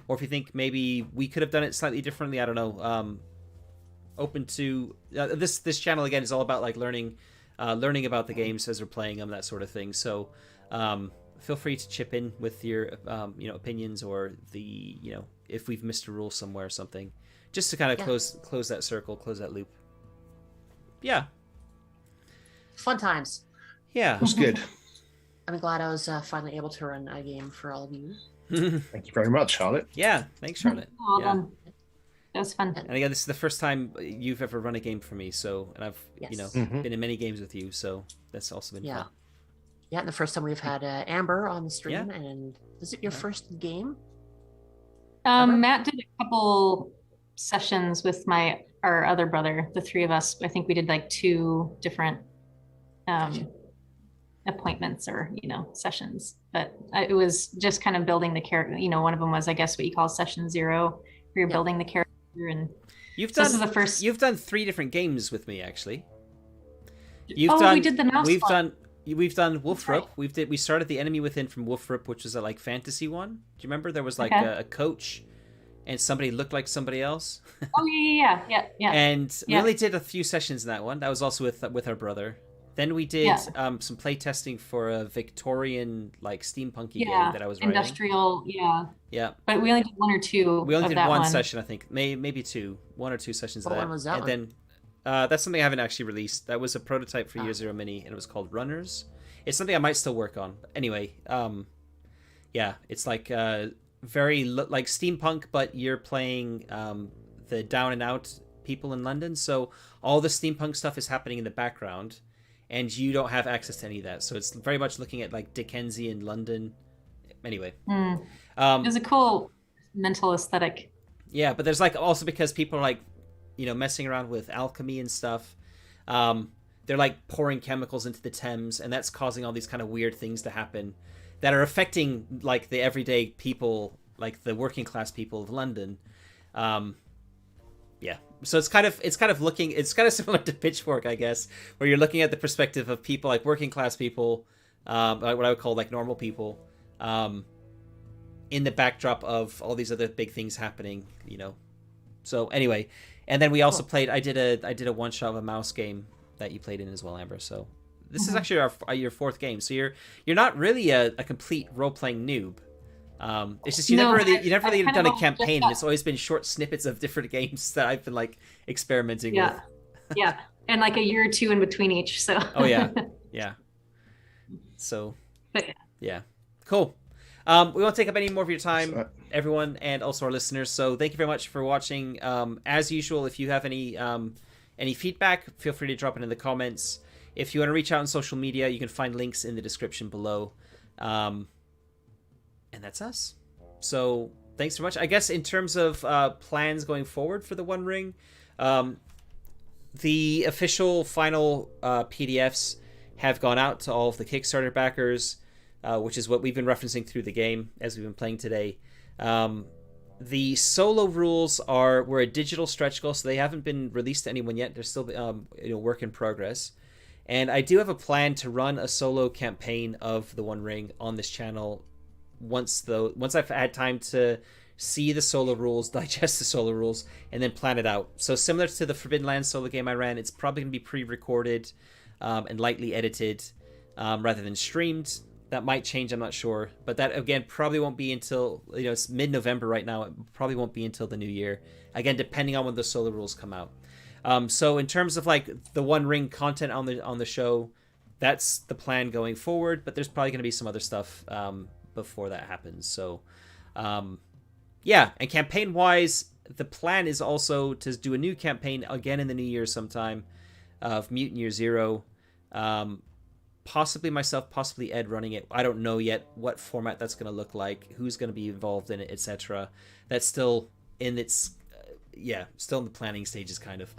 Or if you think maybe we could have done it slightly differently, I don't know. Open to this channel again is all about like learning about the games as we're playing them, that sort of thing. So feel free to chip in with your opinions, or if we've missed a rule somewhere or something, just to kind of close that circle, close that loop. Yeah, fun times. Yeah, it was good. I'm glad I was finally able to run a game for all of you. Thank you very much, Charlotte. Yeah, thanks, Charlotte. That was fun. And again, this is the first time you've ever run a game for me, and I've been in many games with you, so that's also been fun. Yeah, and the first time we've had Amber on the stream, and is it your first game? Matt did a couple sessions with our other brother, the three of us. I think we did like 2 different appointments or sessions, but it was just kind of building the character. One of them was, I guess, what you call session 0, where you're building the character. And you've done 3 different games with me, actually. We did the mouse. We've done Wolfrup. Right. We started the Enemy Within from Wolfrup, which was a like fantasy one. Do you remember? There was like a coach, and somebody looked like somebody else. Oh yeah. And we only did a few sessions in that one. That was also with our brother. Then we did some play testing for a Victorian like steampunky game that I was writing. Industrial, yeah. But we only did 1 or 2. We only did one session, I think, maybe 2, 1 or 2 sessions of that. What one was that? And then that's something I haven't actually released. That was a prototype for Year Zero Mini, and it was called Runners. It's something I might still work on. Anyway, it's like very like steampunk, but you're playing the down and out people in London. So all the steampunk stuff is happening in the background, and you don't have access to any of that. So it's very much looking at like Dickensian London. Anyway, it was a cool mental aesthetic. Yeah, but there's like also because people are like, messing around with alchemy and stuff. They're like pouring chemicals into the Thames, and that's causing all these kind of weird things to happen that are affecting like the everyday people, like the working class people of London. So it's kind of similar to Pitchfork, I guess, where you're looking at the perspective of people like working class people, like what I would call like normal people, in the backdrop of all these other big things happening, So anyway, and then we also played. I did a one shot of a mouse game that you played in as well, Amber. So this is actually your 4th game. So you're not really a complete role playing noob. It's just you never really done a campaign, and it's always been short snippets of different games that I've been like experimenting with. Yeah, and like a year or 2 in between each. So. Oh yeah. So. Yeah. Cool. We won't take up any more of your time, everyone, and also our listeners. So thank you very much for watching. As usual, if you have any feedback, feel free to drop it in the comments. If you want to reach out on social media, you can find links in the description below. And that's us. So thanks so much. I guess in terms of plans going forward for the One Ring, the official final PDFs have gone out to all of the Kickstarter backers, which is what we've been referencing through the game as we've been playing today. The solo rules were a digital stretch goal, so they haven't been released to anyone yet. They're still work in progress. And I do have a plan to run a solo campaign of the One Ring on this channel once I've had time to see the solo rules, digest the solo rules, and then plan it out. So similar to the Forbidden Lands solo game I ran, it's probably going to be pre-recorded and lightly edited rather than streamed. That might change, I'm not sure. But that, again, probably won't be until, it's mid-November right now. It probably won't be until the new year. Again, depending on when the solo rules come out. So in terms of, like, the One Ring content on the show, that's the plan going forward. But there's probably going to be some other stuff before that happens. So, and campaign-wise, the plan is also to do a new campaign again in the new year sometime of Mutant Year Zero. possibly myself, possibly Ed running it. I don't know yet what format that's going to look like, who's going to be involved in it, etc. That's still in its still in the planning stages, kind of.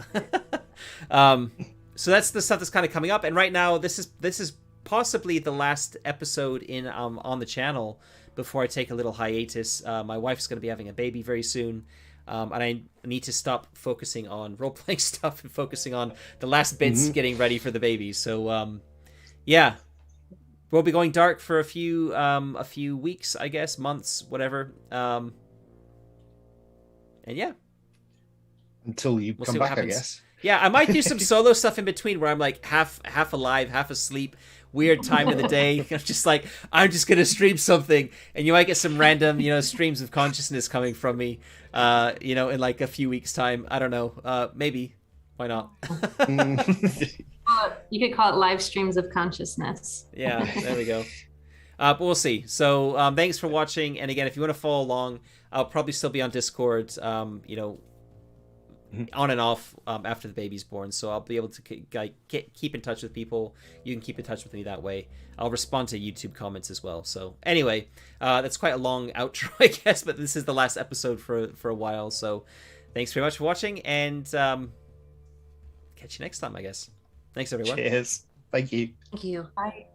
So that's the stuff that's kind of coming up, and right now this is possibly the last episode in on the channel before I take a little hiatus. My wife's going to be having a baby very soon, and I need to stop focusing on role-playing stuff and focusing on the last bits getting ready for the baby. So we'll be going dark for a few weeks, I guess, months, whatever. And yeah, until you we'll come back, I guess. Yeah, I might do some solo stuff in between where I'm like half alive, half asleep, weird time of the day. I'm just like, I'm just going to stream something, and you might get some random, streams of consciousness coming from me, in like a few weeks' time. I don't know. Maybe. Why not? You could call it live streams of consciousness. Yeah, there we go. But we'll see. So thanks for watching. And again, if you want to follow along, I'll probably still be on Discord, on and off after the baby's born, so I'll be able to keep in touch with people. You can keep in touch with me that way. I'll respond to YouTube comments as well. So anyway, that's quite a long outro, I guess, but this is the last episode for a while. So thanks very much for watching, and catch you next time, I guess. Thanks, everyone. Cheers. Thank you. Thank you. Bye.